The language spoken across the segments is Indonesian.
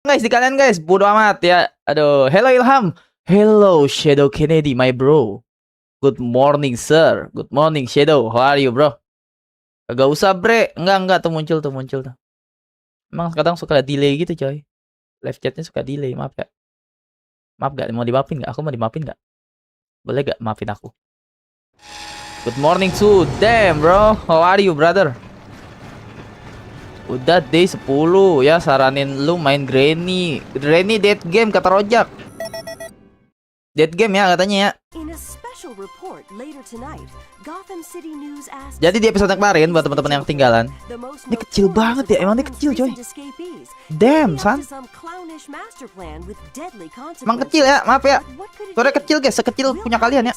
Guys, di kalian guys, bodo amat ya. Aduh, hello Ilham. Hello Shadow Kennedy, my bro. Good morning, sir. Good morning, Shadow. How are you, bro? Gak usah, bre. Enggak tuh muncul tuh. Emang kadang suka delay gitu, coy. Live chatnya suka delay, maaf ya. Maaf gak? Mau dimaafin gak? Aku mau dimaafin gak? Boleh gak maafin aku? Good morning to them, bro. How are you, brother? Udah day 10 ya, saranin lu main Granny dead game kata Rojak. Dead game ya katanya ya. Jadi di episode kemarin buat teman-teman yang ketinggalan, ini kecil banget ya, emang ini kecil coy. Damn son. Emang kecil ya, maaf ya. Suara kecil guys, sekecil punya kalian ya.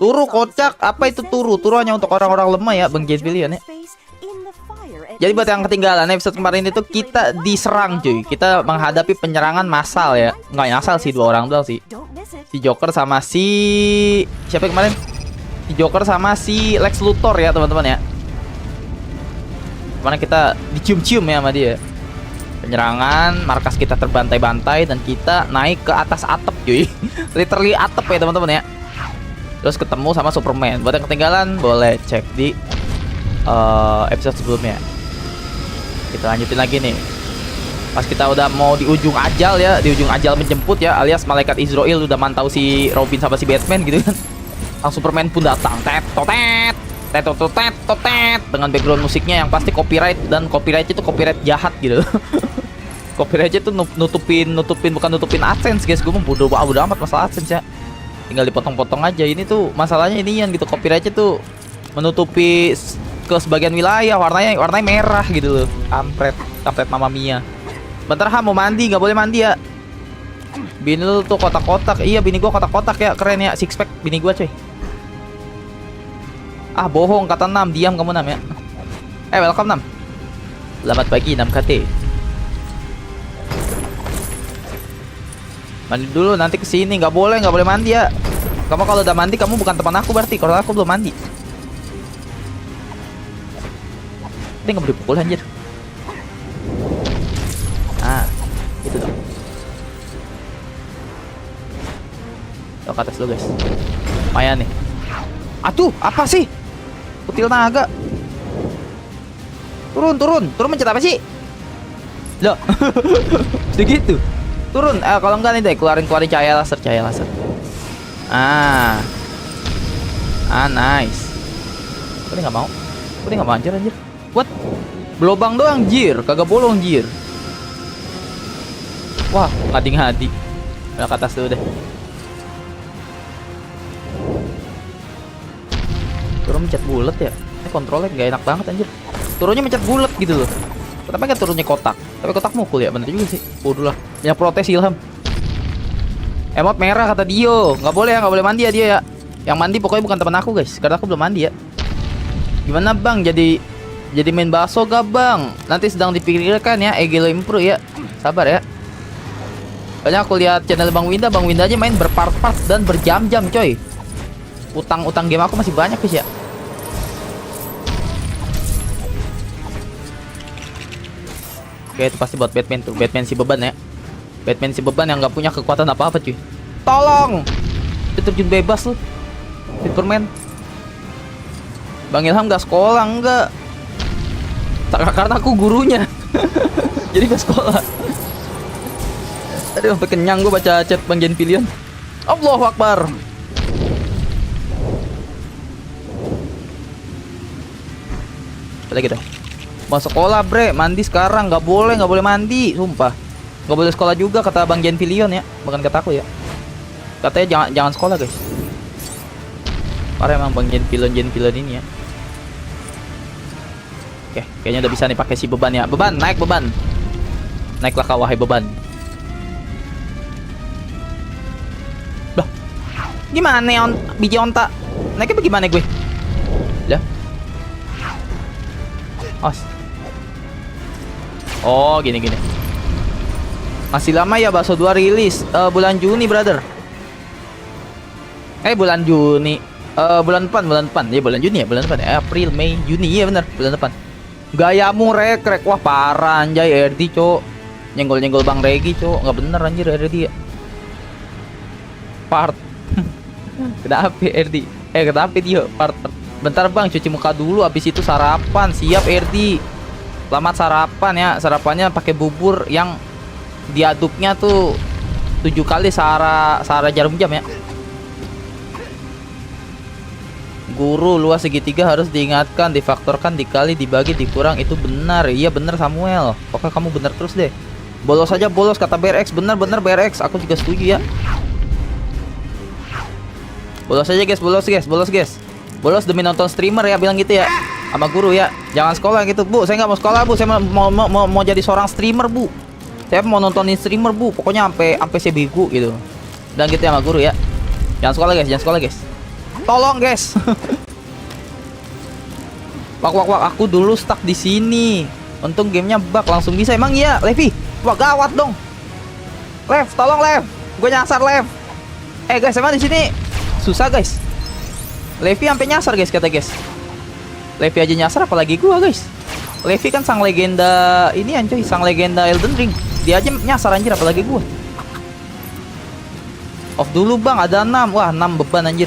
Turu kocak, apa itu turu? Turu hanya untuk orang-orang lemah ya, Bang Jazbilion ya. Jadi buat yang ketinggalan episode kemarin itu kita diserang cuy. Kita menghadapi penyerangan massal ya. Nggak massal sih, 2 orang doang sih. Si Joker sama si siapa yang kemarin? Si Joker sama si Lex Luthor ya teman-teman ya. Kemarin kita dicium-cium ya sama dia. Penyerangan, markas kita terbantai-bantai dan kita naik ke atas atap cuy. Literally atap ya teman-teman ya. Terus ketemu sama Superman. Buat yang ketinggalan boleh cek di episode sebelumnya. Kita lanjutin lagi nih. Pas kita udah mau di ujung ajal ya, di ujung ajal menjemput ya, alias malaikat Israel udah mantau si Robin sama si Batman gitu kan. Langsung Superman pun datang. Tet dengan background musiknya yang pasti copyright, dan copyright itu copyright jahat gitu. Copyright itu nutupin bukan nutupin AdSense guys. Gue mau bodo amat masalah AdSense ya. Tinggal dipotong-potong aja. Ini tuh masalahnya ini yang gitu, copyrightnya tuh menutupi ke sebagian wilayah, warnanya merah gitu loh. Kampret Mama Mia. Bentar mau mandi, nggak boleh mandi ya. Bini lu tuh kotak-kotak. Iya, bini gua kotak-kotak ya, keren ya, six pack bini gua coy. Ah bohong, kata 6, diam kamu 6 ya. Welcome 6. Selamat pagi 6KT. Mandi dulu nanti kesini, nggak boleh mandi ya. Kamu kalau udah mandi kamu bukan teman aku berarti, kalau aku belum mandi. Dia nggak boleh pukul anjir. Ah, gitu dong. Ke atas dulu guys. Lumayan nih. Aduh, apa sih? Kutil naga. Turun mencet apa sih? Loh. Segitu. Turun. Kalau enggak nih deh, keluarin cahaya laser. Nice. Kok dia nggak mau? Anjir. What? Belobang doang jir, kagak bolong jir. Wah, ngadi-ngadi. Udah ke atas dulu deh. Turun mencet bulat ya. Ini kontrolnya gak enak banget anjir. Turunnya mencet bulat gitu loh. Kenapa gak turunnya kotak? Tapi kotak mukul ya, bener juga sih. Bodoh lah. Yang protes Ilham. Emot merah kata Dio. Gak boleh mandi ya dia ya. Yang mandi pokoknya bukan teman aku guys, karena aku belum mandi ya. Gimana bang, jadi main bakso gak bang? Nanti sedang dipikirkan ya, Egelo Improve ya. Sabar ya. Soalnya aku lihat channel Bang Winda aja main berpart-part dan berjam-jam coy. Utang game aku masih banyak guys ya. Oke, itu pasti buat Batman tuh. Batman si beban ya. Batman si beban yang gak punya kekuatan apa-apa cuy. Tolong! Itu terjun bebas lu Superman. Bang Ilham gak sekolah enggak? Karena aku gurunya. Jadi gak sekolah. Tadi sampai kenyang gue baca chat Bang Jazbilion. Allahu Akbar. Apa lagi dah? Mau sekolah bre, mandi sekarang. Gak boleh mandi, sumpah. Gak boleh sekolah juga kata Bang Jazbilion ya, bukan kata aku ya. Katanya jangan sekolah guys. Parah emang Bang Jazbilion ini ya. Oke, kayaknya udah bisa nih pakai si beban ya. Naiklah kau wahai beban. Lah, gimana biji onta? Naiknya bagaimana gue? Lah. Oh, gini. Masih lama ya bakso 2 rilis. Bulan Juni, brother. Bulan Juni. Bulan depan. Ya bulan Juni ya, bulan depan. April, Mei, Juni ya bener, bulan depan. Gayamu rek. Wah parah anjay RD cok. Nyenggol-nyenggol Bang Regi cok. Nggak bener anjir RD ya. Part. Kenapa RD? Kenapa dia part? Bentar bang, cuci muka dulu. Abis itu sarapan. Siap RD. Selamat sarapan ya. Sarapannya pakai bubur yang diaduknya tuh 7 kali sara jarum jam ya. Guru, luas segitiga harus diingatkan, difaktorkan, dikali, dibagi, dikurang. Itu benar. Iya benar Samuel. Pokoknya kamu benar terus deh. Bolos aja bolos kata BRX. Benar BRX. Aku juga setuju ya. Bolos aja guys, bolos guys. Bolos demi nonton streamer ya, bilang gitu ya. Sama guru ya. Jangan sekolah gitu, Bu. Saya nggak mau sekolah, Bu. Saya mau jadi seorang streamer, Bu. Saya mau nontonin streamer, Bu. Pokoknya sampai saya bego gitu. Dan gitu ya sama guru ya. Jangan sekolah, guys. Tolong, guys. Wak, aku dulu stuck di sini. Untung gamenya bug langsung bisa. Emang iya, Levi? Wah, gawat dong. Lev, tolong Lev. Gue nyasar, Lev. Guys, emang di sini susah, guys. Levi sampai nyasar, guys, kata guys. Levi aja nyasar apalagi gua, guys. Levi kan sang legenda ini anjay, sang legenda Elden Ring. Dia aja nyasar anjir apalagi gua. Off dulu, Bang. Ada 6. Wah, 6 beban anjir.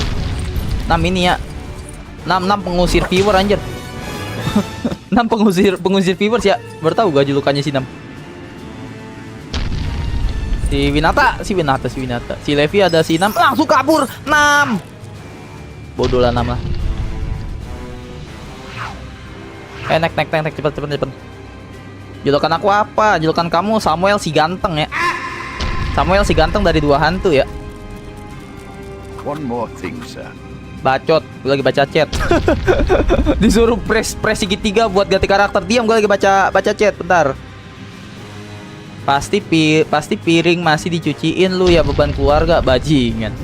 6 ini ya. 6 pengusir viewer anjir. 6 pengusir viewers ya. Baru tahu gua julukannya si 6. Si Winata. Si Levi ada si 6 langsung kabur. 6. Bodoh lah 6 lah. Naik cepet. Julukan aku apa? Julukan kamu Samuel si ganteng ya. Samuel si ganteng dari 2 hantu ya. One more thing, sir. Bacot, gue lagi baca chat. Disuruh press segitiga buat ganti karakter. Diam, gue lagi baca chat. Bentar. Pasti piring masih dicuciin lu ya, beban keluarga bajingan.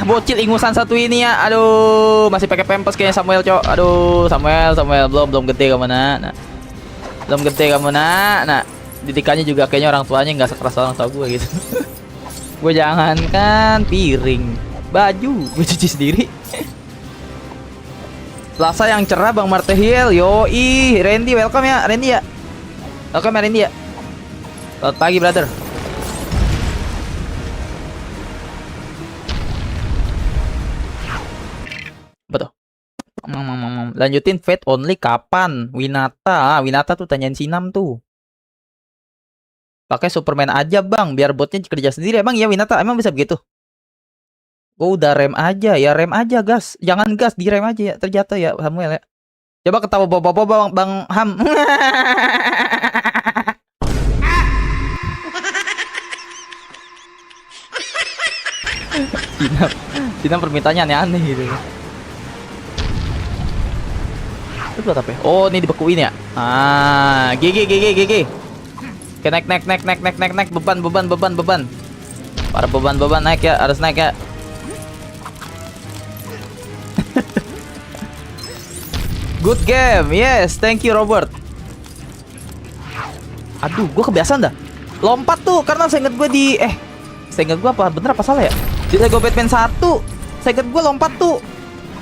Bocil ingusan satu ini ya. Aduh, masih pakai pampers kayaknya Samuel, Cok. Aduh, Samuel belum gede kamu nak. Belum gede kamu nak. Didikannya juga kayaknya orang tuanya nggak sekeras orang tua gue gitu. Gue jangankan piring, baju gue cuci sendiri. Selasa yang cerah Bang Martehiel. Yoi, Randy welcome ya, Randy ya. Welcome ya Randy ya. Selamat pagi brother. Betul. Lanjutin Fate only kapan? Winata tuh tanyain Sinam tuh. Pakai Superman aja bang, biar botnya kerja sendiri. Emang iya Winata, emang bisa begitu? Gue udah rem aja ya, rem aja gas. Jangan gas, direm aja ya, terjatuh ya Samuel ya. Coba ketawa bapak-bapak bang Ham. Sinam permintaannya aneh-aneh gitu. Itu buat apa ya? Oh ini dibekuin ya. GG. Oke, naik beban. Para beban naik ya, harus naik ya. Good game, yes, thank you Robert. Aduh, gue kebiasaan dah lompat tuh karena saya inget gue apa bener apa salah ya? Di Lego Batman 1, saya inget gue lompat tuh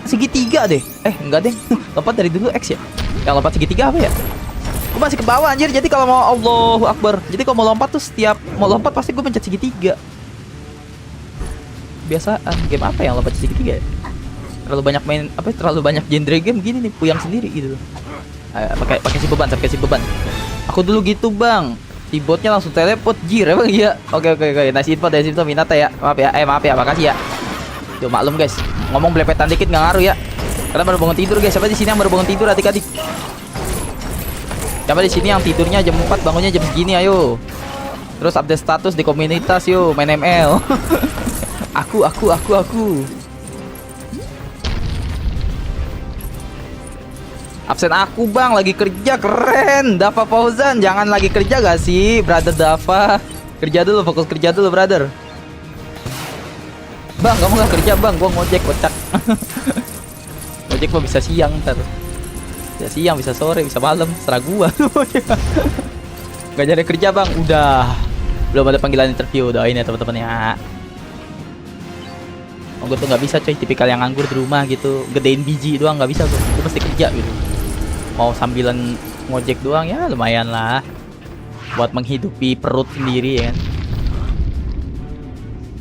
segitiga deh. Enggak deh, lompat dari dulu X ya. Yang lompat segitiga apa ya? Gue masih ke bawah anjir. Jadi kalau mau Allahu Akbar. Jadi kalau mau lompat tuh setiap mau lompat pasti gue pencet segitiga. Biasaan game apa yang lompat segitiga ya? Terlalu banyak genre game gini nih, puyang sendiri gitu. Pakai si beban. Aku dulu gitu, Bang. Si botnya langsung teleport jir emang iya. Oke. Nice info dari Minata ya. Maaf ya, makasih ya. Tuh maklum guys. Ngomong belepetan dikit nggak ngaruh ya. Karena baru bangun tidur guys. Siapa di sini yang baru bangun tidur adik-adik? Siapa di sini yang tidurnya jam 4 bangunnya jam segini ayo. Terus update status di komunitas yuk, main ML. Aku. Absen aku bang, lagi kerja, keren. Dava Fauzan, jangan lagi kerja gak sih brother Dava? Kerja dulu, fokus kerja dulu brother. Bang, kamu gak kerja bang, gua ngojek, kocak. Ngojek mah bisa siang ntar. Bisa siang, bisa sore, bisa malam, serah gua. Gak jadi kerja bang, udah. Belum ada panggilan interview, doain ya teman-teman ya. Gue tuh gak bisa coy, tipikal yang nganggur di rumah gitu. Gedein biji doang gak bisa gue mesti kerja gitu. mau sambilan ngojek doang ya lumayan lah buat menghidupi perut sendiri ya kan.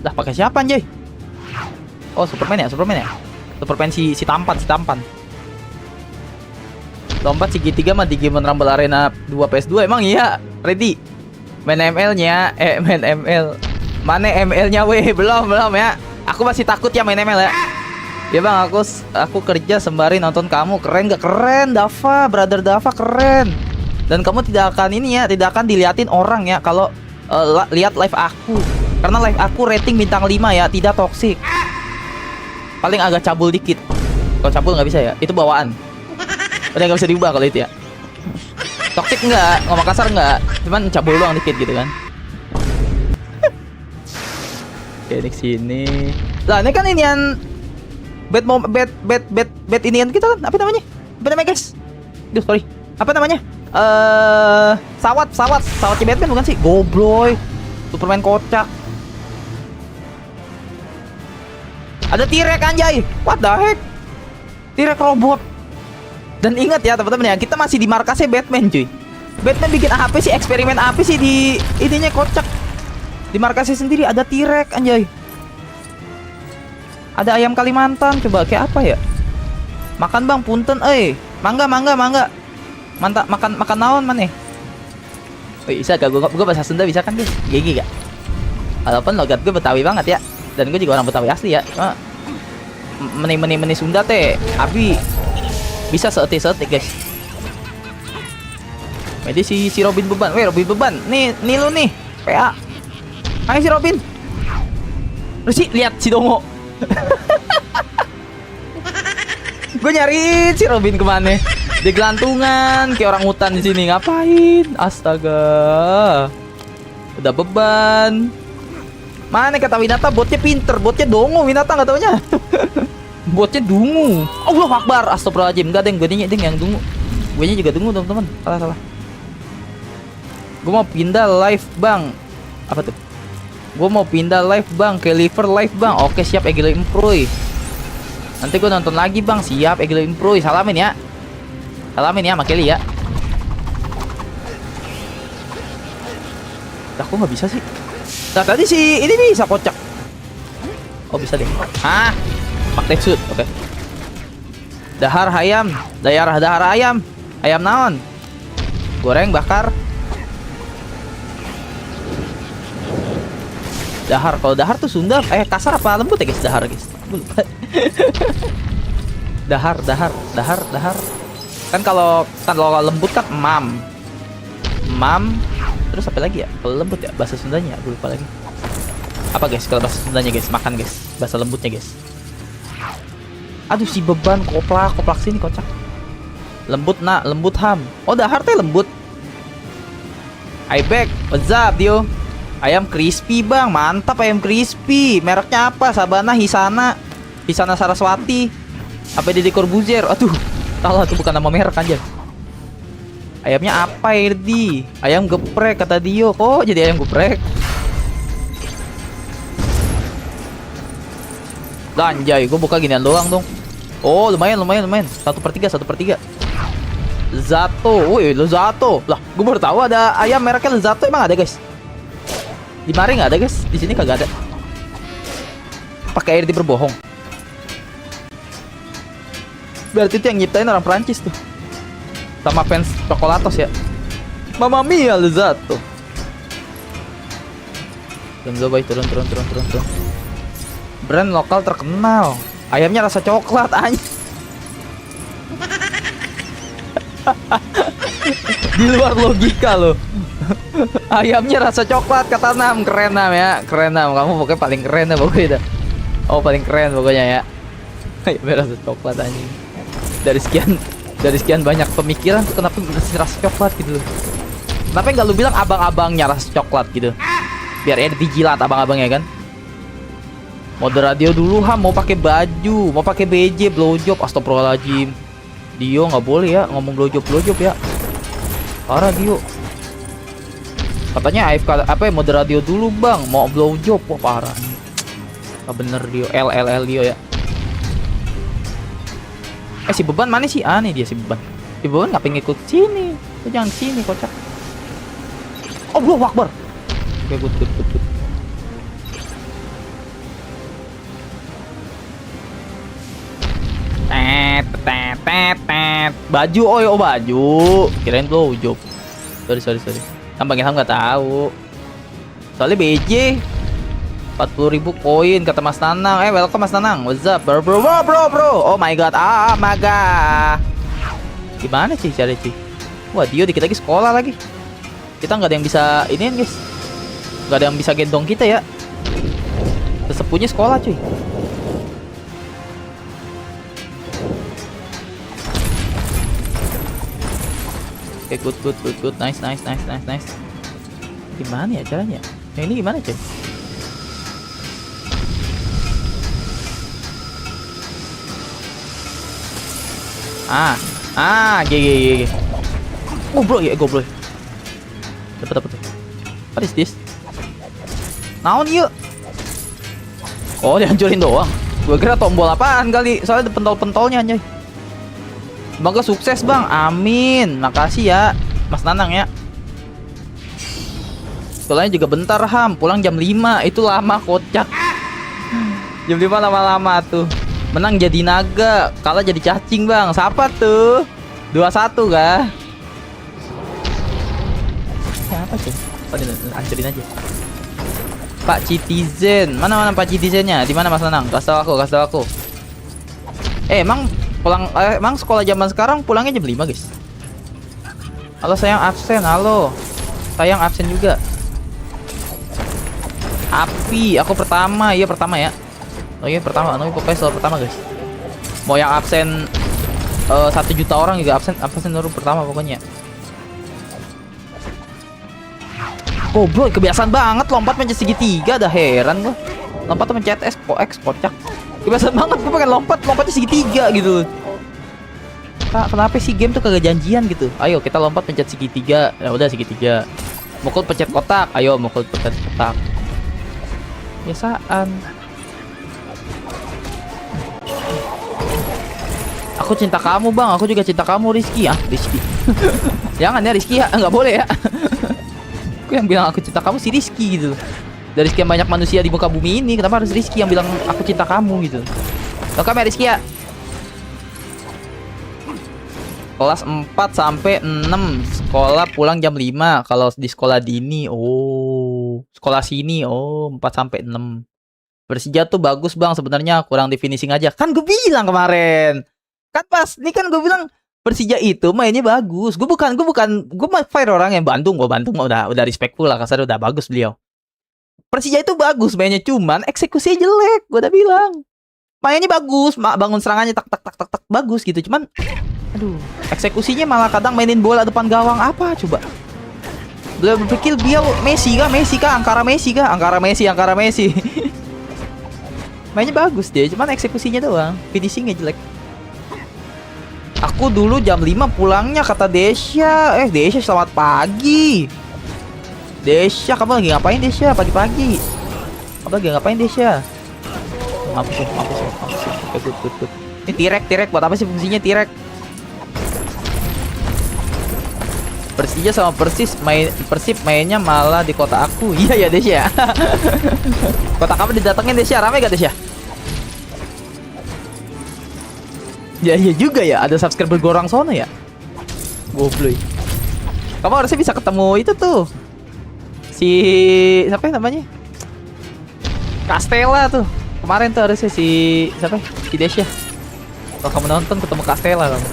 Dah pakai siapa anjay? Oh Superman ya Superman si tampan. Lompat segitiga mah di Game Rumble Arena 2 PS2 emang iya ready main ML-nya main ML mana ML-nya weh belum ya aku masih takut ya main ML ya. Ya bang aku kerja sembari nonton kamu keren gak keren Dava brother Dava keren dan kamu tidak akan diliatin orang ya kalau lihat live aku karena live aku rating bintang 5 ya tidak toksik paling agak cabul dikit kalau cabul nggak bisa ya itu bawaan udah nggak bisa diubah kalau itu ya. Toxic enggak, ngomong kasar enggak, cuman cabul doang dikit gitu kan. Oke, ini sini. Lah, ini kan inian bed inian kita kan, apa namanya? Apa namanya, guys? Duh, sorry. Apa namanya? Sawatnya Batman bukan sih? Gobloy. Superman kocak. Ada T-Rex anjay. What the heck? T-Rex robot. Dan ingat ya teman-teman ya, kita masih di markasnya Batman cuy. Batman bikin apa sih, eksperimen apa sih di ininya kocak. Di markasnya sendiri ada T-Rex anjay. Ada ayam Kalimantan, coba kayak apa ya? Makan bang, punten, mangga. Mantap, makan naon mana? Bisa gak? Gue bahasa Sunda bisa kan guys? Gigi gak? Walaupun logat gue Betawi banget ya. Dan gue juga orang Betawi asli ya. Cuma meni Sunda teh, abi bisa seetik guys. Jadi si Robin beban, nih lu nih, PA. Ayo si Robin. Lu sih lihat si Dongo. Gue nyariin si Robin kemana? Di gelantungan, kayak orang hutan di sini ngapain? Astaga. Udah beban. Mana kata Winata botnya pinter, botnya Dongo Winata nggak taunya. Botnya dungu. Allah Akbar. Astagfirullahaladzim. Enggak deng, gue yang dungu. Gue juga dungu teman-teman. Salah. Gue mau pindah live bang. Apa tuh? Gue mau pindah live bang ke liver live bang. Oke siap Egilo Improy. Nanti gue nonton lagi bang. Siap Egilo Improy. Salamin ya sama Kelly ya. Kok nggak bisa sih? Nah tadi si ini bisa kocak. Oh bisa deh. Pakai suit, oke. Dahar ayam, dahar ayam naon? Goreng bakar. Dahar, kalau dahar tuh Sunda, kasar apa lembut ya guys? Dahar guys, gue lupa. Dahar. Kan kalau lembut kan mam. Terus apa lagi ya? Kalau lembut ya bahasa Sundanya, gue lupa lagi. Apa guys? Kalau bahasa Sundanya guys, makan guys. Bahasa lembutnya guys. Aduh si beban koplak sini kocak. Lembut ham. Oh dahar teh lembut. I back. What's up Dio? Ayam crispy bang, mantap ayam crispy. Mereknya apa? Sabana, Hisana Saraswati. Apa Deddy Corbuzier? Aduh, salah itu bukan nama merek aja. Ayamnya apa Erdi? Ayam geprek kata Dio. Kok jadi ayam geprek? Anjay, gue buka ginian doang dong. Oh lumayan 1/3 Zato. Woi Zato lah, gue baru tahu ada ayam mereknya Zato. Emang ada guys? Di Mari nggak ada guys, di sini kagak ada. Pakai air di berbohong. Berarti itu yang nyiptain orang Prancis tuh, sama fans Chocolatos ya. Mamma mia Zato. Turun. Brand lokal terkenal. Ayamnya rasa coklat anjing. Di luar logika loh. Ayamnya rasa coklat kata Nam. Keren Nam ya. Keren Nam. Kamu pokoknya paling keren ya pokoknya. Oh paling keren pokoknya ya. Ayamnya rasa coklat anjing. Dari sekian banyak pemikiran tuh kenapa ngasih rasa coklat gitu loh. Kenapa nggak lu bilang abang-abangnya rasa coklat gitu? Biar ya dijilat abang-abangnya kan. Mode radio dulu mau pakai baju, mau pakai BJ blowjob. Astagfirullahaladzim. Dio nggak boleh ya ngomong blowjob ya. Parah Dio. Katanya AFK apa ya, mode radio dulu bang, mau blowjob. Wah parah. Nggak bener Dio. LLL Dio ya. Si beban mana sih? Aneh dia si beban. Ibu ngapain ngikut sini? Lu jangan sini kocak. Oh, Allahu Akbar. Oke, good. Tet. Baju, oh baju. Kirain blowjob. Sorry. Tambah Ilham nggak tahu. Soalnya BJ 40.000 koin kata Mas Nanang. Welcome Mas Nanang. What's up bro. Oh my god. Gimana sih cari sih? Wah, Dio dikit lagi sekolah lagi. Kita nggak ada yang bisa iniin guys. Nggak ada yang bisa gendong kita ya. Sesepunya sekolah cuy. Oke, good. Nice. Gimana ya caranya? Yang ini gimana cuy? G. Oh bro, ya goblok. Dapat. What is this? Naon yuk? Oh, dihancurin doang. Gue kira tombol apaan kali. Soalnya ada pentol-pentolnya anjay. Semoga sukses bang. Amin. Makasih ya Mas Nanang ya. Sekolahnya juga bentar Ham. Pulang jam 5. Itu lama kocak. Jam 5 lama-lama tuh. Menang jadi naga, kalah jadi cacing bang. Siapa tuh? 21 kah? Siapa sih? Hancurin aja. Pak Citizen, mana Pak Citizennya? Di mana Mas Nanang? Kasih tahu aku. Emang sekolah zaman sekarang pulangnya jam 5 guys. Halo sayang absen, halo. Sayang absen juga. Api, aku pertama, iya pertama ya. Oh iya pertama, pokoknya selalu pertama guys. Mau yang absen 1 juta orang juga absen baru pertama pokoknya. Goblok, kebiasaan banget lompat mencet segitiga, dah heran gua. Lompat tuh mencet X kocak. Kebiasaan banget gua pengen lompatnya segitiga gitu. Kenapa sih game tuh kagak janjian gitu? Ayo kita lompat pencet segitiga. Ya udah segitiga. Mukul pencet kotak. Ayo mukul pencet kotak. Biasaan. Aku cinta kamu bang, aku juga cinta kamu Rizky. Rizky. Jangan ya Rizky ya, nggak boleh ya. Aku yang bilang aku cinta kamu si Rizky gitu. Dari sekian banyak manusia di muka bumi ini, kenapa harus Rizky yang bilang aku cinta kamu gitu? Welcome ya Rizky ya. Kelas 4 sampai 6 sekolah pulang jam 5. Kalau di sekolah dini, sekolah sini 4 sampai 6. Persija tuh bagus bang, sebenarnya kurang di finishing aja. Kan gue bilang kemarin. Kan pas, ini kan gue bilang Persija itu mainnya bagus. Gue fire orang yang Bandung. Gue Bandung udah respectful lah, kasar udah bagus beliau. Persija itu bagus mainnya, cuman eksekusinya jelek. Gue udah bilang. Mainnya bagus, bangun serangannya tak bagus gitu. Cuman aduh, eksekusinya malah kadang mainin bola depan gawang apa coba. Beliau berpikir dia Messi kah, Angkara Messi. Mainnya bagus deh, cuman eksekusinya doang, finishingnya jelek. Aku dulu jam 5 pulangnya kata Desya. Desya selamat pagi. Desya, kamu lagi ngapain Desya pagi-pagi? Kamu lagi ngapain Desya? Mampus. Good. Ini tirek buat apa sih fungsinya tirek? Persija sama Persib mainnya malah di kota aku. Iya ya Desya. Kota kamu didatengin Desya, rame gak Desya? Ya iya juga ya, ada subscriber gorang sono ya. Goblok. Kamu harusnya bisa ketemu itu tuh. Si siapa namanya? Castella tuh. Kemarin tuh harusnya si siapa? Si Desya. Kalau kamu nonton ketemu Castella kamu.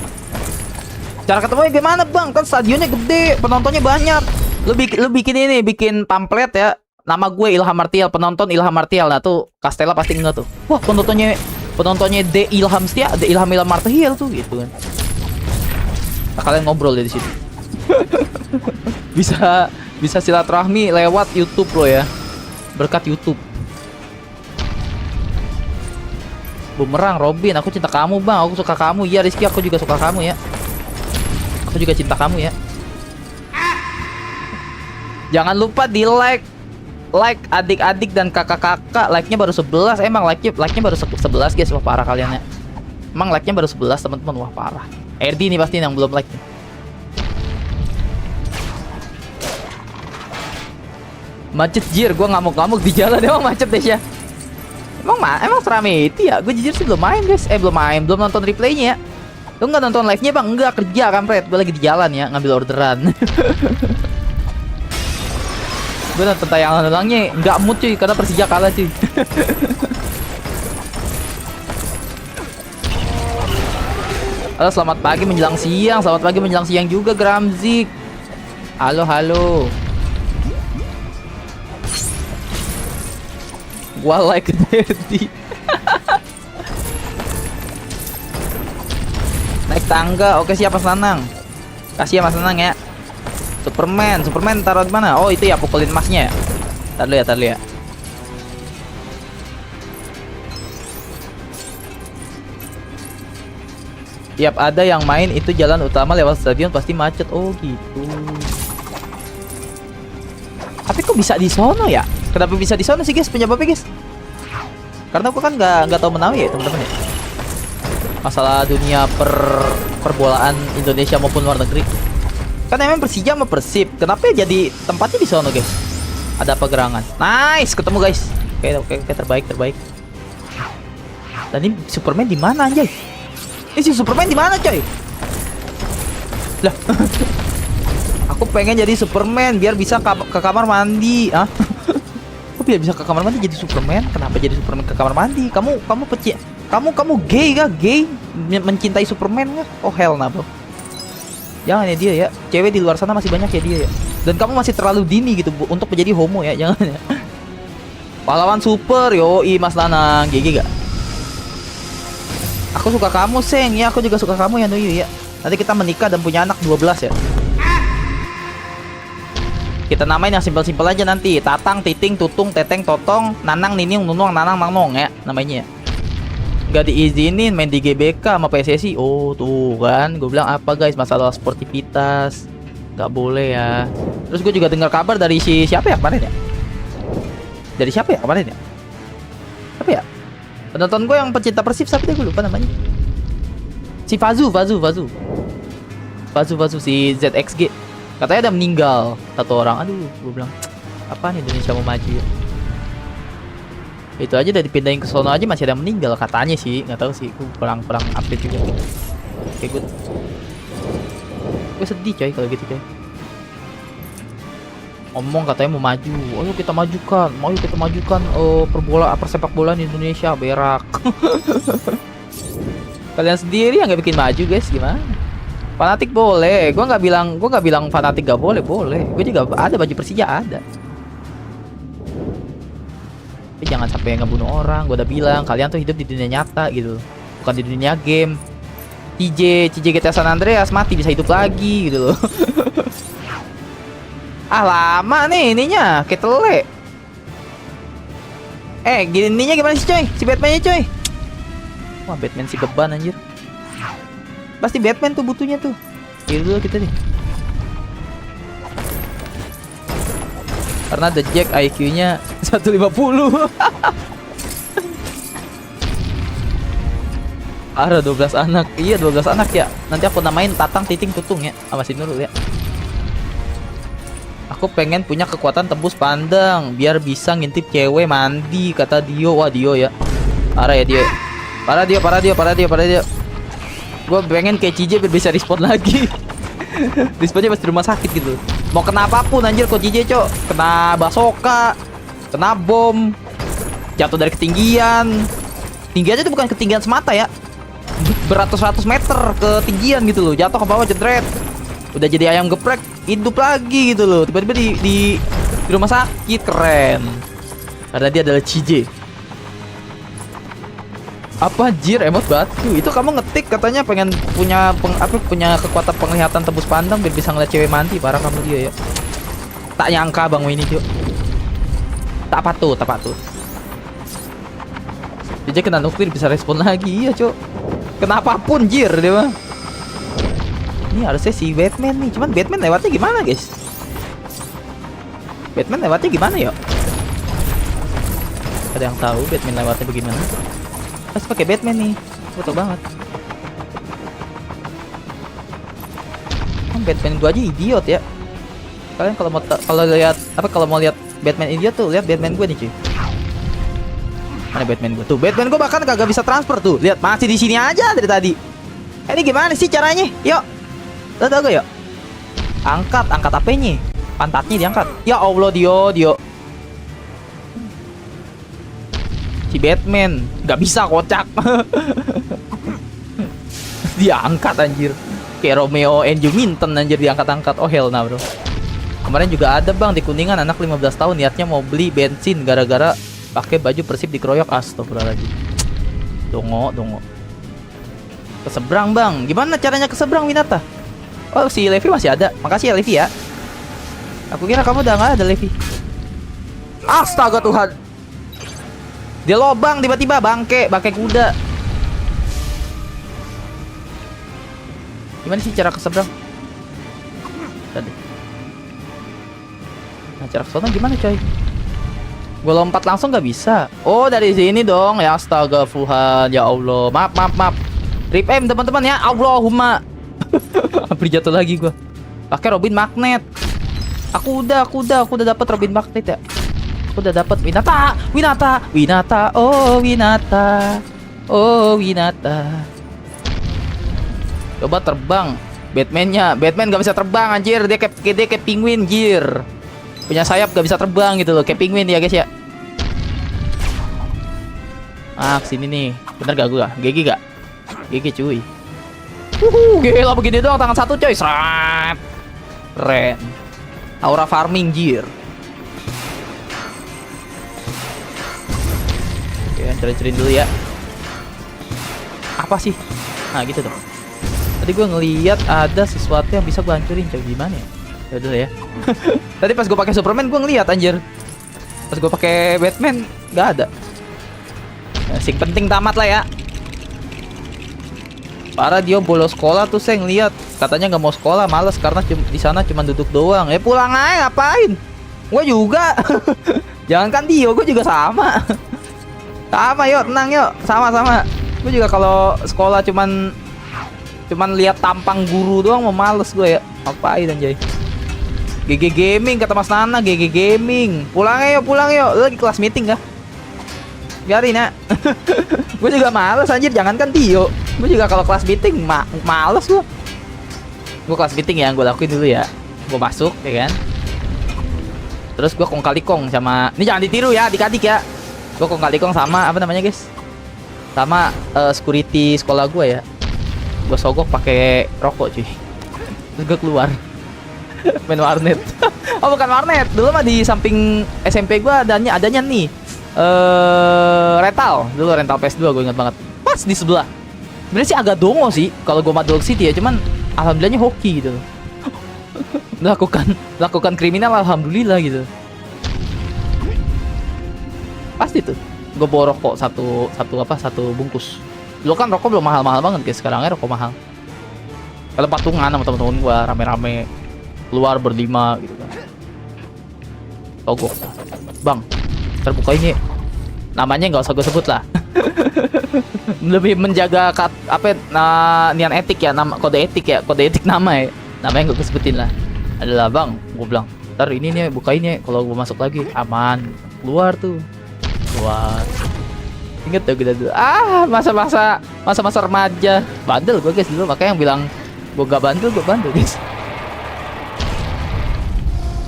Cara ketemunya gimana bang? Kan stadionnya gede, penontonnya banyak. Lu bikin ini, bikin pamflet ya. Nama gue Ilham Martial, penonton Ilham Martial. Nah tuh Castella pasti enggak tuh. Wah penontonnya De Ilham Setia, De Ilham Martial tuh gitu kan. Nah, kalian ngobrol ya di situ. bisa silaturahmi lewat YouTube bro ya. Berkat YouTube. Bumerang Robin, aku cinta kamu bang, aku suka kamu. Iya Rizky, aku juga suka kamu ya. Aku juga cinta kamu ya. Jangan lupa di like adik-adik dan kakak-kakak. Like-nya baru 11. Emang like-nya baru 11 guys. Wah parah kalian ya. Emang like-nya baru 11 teman-teman. Wah parah. RD nih pasti yang belum like nih. Macet jir, gue ngamuk-ngamuk di jalan emang macet deh ya. Emang serame itu ya? Gue jujur sih belum main guys. Belum nonton replaynya ya. Lu nggak nonton live-nya bang? Enggak, kerja kampret. Gue lagi di jalan ya, ngambil orderan. Gue nonton tayangan ulangnya, nggak mood cuy, karena Persija kalah cuy. Halo, selamat pagi menjelang siang. Selamat pagi menjelang siang juga Gramzik. Halo, halo. Gua like daddy. Naik tangga. Oke, siapa Sanang? Kasih ya Mas Sanang ya. Superman taruh di mana? Oh, itu ya pukulin emasnya ya. Tar dulu ya. Tiap ada yang main itu jalan utama lewat stadion pasti macet. Oh, gitu. Tapi kok bisa di sono ya? Kenapa bisa di sono sih guys? Penyebabnya guys? Karena aku kan nggak tahu Menawi ya teman-teman ya. Masalah dunia perbolaan Indonesia maupun luar negeri. Kan emang Persija sama Persib. Kenapa ya jadi tempatnya di sono guys? Ada apa gerangan? Nice, ketemu guys. Oke, terbaik. Dan ini Superman di mana anjay? Ini si Superman di mana coy? Lah. Aku pengen jadi Superman biar bisa ke kamar mandi. Ah. Kok biar bisa ke kamar mandi jadi Superman? Kenapa jadi Superman ke kamar mandi? Kamu gay kah? Gay mencintai Superman kah? Oh hell nah bro. Jangan ya dia ya. Cewek di luar sana masih banyak ya dia ya. Dan kamu masih terlalu dini gitu untuk menjadi homo ya. Jangan ya. Pahlawan super yoi Mas Nanang. GG gak? Aku suka kamu Seng ya. Aku juga suka kamu ya Nuyu ya. Nanti kita menikah dan punya anak 12 ya. Kita namain yang simpel-simpel aja nanti. Tatang, Titing, Tutung, Teteng, Totong, Nanang, Nining, Nunung, Nanang, Mangnong ya namanya. Gak diizinin main di GBK sama PSSI. Oh tuh kan, gue bilang apa guys, masalah sportivitas gak boleh ya. Terus gue juga dengar kabar dari siapa ya kemarin ya? Dari siapa ya kemarin ya? Apa ya? Penonton gue yang pecinta Persib siapa deh, gue lupa namanya. Si Fazu si ZXG. Katanya udah meninggal satu orang. Aduh, gue bilang apa nih Indonesia mau maju ya? Itu aja udah dipindahin ke sono aja masih ada yang meninggal katanya sih, nggak tahu sih. Gue perang update juga. Oke, gue sedih coy kalau gitu coy. Ngomong katanya mau maju. Ayo kita majukan persepak bolaan Indonesia berak. Kalian sendiri yang nggak bikin maju guys, gimana? Fanatik boleh, gue nggak bilang fanatik gak boleh. Gue juga ada baju Persija ada. Tapi jangan sampai ngebunuh orang. Gue udah bilang kalian tuh hidup di dunia nyata gitu, bukan di dunia game. CJ GTA San Andreas mati bisa hidup lagi gitu loh. Ah lama nih ininya ketele. Gininya gimana sih coy? Si Batman-nya coy. Wah Batman si beban anjir. Pasti Batman tuh butuhnya tuh. Kill dulu kita nih. Karena The Jack IQ-nya 150. Ada 12 anak. Iya 12 anak ya. Nanti aku namain Tatang, Titing, Tutung ya. Awasin dulu ya. Aku pengen punya kekuatan tembus pandang biar bisa ngintip cewek mandi kata Dio. Wah Dio ya. Parah ya Dio. Parah Dio. Gue pengen kayak CJ biar bisa respon lagi. Responnya pas di rumah sakit gitu. Mau kena apapun anjir kok CJ cok. Kena basoka, kena bom, jatuh dari ketinggian. Tinggiannya tuh bukan ketinggian semata ya, beratus-ratus meter ketinggian gitu loh. Jatuh ke bawah jedret. Udah jadi ayam geprek, hidup lagi gitu loh. Tiba-tiba di rumah sakit, keren. Karena dia adalah CJ. Apa jir emot batu itu kamu ngetik katanya pengen punya kekuatan penglihatan tembus pandang biar bisa ngeliat cewek mandi. Parah kamu dia ya. Tak nyangka Bang Winnie Jo. Tak patut. Dia kena nuklir bisa respon lagi ya cok. Kenapa pun jir dia mah. Ini harusnya si Batman nih. Cuman Batman lewatnya gimana guys? Ya? Ada yang tahu Batman lewatnya bagaimana? Pas pakai Batman nih, foto banget. Batman gua aja idiot ya. Kalian kalau mau kalau mau lihat Batman idiot tuh, lihat Batman gua nih cuy. Mana Batman gua? Tuh, Batman gua bahkan kagak bisa transfer tuh. Lihat, masih di sini aja dari tadi. Ini gimana sih caranya? Yuk. Lo tau gak yuk? Angkat apanya? Pantatnya diangkat. Ya Allah, Dio. Si Batman nggak bisa, kocak. Diangkat anjir. Kayak Romeo and Juminton anjir, diangkat-angkat. Oh hell nah bro. Kemarin juga ada bang di Kuningan, anak 15 tahun niatnya mau beli bensin gara-gara pakai baju Persib dikeroyok. Astagfirullahaladzim. Dongo. Keseberang bang. Gimana caranya keseberang Winata? Oh si Levi masih ada. Makasih ya Levi ya. Aku kira kamu udah nggak ada Levi. Astaga Tuhan. Dia lobang tiba-tiba, bangke kuda. Gimana sih cara keseberang? Tadi. Nah cara keseberang gimana coy? Gue lompat langsung nggak bisa. Oh dari sini dong. Ya astaga Tuhan. Ya Allah. Maaf. Rip aim teman-teman ya. Allahumma. Hampir jatuh lagi gue. Pakai Robin Magnet. Aku udah dapat Robin Magnet ya. Aku udah dapat Winata. Oh Winata. Coba terbang. Batman gak bisa terbang anjir. Dia kayak penguin jir. Punya sayap gak bisa terbang gitu loh. Kayak penguin ya guys ya. Sini nih. Bener gak gue? GG gak? GG cuy. Gila begini doang tangan satu coy. Seret. Keren. Aura farming jir. Oke, hancurin dulu ya. Apa sih? Nah gitu dong. Tadi gue ngeliat ada sesuatu yang bisa gue hancurin coy. Gimana ya? Yaudah ya. Tadi pas gue pakai Superman gue ngeliat anjir. Pas gue pakai Batman nggak ada. Sing penting tamat lah ya. Parah dia bolos sekolah tuh saya ngeliat. Katanya nggak mau sekolah, males karena di sana cuma duduk doang. Pulang aja ngapain? Gue juga. Jangankan Dio, gue juga sama. Sama yuk, tenang yuk. Sama. Gue juga kalau sekolah cuman lihat tampang guru doang mau males gue ya. Ngapain anjay? GG Gaming kata Mas Nana, GG Gaming. Pulang yuk. Lu lagi kelas meeting kah? Biarin ya. Gue juga males anjir, jangankan Dio. Gue juga kalau kelas meeting males gue. Gue kelas meeting ya, gue lakuin dulu ya. Gue masuk ya kan. Terus gue kong kali kong sama, ini jangan ditiru ya adik-adik ya. Gue kong kali kong sama apa namanya guys? Sama security sekolah gue ya. Gue sogok pakai rokok cuy. Terus gue keluar. Main warnet. Oh bukan warnet, dulu mah di samping SMP gue adanya nih. Dulu rental PS2 gue ingat banget. Pas di sebelah. Sebenarnya sih agak dongo sih kalau gue Madol City ya, cuman alhamdulillahnya hoki gitu. Lakukan kriminal alhamdulillah gitu. Pasti tuh gue bawa rokok satu bungkus. Dulu kan rokok belum mahal-mahal banget guys, sekarangnya rokok mahal. Kalau patungan sama teman-teman gue rame-rame keluar berlima gitu kan. Togok. Bang, terbuka ini. Namanya nggak usah gue sebut lah. Lebih menjaga nian etik ya, kode etik nama ya. Namanya gak gue sebutin lah. Adalah bang, gue bilang ntar ini nih bukain ya, kalau gue masuk lagi aman. Keluar. Ingat tuh kita dulu. Masa-masa remaja. Bandel gue guys dulu, makanya yang bilang gue gak bandel, gue bandel guys.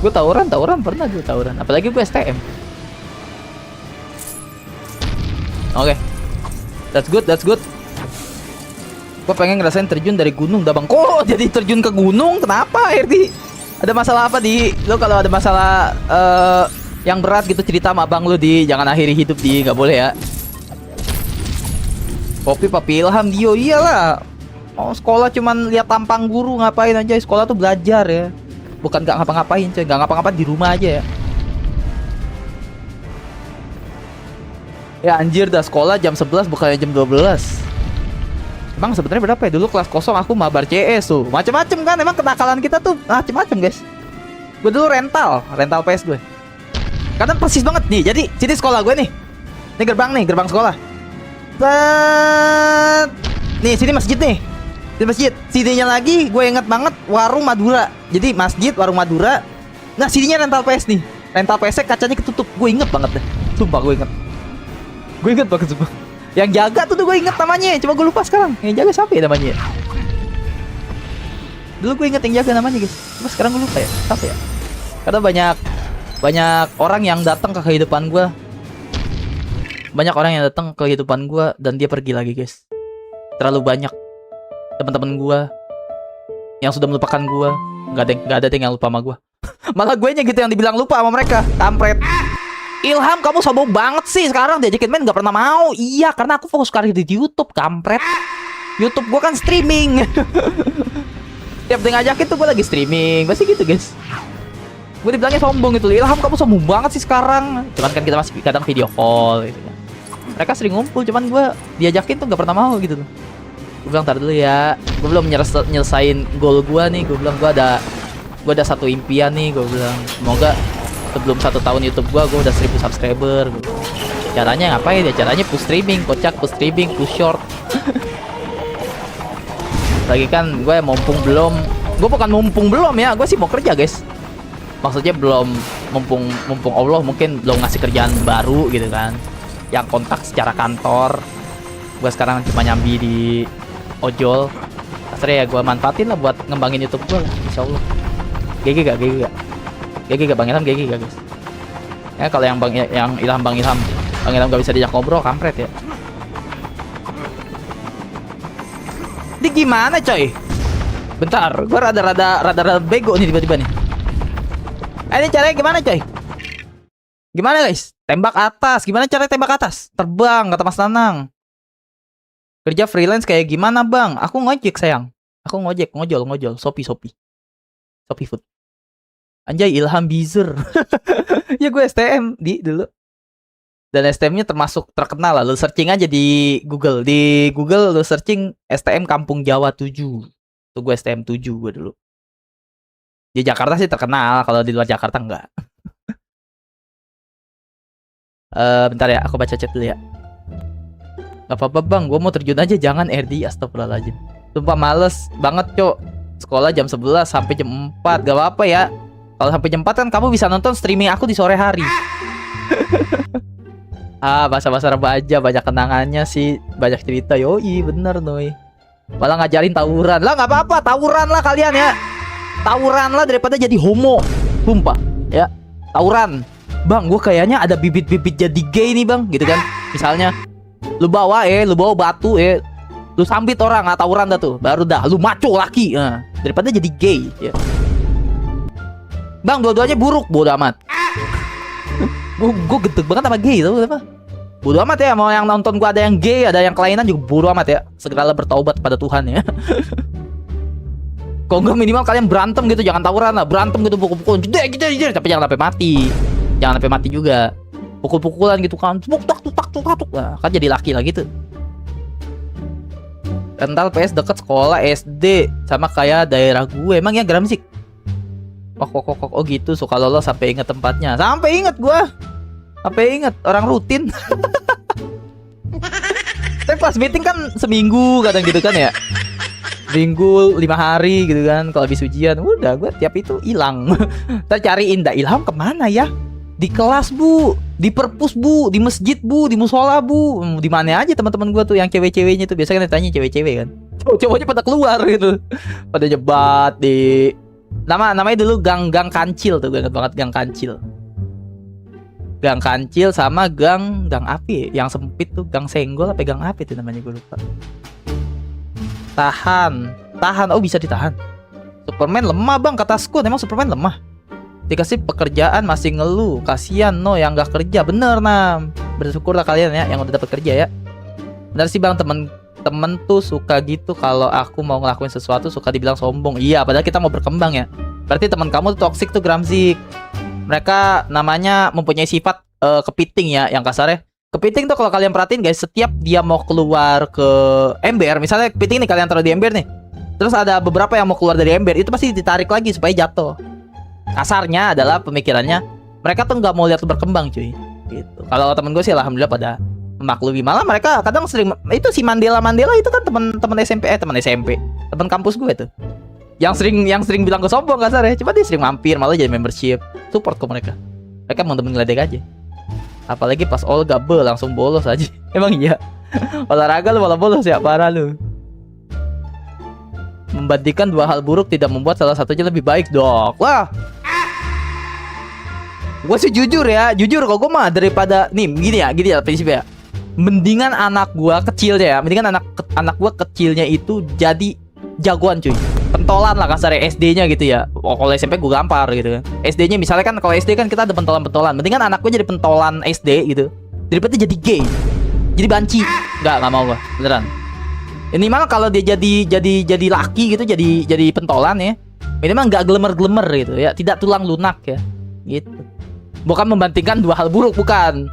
Gue tawuran pernah gue tawuran. Apalagi gue STM. Oke. That's good. Gue pengen ngerasain terjun dari gunung dah bang. Kok jadi terjun ke gunung? Kenapa Erdi? Ada masalah apa di? Lo kalau ada masalah yang berat gitu cerita sama abang lo di. Jangan akhiri hidup di. Nggak boleh ya. Kopi Papi Ilham Dio iyalah. Oh sekolah cuman lihat tampang guru, ngapain aja? Sekolah tuh belajar ya. Bukan nggak ngapa-ngapain coy. Nggak ngapa-ngapain di rumah aja ya. Ya anjir dah, sekolah jam 11 bukannya jam 12. Emang sebenarnya berapa ya? Dulu kelas kosong aku mabar CS tuh. Macem-macem kan, emang kenakalan kita tuh macem-macem guys. Gue dulu rental PS gue. Karena persis banget nih, jadi sini sekolah gue nih. Ini gerbang sekolah. Nih sini masjid nih. Di masjid. CD-nya lagi gue inget banget Warung Madura. Jadi masjid Warung Madura. Nah CD-nya rental PS nih. Rental PS kacanya ketutup. Gue inget banget deh. Sumpah gue inget. Gue inget banget sumpah. Yang jaga tuh gue inget namanya. Cuma gue lupa sekarang. Yang jaga siapa ya namanya? Dulu gue inget yang jaga namanya guys. Cuma sekarang gue lupa ya. Siapa ya? Karena banyak orang yang datang ke kehidupan gue. Banyak orang yang datang ke kehidupan gue dan dia pergi lagi guys. Terlalu banyak teman-teman gue yang sudah melupakan gue. Nggak ada yang lupa sama gue. Malah gue nya gitu yang dibilang lupa sama mereka. Kampret. Ilham kamu sombong banget sih sekarang diajakin main nggak pernah mau. Iya karena aku fokus karir di YouTube. Kampret. YouTube gue kan streaming. Tiap dia ngajakin tuh gue lagi streaming. Pasti gitu guys. Gue dibilangnya sombong gitu. Ilham kamu sombong banget sih sekarang. Cuman kan kita masih kadang video call gitu kan. Mereka sering ngumpul, cuman gue diajakin tuh gak pernah mau gitu tuh. Gue bilang, ntar dulu ya. Gue belum nyelesain goal gue nih. Gue bilang, gue ada satu impian nih. Gue bilang, semoga sebelum 1 tahun YouTube gue udah 1000 subscriber. Caranya ngapain ya? Caranya push streaming, kocak, push streaming, push short. Lagi kan gue mumpung belum. Gue bukan mumpung belum ya. Gue sih mau kerja guys. Maksudnya belum mumpung Allah mungkin belum ngasih kerjaan baru gitu kan. Yang kontak secara kantor. Gue sekarang cuma nyambi di ojol. Akhirnya ya gue manfaatin lah buat ngembangin YouTube gue lah. Insya Allah. GG gak Bang Ilham, GG gak guys. Ya kalau yang Ilham Bang Ilham gak bisa diajak ngobrol, kampret ya. Ini gimana coy? Bentar, gue rada bego nih tiba-tiba nih. Ini caranya gimana coy? Gimana guys? Tembak atas. Gimana cara tembak atas? Terbang kata Mas Nanang. Kerja freelance kayak gimana bang? Aku ngojek sayang. Aku ngojol. Shopee Food. Anjay Ilham Bizer. Ya gue STM dulu. Dan STM-nya termasuk terkenal lah. Lu searching aja di Google. Di Google lu searching STM Kampung Jawa 7. Tuh gue STM 7 gue dulu. Di Jakarta sih terkenal. Kalau di luar Jakarta enggak. Bentar ya, aku baca chat dulu ya. Gak apa-apa bang, gue mau terjun aja. Jangan RD, astagfirullahaladzim. Sumpah males banget cok. Sekolah jam 11 sampai jam 4. Gak apa-apa ya. Kalau sampai jam 4 kan kamu bisa nonton streaming aku di sore hari. Bahasa-bahasa remaja. Banyak kenangannya sih. Banyak cerita. Yoi bener Noy. Malah ngajarin tawuran. Lah gak apa-apa, tawuran lah kalian ya. Tawuran lah daripada jadi homo. Sumpah ya. Tawuran. Bang, gue kayaknya ada bibit-bibit jadi gay nih bang, gitu kan? Misalnya, lu bawa batu lu sambit orang, tawuran dah tuh, baru dah, lu maco laki, daripada jadi gay. Ya. Bang, dua-duanya buruk, bodo amat. Gue gedeg banget sama gay, tau apa? Bodo amat ya, mau yang nonton gue ada yang gay, ada yang kelainan juga bodo amat ya. Segeralah bertaubat pada Tuhan ya. Kalau enggak minimal kalian berantem gitu, jangan tawuran lah, berantem gitu, pukul-pukulan, jeder, tapi jangan sampai mati. Jangan sampai mati juga. Pukul-pukulan gitu kan. Tuk. Nah, kan jadi laki lah gitu. Rental PS deket sekolah SD. Sama kayak daerah gue. Emang ya Gramsik? Oh gitu. Suka lolos sampai inget tempatnya. Sampai inget gue. Sampai inget. Orang rutin. Tapi kelas meeting kan seminggu kadang gitu kan ya. Minggu 5 hari gitu kan. Kalau habis ujian. Udah gue tiap itu hilang. Ntar cariin dah Ilham kemana ya. Di kelas bu, di perpus bu, di masjid bu, di musola bu, di mana aja teman-teman gue tuh yang cewek-ceweknya tuh biasanya kan ditanya cewek-cewek kan, cowok-cowoknya pada keluar gitu, pada nyebat di namanya dulu gang kancil tuh, gue inget banget gang kancil sama gang api, yang sempit tuh gang senggol apa gang api tuh namanya gue lupa. Tahan, oh bisa ditahan. Superman lemah bang kata Skun, emang Superman lemah? Dikasih pekerjaan masih ngeluh, kasihan no yang gak kerja. Bener Nam, bersyukurlah kalian ya yang udah dapat kerja ya. Bener sih bang, temen tuh suka gitu. Kalau aku mau ngelakuin sesuatu suka dibilang sombong. Iya padahal kita mau berkembang ya. Berarti teman kamu tuh toxic tuh Gramsik. Mereka namanya mempunyai sifat kepiting ya, yang kasarnya. Kepiting tuh kalau kalian perhatiin guys, setiap dia mau keluar ke ember, misalnya kepiting nih kalian taruh di ember nih, terus ada beberapa yang mau keluar dari ember, itu pasti ditarik lagi supaya jatuh. Kasarnya adalah pemikirannya mereka tuh nggak mau lihat lu berkembang cuy gitu. Kalau temen gue sih alhamdulillah pada memaklumi. Malah mereka kadang sering itu si Mandela itu kan teman SMP Teman kampus gue tuh. Yang sering bilang gue sombong kasar ya. Cuma dia sering mampir, malah jadi membership. Support ke mereka. Mereka mau temen ngeledek aja. Apalagi pas Olga langsung bolos aja. Emang iya. Olahraga lu malah bolos ya, parah lu. Membandingkan dua hal buruk tidak membuat salah satunya lebih baik, Dok. Wah. Gue sih jujur kalau gue mah daripada nih gini ya prinsipnya. Mendingan anak gue kecilnya anak gue kecilnya itu jadi jagoan cuy. Pentolan lah kasarnya SD-nya gitu ya. Oh, kalau SMP gue gampar gitu kan. SD-nya misalnya kan kalau SD kan kita ada pentolan-pentolan. Mendingan anak gue jadi pentolan SD gitu daripada jadi gay. Jadi banci. Enggak mau gue. Beneran. Ini malah kalau dia jadi laki gitu, jadi pentolan ya. Minimal nggak glemer-glemer gitu ya, tidak tulang lunak ya. Gitu. Bukan membandingkan dua hal buruk, bukan.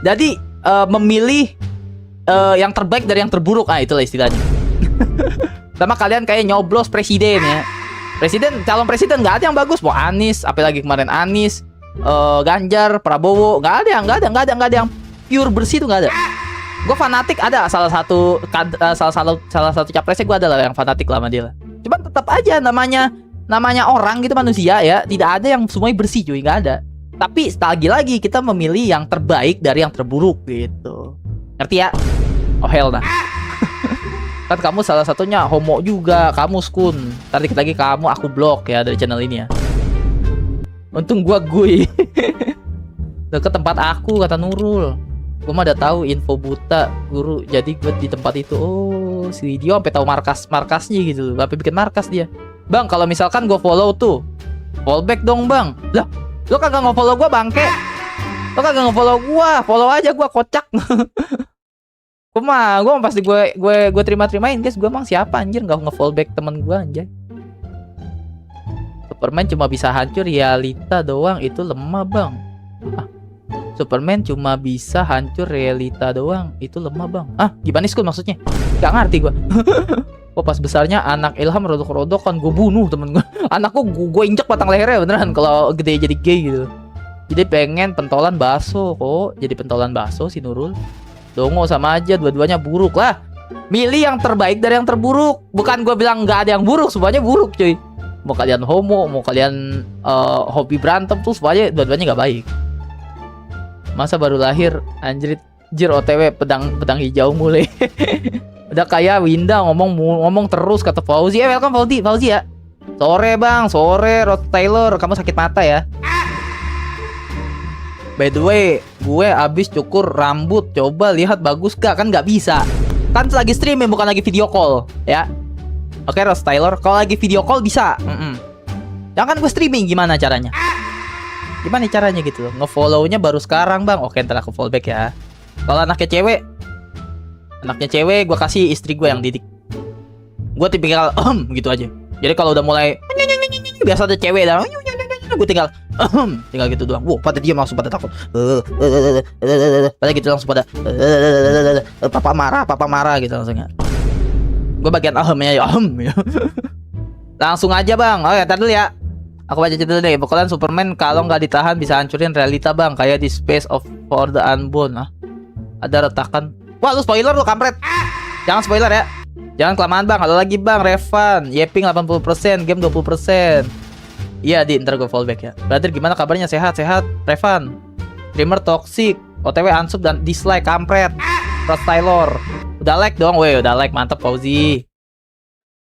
Jadi memilih yang terbaik dari yang terburuk. Ah, itulah istilahnya. Sama kalian kayak nyoblos presiden ya. Calon presiden nggak ada yang bagus. Mau Anies, apalagi kemarin Anies, Ganjar, Prabowo, nggak ada yang pure bersih tuh nggak ada. Gue fanatik ada salah satu capresnya gue adalah yang fanatik lama dia lah. Cuman tetap aja namanya orang gitu, manusia ya, tidak ada yang semuanya bersih cuy, nggak ada. Tapi lagi kita memilih yang terbaik dari yang terburuk gitu. Ngerti ya? Oh hell nah. Kan kamu salah satunya homo juga, kamu skun. Ntar dikit lagi kamu aku blok ya dari channel ini ya. Untung gue deket tempat aku, kata Nurul. Gue mah udah tahu info buta guru, jadi gue di tempat itu. Oh, si Dio sampai tahu markasnya gitu. Sampai bikin markas dia. Bang, kalau misalkan gue follow tuh, fallback dong bang. Lah, lo kagak nge-follow gue bangke. Lo kagak nge-follow gue, follow aja gue, kocak. Gue mah pasti gue terima-terimain guys. Gue emang siapa anjir nggak nge-fallback temen gue anjay. Superman cuma bisa hancur realita doang, itu lemah bang. Ah, Superman cuma bisa hancur realita doang, itu lemah bang. Ah, gimana sih maksudnya? Gak ngerti gue. Kok pas besarnya anak Ilham rodok-rodok kan gue bunuh temen gue. Anakku gue injek batang lehernya beneran kalau gede jadi gay gitu. Jadi pengen pentolan bakso kok. Jadi pentolan bakso si Nurul. Dongo sama aja, dua-duanya buruk lah. Milih yang terbaik dari yang terburuk. Bukan gue bilang nggak ada yang buruk, semuanya buruk cuy. Mau kalian homo, mau kalian hobi berantem tuh semuanya dua-duanya nggak baik. Masa baru lahir anjir OTW pedang hijau mulai. Udah kayak Winda ngomong terus kata Fauzi. Welcome Fauzi ya. Sore bang, sore Rod Taylor, kamu sakit mata ya. By the way, gue abis cukur rambut. Coba lihat bagus gak? Kan nggak bisa. Kan lagi streaming bukan lagi video call ya. Oke Rod Taylor, kalau lagi video call bisa. Jangan gue streaming, gimana caranya? Gimana caranya gitu loh? Nge-follow-nya baru sekarang bang. Oke, ntar aku fallback ya. Kalau anaknya cewek gue kasih istri gue yang didik. Gue tipikal gitu aja. Jadi kalau udah mulai biasa ada cewek dan gue tinggal gitu doang. Wow, pada dia langsung pada takut. Pada gitu langsung pada papa marah gitu langsungnya. Gue bagian ya. Langsung aja bang. Oh ya, tar dulu ya. Aku baca cerita deh. Pokoknya Superman kalau nggak ditahan bisa hancurin realita bang. Kayak di Space for the Unborn. Ada retakan. Wah, lu spoiler lu kampret. Jangan spoiler ya. Jangan kelamaan bang. Ada lagi bang, Revan Yeping 80%, game 20%. Iya di, ntar gue fallback ya. Brother gimana kabarnya? Sehat Revan. Streamer toxic, OTW unsub dan dislike kampret. Rod Taylor. Udah like dong. Weh udah like, mantap Fauzi.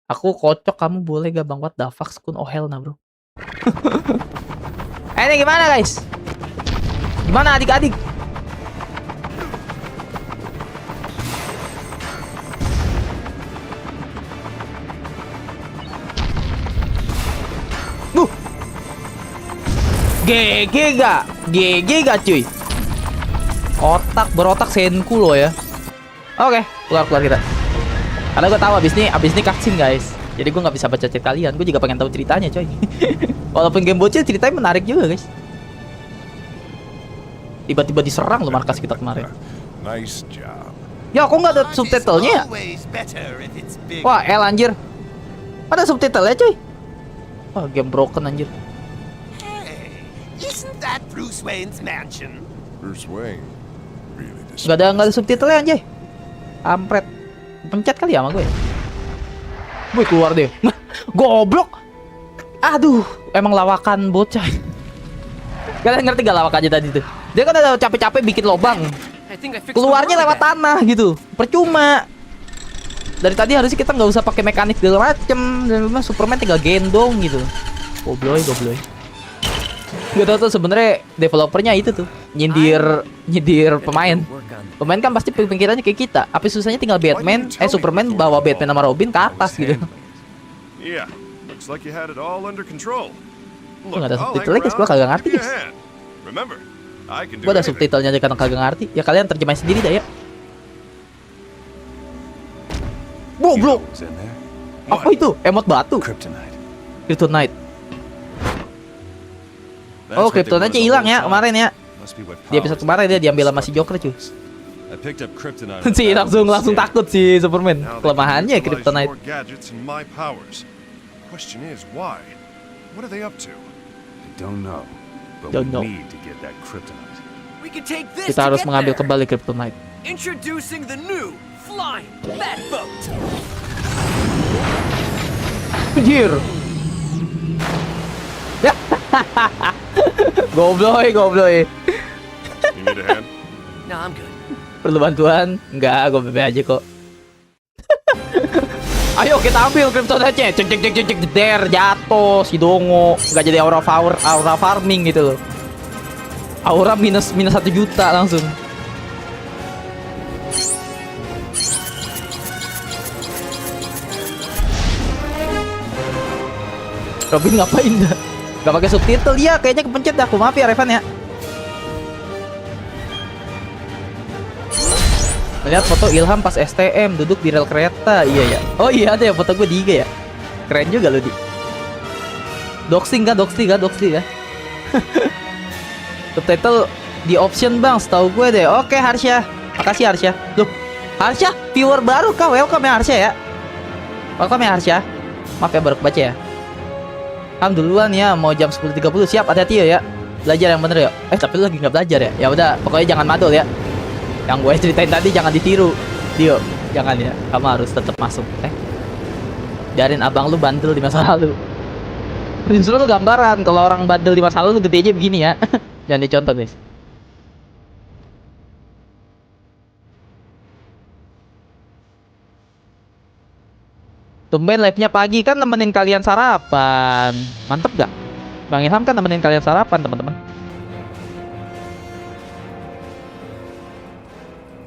Aku kocok, kamu boleh gak bang? What the fuck skun? Oh hell nah bro. Ini gimana guys? Gimana adik-adik? GG gak cuy? Berotak senku loh ya. Oke, keluar kita. Karena gue tahu abis ini cutscene guys. Jadi gue nggak bisa baca chat kalian. Gue juga pengen tahu ceritanya coy. Walaupun game bocil ceritanya menarik juga guys. Tiba-tiba diserang loh markas kita kemarin. Nice job. Ya kok nggak ada subtitlenya ya? Wah L anjir. Ada subtitlenya coy. Wah game broken anjir. Isn't that Bruce Wayne's mansion? Bruce Wayne. Really Nggak ada subtitlenya anjay. Ampret. Pencet kali ya sama gue. Wih, keluar deh. Goblok. Aduh, emang lawakan bocah. Kalian ngerti gak lawakannya tadi tuh? Dia kan udah capek-capek bikin lobang. Keluarnya lewat tanah gitu. Percuma. Dari tadi harusnya kita nggak usah pakai mekanik segala macem. Dan memang Superman tinggal gendong gitu. Gobloy. Gak tau tuh sebenarnya developernya itu tuh nyindir pemain. Pemain kan pasti pikirannya kayak kita. Apa susahnya tinggal Superman bawa Batman sama Robin ke atas gitu. Yeah, looks like you had it all under control. Gua nggak ada subtitle guys, gua kagak ngerti guys. Remember, I can do Gua ada anything. subtitlenya aja karena kagak ngerti. Ya kalian terjemahin sendiri dah ya. Goblok. What's in there? Apa itu? Emot batu. Kryptonite. Kryptonite. That's Oh, what they Kryptonite wanted hilang the ya whole kemarin ya. time. Must be what Di episode powers kemarin dia it diambil is. sama si Joker cuy. I picked up kryptonite. on Si the langsung battlefield. takut si Superman. Now they can Kelemahannya utilize Kryptonite. your gadgets and my powers. Question is why? What are they up to? I don't know, but Don't know. we need to get that kryptonite. We can take this Kita to harus get mengambil there. kembali Kryptonite. Introducing the new flying Batboat. Anjir. Ya. Gobloy. You need a hand? No, I'm good. Perlu bantuan? Enggak, gue bebe aja kok. Ayo kita ambil Kryptonite-nya. Cek der jatuh si Dongo. Enggak jadi aura farming gitu loh. Aura minus 1 juta langsung. Robin ngapain dah? Gak pakai subtitle ya, kayaknya kepencet dah. Aku maaf ya Revan ya. Melihat foto Ilham pas STM duduk di rel kereta. Iya ya. Oh iya ada ya foto gue di IG ya. Keren juga lo di. Doxing kan. Subtitle di option bang, setahu gue deh. Oke Harsha, makasih Harsha. Loh, Harsha viewer baru kah? Welcome ya Harsha ya. Welcome ya Harsha. Maaf ya baru kebaca ya. Ham duluan ya, mau jam 10.30 siap. Hati-hati ya. Belajar yang bener ya. Tapi lu lagi nggak belajar ya. Ya udah, pokoknya jangan madol ya. Yang gue ceritain tadi jangan ditiru. Dio, jangan ya. Kamu harus tetap masuk. Biarin abang lu bandel di masa lalu. Justru lu gambaran kalau orang bandel di masa lalu gedenya begini ya. Jangan dicontoh guys. Tumben live-nya pagi kan nemenin kalian sarapan. Mantep gak? Bang Ilham kan nemenin kalian sarapan teman-teman.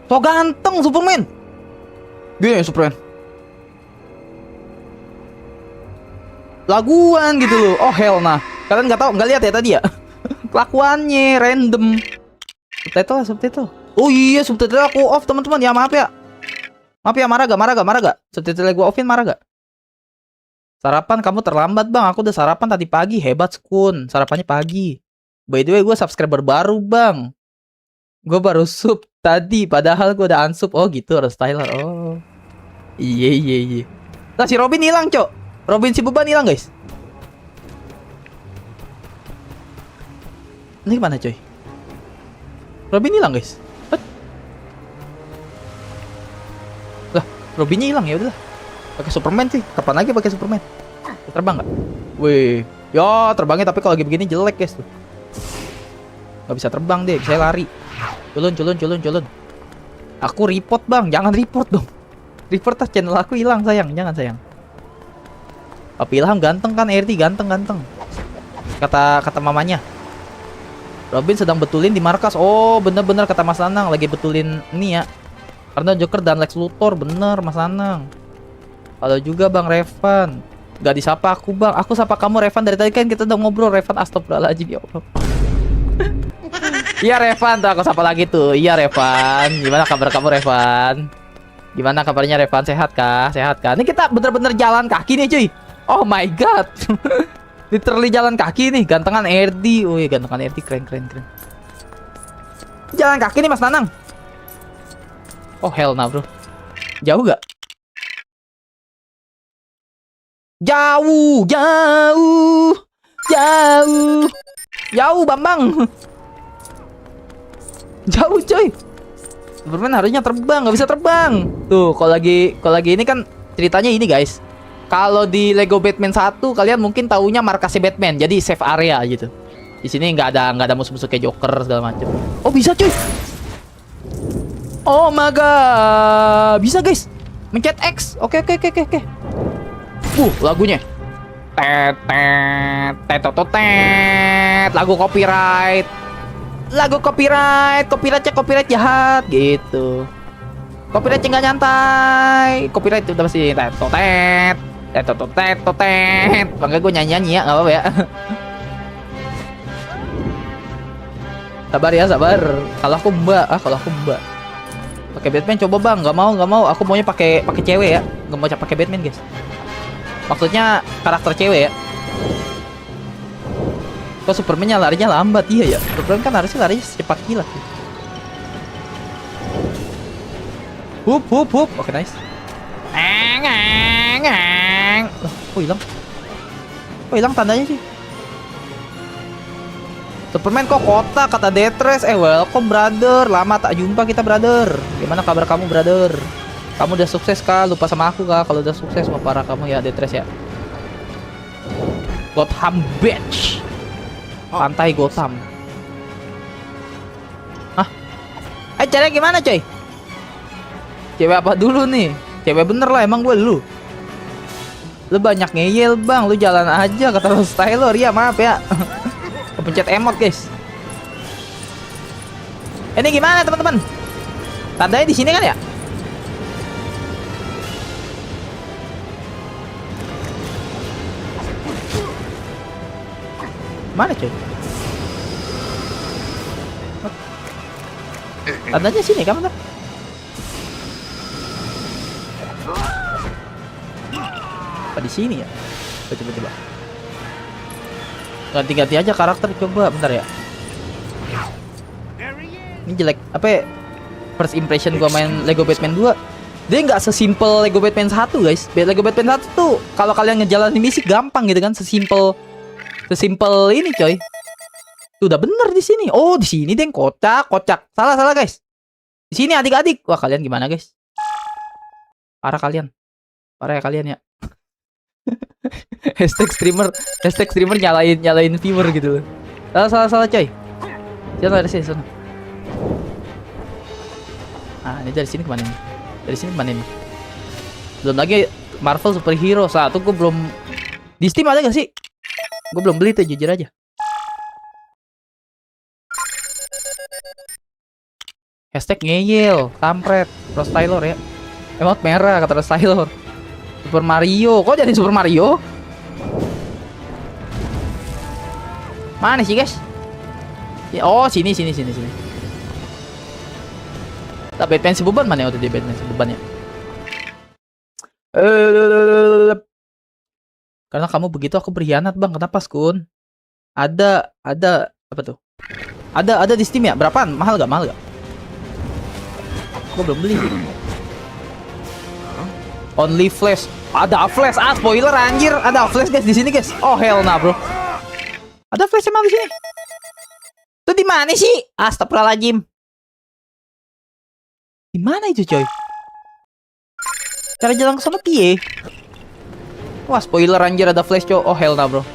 So ganteng Superman. Gini Superman. Laguan gitu loh. Oh hell nah. Kalian nggak lihat ya tadi ya? Kelakuannya random. Subtitle. Oh iya subtitle aku off teman-teman ya, maaf ya. Maaf ya, marah gak? Subtitle gue offin marah gak? Sarapan kamu terlambat bang. Aku udah sarapan tadi pagi. Hebat Skun. Sarapannya pagi. By the way gue subscriber baru bang. Gue baru sub tadi. Padahal gue udah unsub. Oh gitu harus Tyler. Oh iya. Nah si Robin hilang cok. Robin si beban hilang guys. Ini gimana coy? Robin hilang guys. Lah Robinnya hilang ya udahlah. Pakai Superman sih. Kapan lagi pakai Superman? Terbang nggak? Wih, ya terbangnya tapi kalau lagi begini jelek guys tuh. Nggak bisa terbang deh, bisa lari. Culun. Aku report bang, jangan report dong. Report channel aku hilang sayang, jangan sayang. Tapi Ilham ganteng kan, RT ganteng. Kata mamanya. Robin sedang betulin di markas. Oh bener-bener kata Mas Anang lagi betulin ini ya. Karena Joker dan Lex Luthor bener Mas Anang. Halo juga Bang Revan. Gak disapa aku bang. Aku sapa kamu Revan. Dari tadi kan kita udah ngobrol Revan. Astagfirullahaladzim ya Allah. Iya Revan tuh aku sapa lagi tuh. Iya Revan. Gimana kabar kamu Revan? Gimana kabarnya Revan? Sehat kah? Ini kita bener-bener jalan kaki nih cuy. Oh my god. Literally jalan kaki nih. Gantengan RD. Wih gantengan RD keren. Jalan kaki nih Mas Nanang. Oh hell nah bro. Jauh gak? Jauh Bambang. Jauh coy. Superman harusnya terbang, nggak bisa terbang. Tuh kalau lagi ini kan ceritanya ini guys. Kalau di Lego Batman 1 kalian mungkin taunya markasnya Batman, jadi save area gitu. Di sini nggak ada musuh-musuh kayak Joker segala macam. Oh bisa cuy. Oh my god, bisa guys. Mencet X. Oke. Lagunya. Tet tet tet tet tet. Lagu copyright. Copyright jahat gitu. Copyright nggak nyantai. Copyright udah pasti tet tet. Bangga gue nyanyi ya, nggak apa-apa ya. Sabar. Kalau aku mbak. Pakai Batman coba bang, nggak mau. Aku maunya pakai cewek ya, nggak mau pakai Batman guys. Maksudnya karakter cewek ya. Kok Superman-nya larinya lambat? Iya ya, Superman kan harusnya larinya secepat kilat. Hup. Oke nice. Kok hilang tandanya sih? Superman kok kotak kata Detres. Welcome brother, lama tak jumpa kita brother. Gimana kabar kamu brother? Kamu udah sukses kah? Lupa sama aku kah? Kalau udah sukses mah parah kamu ya Detres ya. Gotham Beach, pantai Gotham. Hah? Caranya gimana coy? Cewek apa dulu nih? Cewek bener lah emang gue lu. Lu banyak ngeyel bang, lu jalan aja kata Rose Taylor. Ya maaf ya. Pencet emot guys. Ini gimana teman-teman? Tandanya di sini kan ya? Mana coy? Tandanya sini kan bener? Apa di sini ya? Coba. Ganti-ganti aja karakter coba bentar ya. Ini jelek apa ya? First impression gua main Lego Batman 2, dia nggak sesimpel Lego Batman 1 guys. Lego Batman 1 tuh kalau kalian ngejalanin misi gampang gitu kan, sesimpel ini coy. Tuh udah bener di sini. Oh di sini deh kocak. Salah guys. Di sini adik-adik. Wah kalian gimana guys? Parah ya kalian ya. Hashtag streamer nyalain viewer gitu loh. Salah coy. Jangan dari sini. Ah ini dari sini kemana nih? Belum lagi Marvel superhero. Satu gue belum di Steam ada gak sih? Gue belum beli tuh jujur aja. Hashtag ngeyel, kampret, Rose Taylor ya. Emot merah kata Rose Taylor. Super Mario, kok jadi Super Mario? Mana sih guys? Oh sini. Tak Batman si beban mana waktu dia Batman si beban ya? Karena kamu begitu aku berkhianat bang. Kenapa Skun? Ada apa tuh? Ada di Steam ya? Berapaan? Mahal gak? Gue belum beli. Only Flash. Ada Flash. Spoiler anjir. Ada Flash guys di sini guys. Oh hell nah bro. Ada Flash emang di sini. Tuh di mana sih? Astagfirullahaladzim. Di mana itu coy? Cara jalan ke sana piye? Wah spoiler anjir ada Flash coy. Oh hell nah bro.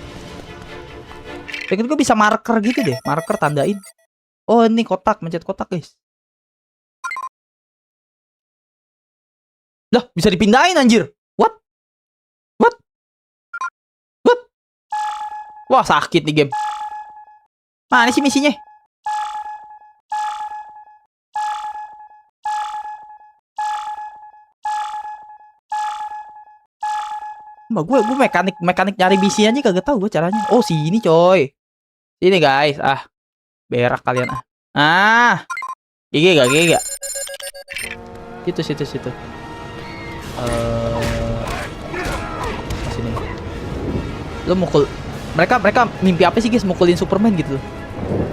Pikir gue bisa marker gitu deh. Marker tandain. Oh ini kotak. Mencet kotak guys. Lah bisa dipindahin anjir. What? Wah sakit nih game. Mana sih misinya? Mbak gue mekanik nyari misi aja kagak tahu gue caranya. Oh sini coy. Sini guys. Berak kalian GG gak? Situ. Sini. Lo mukul. Mereka mimpi apa sih guys? Mukulin Superman gitu loh.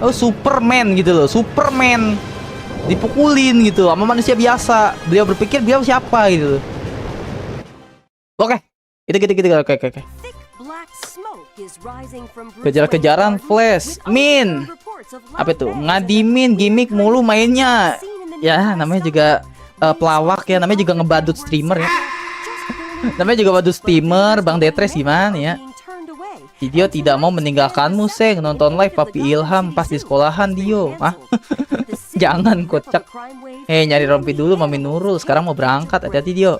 Oh Superman gitu loh. Superman dipukulin gitu sama manusia biasa. Beliau berpikir beliau siapa gitu loh. Oke. Oke. Kejar-kejaran Flash. Min. Apa itu? Ngadimin gimmick mulu mainnya. Ya namanya juga pelawak ya. Namanya juga ngebadut streamer ya. Namanya juga waduh steamer, Bang Detres gimana ya? Dio tidak mau meninggalkanmu, Seng. Nonton live Papi Ilham pas di sekolahan, Dio. Hah? Jangan, kocak. Nyari rompi dulu, Mami Nurul. Sekarang mau berangkat, hati-hati, Dio.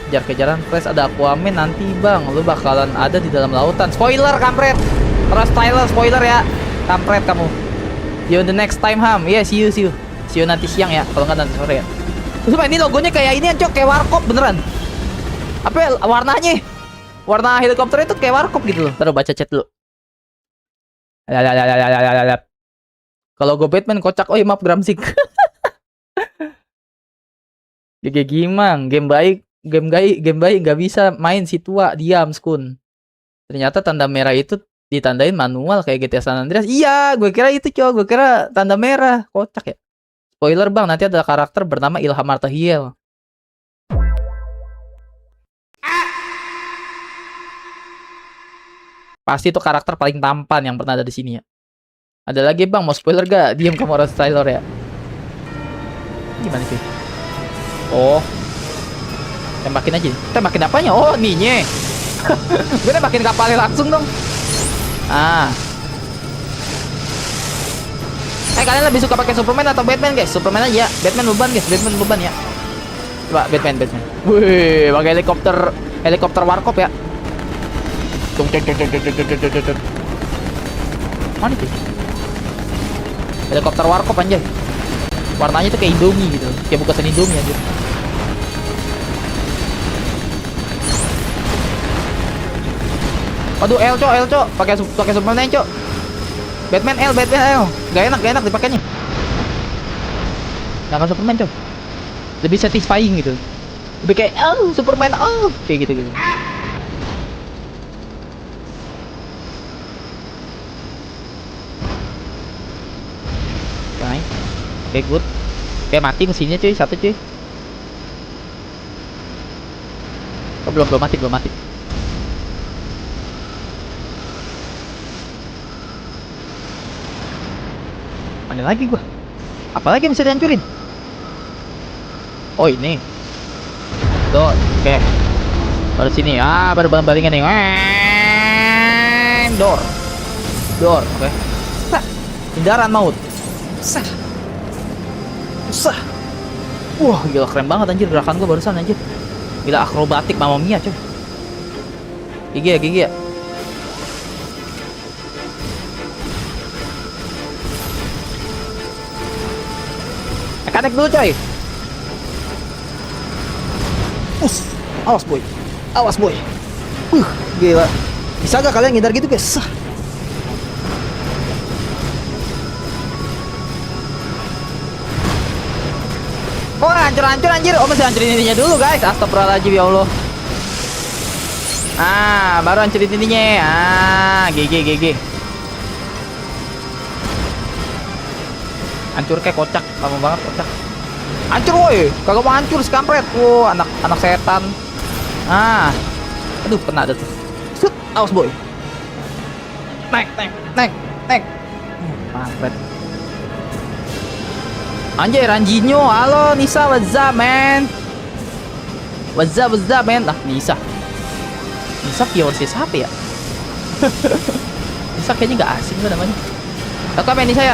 Kejar-kejaran Flash, ada Aquaman nanti, Bang. Lu bakalan ada di dalam lautan. Spoiler, kampret. Terus Tyler, spoiler ya. Kampret kamu. See you the next time, Ham. Iya, see you. See you nanti siang ya. Kalau nggak nanti sore ya. Terus ini logonya kayak ini, Cok. Kayak warkop beneran. Apa ya, warnanya? Warna helikopter itu kayak warkop gitu loh. Taruh baca chat dulu. Kalau gue Batman kocak. Oh iya, maaf Gramsik. GG Gimang, game baik nggak bisa main si tua, diam skun. Ternyata tanda merah itu ditandain manual kayak GTA San Andreas. Iya, gue kira itu, Cok. Gue kira tanda merah. Kocak ya. Spoiler, Bang, nanti ada karakter bernama Ilham Martahiel. Pasti itu karakter paling tampan yang pernah ada di sini ya. Ada lagi, Bang, mau spoiler gak? Diam kamu orang Tyler ya. Gimana sih? Oh. Tembakin aja. Tembakin apanya? Oh, ininya. Gue tembakin kapalnya langsung dong. Kalian lebih suka pakai Superman atau Batman, guys? Superman aja. Batman beban, guys. Batman beban ya. Coba Batman. Wih, pakai helikopter warkop ya. Mana itu? Helikopter warkop anjay. Warnanya tuh kayak Indomie gitu. Kayak bukan Indomie aja. Waduh, L, Cok. Pakai Superman, Cok. Batman L. Gak enak dipakainya. Jangan Superman, Cok. Lebih satisfying gitu. Lebih kayak Superman kayak gitu. Oke, good. Oke, mati mesinnya cuy, satu cuy. Oh, belum mati. Mana lagi gua? Apalagi yang bisa dihancurin? Oh, ini. Tuh, oke. Baru sini. Baru balingan nih. Door, oke. Hindaran maut. Usah. Wah, gila keren banget anjir gerakan gua barusan anjir. Gila akrobatik Mamma Mia coy. Gigi ya. Mekanik dulu coy. Awas boy. Gila. Bisa gak kalian ngindar gitu, guys? Oh, hancur anjir. Oh, masih hancurin ininya dulu, guys. Astagfirullahaladzim, ya Allah. Baru hancurin ininya. GG. Hancur kayak kocak, lama banget kocak. Hancur woi. Kagak mau hancur si kampret. Wow, anak setan. Aduh, kena ada tuh. Set, awas boy. Naik. Kampret. Anjay, Ranjinho, halo Nisa, what's up man? What's up man? Nisa viewersnya siapa ya? Nisa kayaknya gak asing tuh namanya. Aku apa Nisa ya?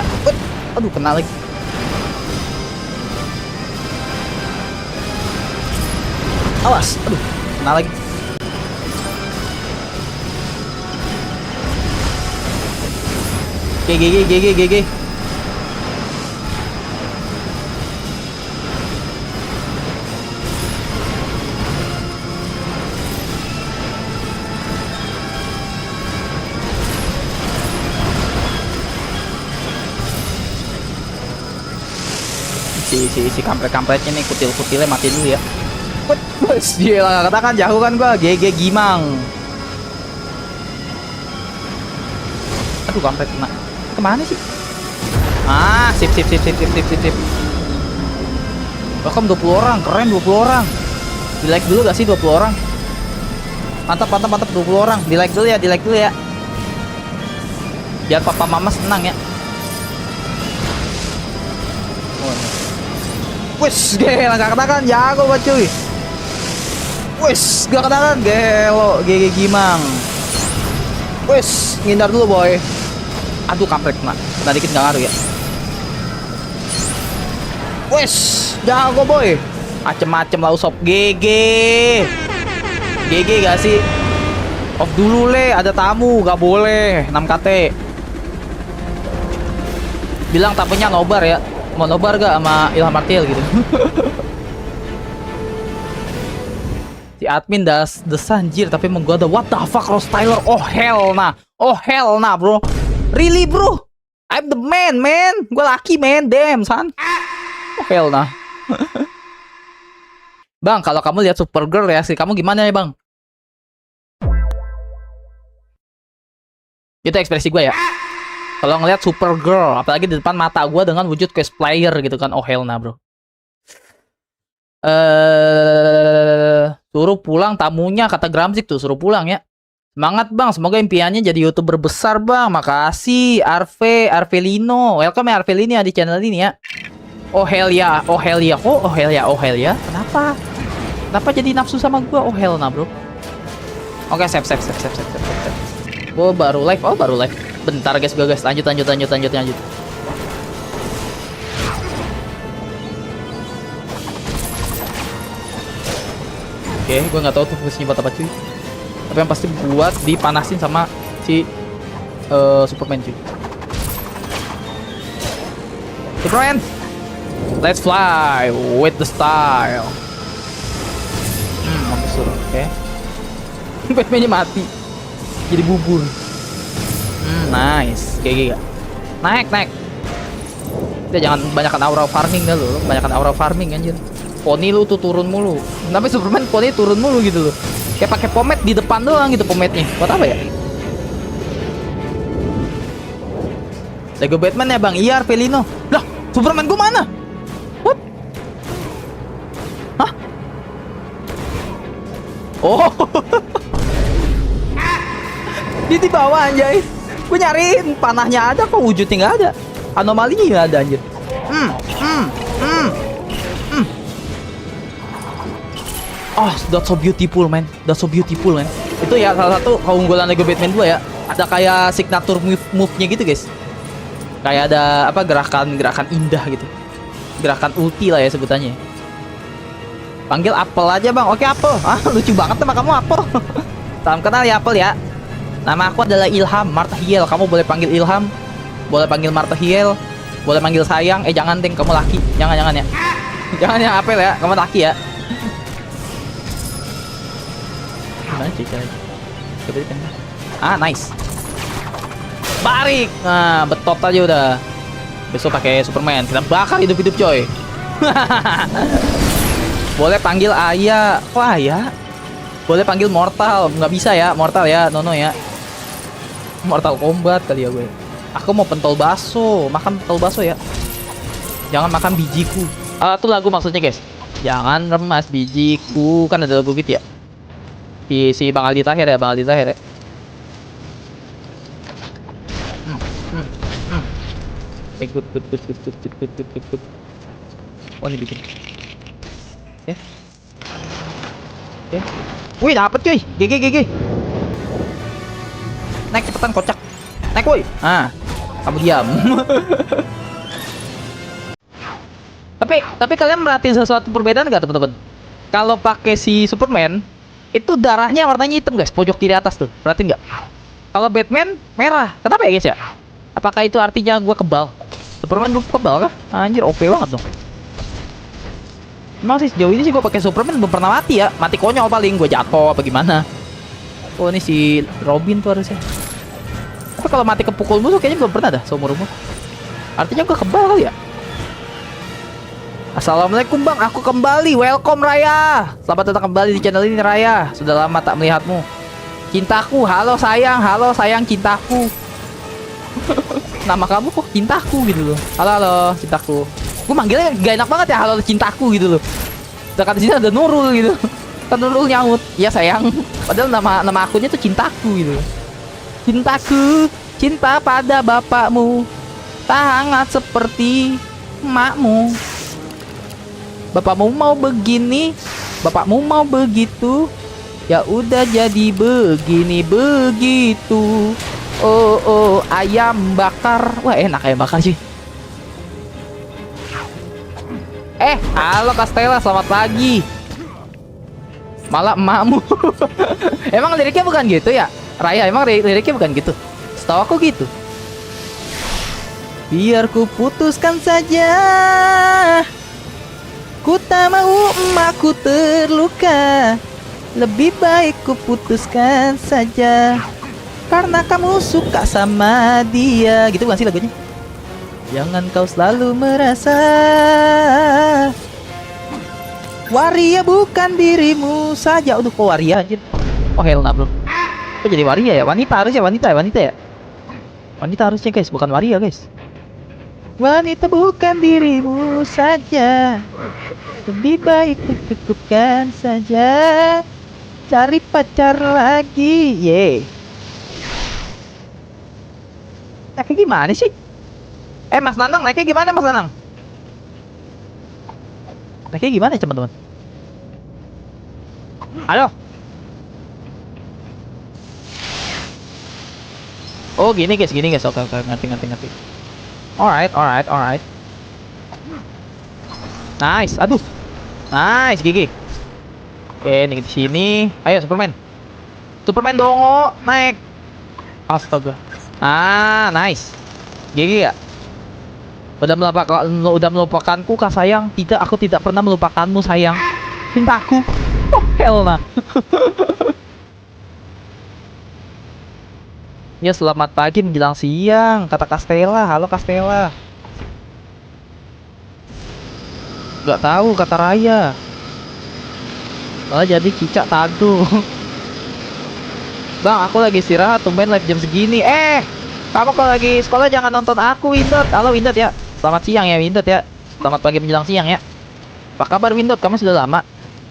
Aduh, kena lagi. Awas, aduh, kena lagi. GG. Si kampret-kampretnya nih, kutil-kutilnya mati dulu ya. Dia lah katakan jauh kan gua. GG Gimang. Aduh, kampret kena. Kemana sih? Sip. Welcome 20 orang, keren 20 orang. Di like dulu gak sih 20 orang? Mantap 20 orang. Di like dulu ya. Biar papa mama senang ya. Wes, gila, gak katakan jago banget cuy. Wes, gak kenalan, gelo, GG Gimang. Wes, ngindar dulu boy. Aduh kampret kena dikit nggak ngaruh ya. Wes, jago boy. Macem-macem lah usop. GG gak sih? Off dulu le, ada tamu, gak boleh 6 KT. Bilang tapenya nobar ya. Mau nobar gak sama Ilham Martial gitu. Si admin desanjir tapi menggoda. What the fuck Ross Tyler? Oh hell nah bro. Really bro? I'm the man. Gue laki man. Damn son. Oh hell nah. Bang, kalau kamu lihat Supergirl reaksi kamu gimana ya bang? Itu ekspresi gue ya. Kalau ngeliat Supergirl, apalagi di depan mata gue dengan wujud cosplayer gitu kan. Oh hell nah bro. Suruh pulang tamunya, kata Gramzik tuh, suruh pulang ya. Semangat bang, semoga impiannya jadi YouTuber besar bang. Makasih Arvelino. Welcome ya Arvelino ya di channel ini ya. Oh hell ya, oh hell ya. Oh hell ya. Kenapa jadi nafsu sama gua? Oh hell nah bro. Oke, save. Oh baru live. Bentar guys. Lanjut. Oke, gue nggak tahu tuh fungsinya buat apa cuy. Tapi yang pasti buat dipanasin sama si Superman cuy. Superman, let's fly with the style. Mampus suruh, oke. Batman-nya mati, jadi bubur. Nice, GG gak? Naik. Kita jangan banyakkan aura farming dah lo, banyakkan aura farming anjir. Poni lu tuh turun mulu. Tapi Superman poni turun mulu gitu loh. Kayak pakai pomade di depan doang gitu pomade-nya. Buat apa ya? Lego Batman ya bang. Iya Arvelino. Lah, Superman gua mana? What? Hah? Oh. Dia di bawah anjay. Gue nyariin panahnya ada kok wujudnya nggak ada. Anomalinya nggak ada anjir. Oh, that's so beautiful man. Itu ya salah satu keunggulan Lego Batman 2 ya. Ada kayak signature move-nya gitu guys. Kayak ada apa gerakan indah gitu. Gerakan ulti lah ya sebutannya. Panggil Apple aja bang. Oke Apple. Ah lucu banget nama kamu Apple. Salam kenal ya Apple ya. Nama aku adalah Ilham Martahiel. Kamu boleh panggil Ilham, boleh panggil Martahiel, boleh panggil sayang. Jangan ding, kamu laki. Jangan ya. Jangan ya Apple ya. Kamu laki ya. Gimana sih caranya? Ah nice. Barik. Nah betot aja udah. Besok pakai Superman. Kita bakar hidup-hidup coy. Boleh panggil Ayah. Wah ya. Boleh panggil Mortal. Nggak bisa ya Mortal ya. Nono ya. Mortal Kombat kali ya gue. Aku mau pentol baso. Makan pentol baso ya. Jangan makan bijiku. Itu lagu maksudnya guys. Jangan remas bijiku. Kan ada lagu gitu ya. Si Bang Aldi Tahir ya. Good. Oh ini bikin. Ya. Wih dapet cuy. GG. Naik cepetan kocak. Naik woi. Kamu diam. Tapi kalian merhatiin sesuatu perbedaan nggak teman-teman? Kalau pakai si Superman itu darahnya warnanya hitam guys, pojok kiri atas tuh. Perhatiin nggak? Kalau Batman merah. Kenapa ya guys ya? Apakah itu artinya gue kebal? Superman gue kebal kah? Anjir OP banget dong. Emang sih sejauh ini sih gue pakai Superman belum pernah mati ya. Mati konyol paling gue jatuh apa gimana. Oh ini si Robin tuh harusnya. Tapi kalau mati kepukul musuh kayaknya belum pernah dah seumur umur. Artinya gue kebal kali ya. Assalamualaikum bang, aku kembali. Welcome Raya. Selamat datang kembali di channel ini Raya. Sudah lama tak melihatmu. Cintaku, halo sayang cintaku. Nama kamu kok cintaku gitu loh. Halo cintaku. Gue manggilnya gak enak banget ya halo cintaku gitu loh. Dekat di sini ada Nurul gitu. Kan Nurul nyaut. Iya sayang. Padahal nama akunnya tuh cintaku gitu. Cintaku, cinta pada bapakmu. Tak hangat seperti emakmu. Bapakmu mau begini, Bapakmu mau begitu? Ya udah jadi begini begitu. Oh oh ayam bakar. Wah enak ayam bakar sih. Halo Castella, selamat pagi. Malah emakmu. Emang liriknya bukan gitu ya? Raya, emang liriknya bukan gitu? Setahu aku gitu. Biar ku putuskan saja. Ku tak mau emakku terluka. Lebih baik ku putuskan saja. Karena kamu suka sama dia. Gitu bukan sih lagunya? Jangan kau selalu merasa waria bukan dirimu saja. Aduh kok waria anjir. Oh hell nah bro. Kok jadi waria ya? Wanita harusnya, wanita ya. Wanita harusnya guys, bukan waria guys. Wanita bukan dirimu saja. Lebih baik cukupkan saja. Cari pacar lagi. Ye. Naiknya gimana sih? Mas Nanang, naiknya gimana Mas Nanang? Naiknya gimana teman-teman? Halo? Oh gini guys. Oke, ngerti. Alright. Nice, aduh. Nice, GG. Oke, nih di sini. Ayo Superman. Superman dongo, naik. Astaga. Nice. GG ya. Udah melupakanku kah sayang? Tidak, aku tidak pernah melupakanmu sayang. Cintaku. Oh hell nah. Ya selamat pagi menjelang siang, kata Castella. Halo Castella. Gak tahu kata Raya. Oh jadi cicak tadu. Bang aku lagi istirahat, tumben live jam segini. Kamu kalau lagi sekolah jangan nonton aku Windot. Halo Windot ya. Selamat siang ya Windot ya. Selamat pagi menjelang siang ya. Apa kabar Windot? Kamu sudah lama?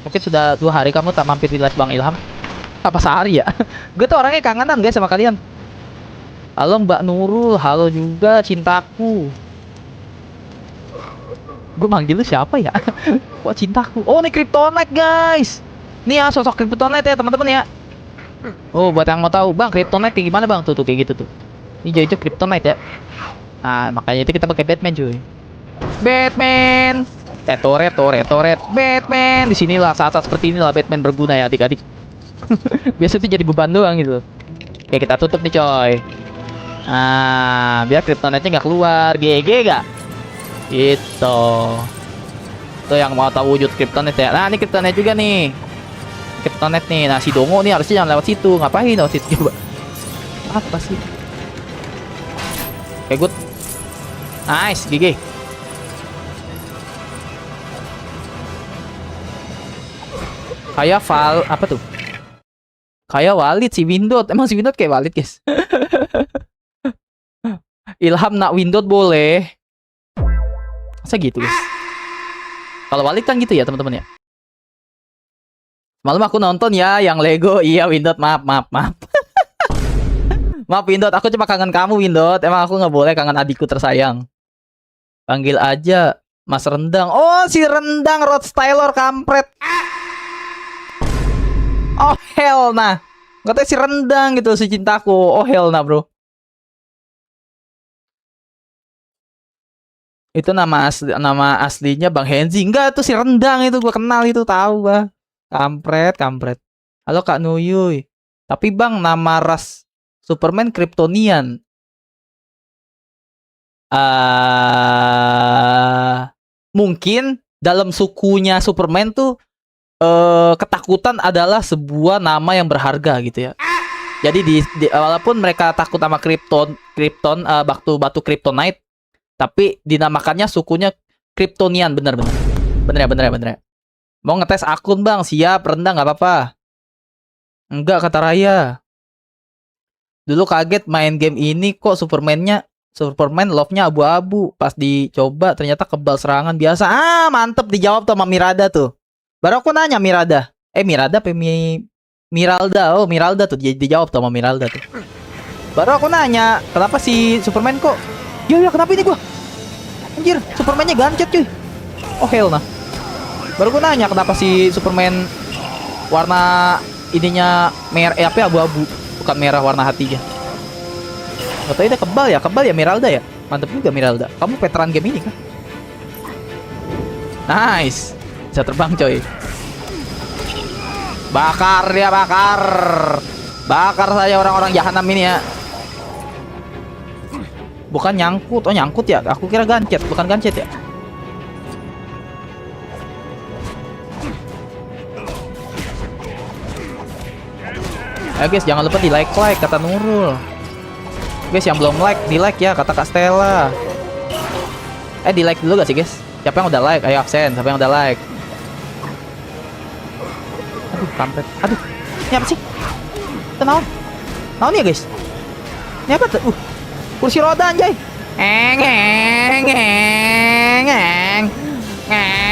Mungkin sudah 2 hari kamu tak mampir di live Bang Ilham. Apa sehari ya? Gue tuh orangnya kangenan guys sama kalian. Halo Mbak Nurul, halo juga cintaku. Gue manggil lu siapa ya? Kok cintaku? Oh, ini Kryptonite guys. Nih ya sosok Kryptonite ya teman-teman ya. Oh, buat yang mau tahu, Bang, Kryptonite kayak gimana Bang? Tuh kayak gitu tuh. Ini hijau Kryptonite ya. Nah, makanya itu kita pakai Batman cuy. Batman. Toret. Batman. Di sinilah saat-saat seperti inilah Batman berguna ya adik-adik. Biasa tuh jadi beban doang gitu. Oke, kita tutup nih coy. Biar Kryptonite-nya nggak keluar. GG gak? Itu. Tuh yang mau tahu wujud Kryptonite ya. Nah, ini Kryptonite juga nih. Kryptonite nih. Nah, si Dongo nih harusnya jangan lewat situ. Ngapain lewat situ coba? Apa sih? Oke, good. Nice, GG. Kayak apa tuh? Kayak Walid si Windot. Emang si Windot kayak Walid, guys. Ilham nak Windot boleh. Masa gitu guys? Kalau Walid kan gitu ya teman-teman ya. Malam aku nonton ya yang Lego. Iya Windot, maaf. Maaf Windot, aku cuma kangen kamu Windot. Emang aku nggak boleh kangen adikku tersayang. Panggil aja Mas Rendang. Oh si Rendang Rod Styler kampret. Oh hell nah. Katanya si Rendang gitu si cintaku. Oh hell nah bro. Itu nama aslinya Bang Henzi. Enggak, itu si Rendang itu gua kenal itu, tahu gua. Kampret. Halo Kak Nuyuy. Tapi Bang nama ras Superman Kryptonian. Mungkin dalam sukunya Superman tuh ketakutan adalah sebuah nama yang berharga gitu ya. Jadi walaupun mereka takut sama Krypton batu Kryptonite, tapi dinamakannya sukunya Kryptonian. Bener ya. Mau ngetes akun Bang? Siap, Rendang nggak apa-apa. Enggak kata Raya. Dulu kaget main game ini kok Superman love-nya abu-abu. Pas dicoba ternyata kebal serangan biasa. Mantep dijawab tuh sama Mirada tuh. Baru aku nanya Mirada. Mirada apa Miralda? Oh Miralda tuh dijawab tuh sama Miralda tuh. Baru aku nanya, kenapa si Superman kok? Ya kenapa ini gua? Anjir, Supermannya gancet cuy. Oh hell nah. Baru gue nanya kenapa si Superman warna ininya merah, apa ya, abu-abu, bukan merah warna hatinya. Katanya dia kebal ya Meralda ya. Mantep juga Meralda. Kamu veteran game ini kan? Nice. Bisa terbang coy. Bakar dia, bakar. Bakar saja orang-orang jahanam ini ya. Bukan nyangkut. Oh nyangkut ya. Aku kira gancet. Bukan gancet ya. Ya guys, jangan lupa di like kata Nurul. Guys, yang belum like, di like ya kata Kak Stella. Di like dulu gak sih guys? Siapa yang udah like? Ayo absen. Siapa yang udah like? Aduh, kampret. Aduh, ini apa sih? Itu naon? Naon ya guys? Ini apa tuh? Kursi roda anjay.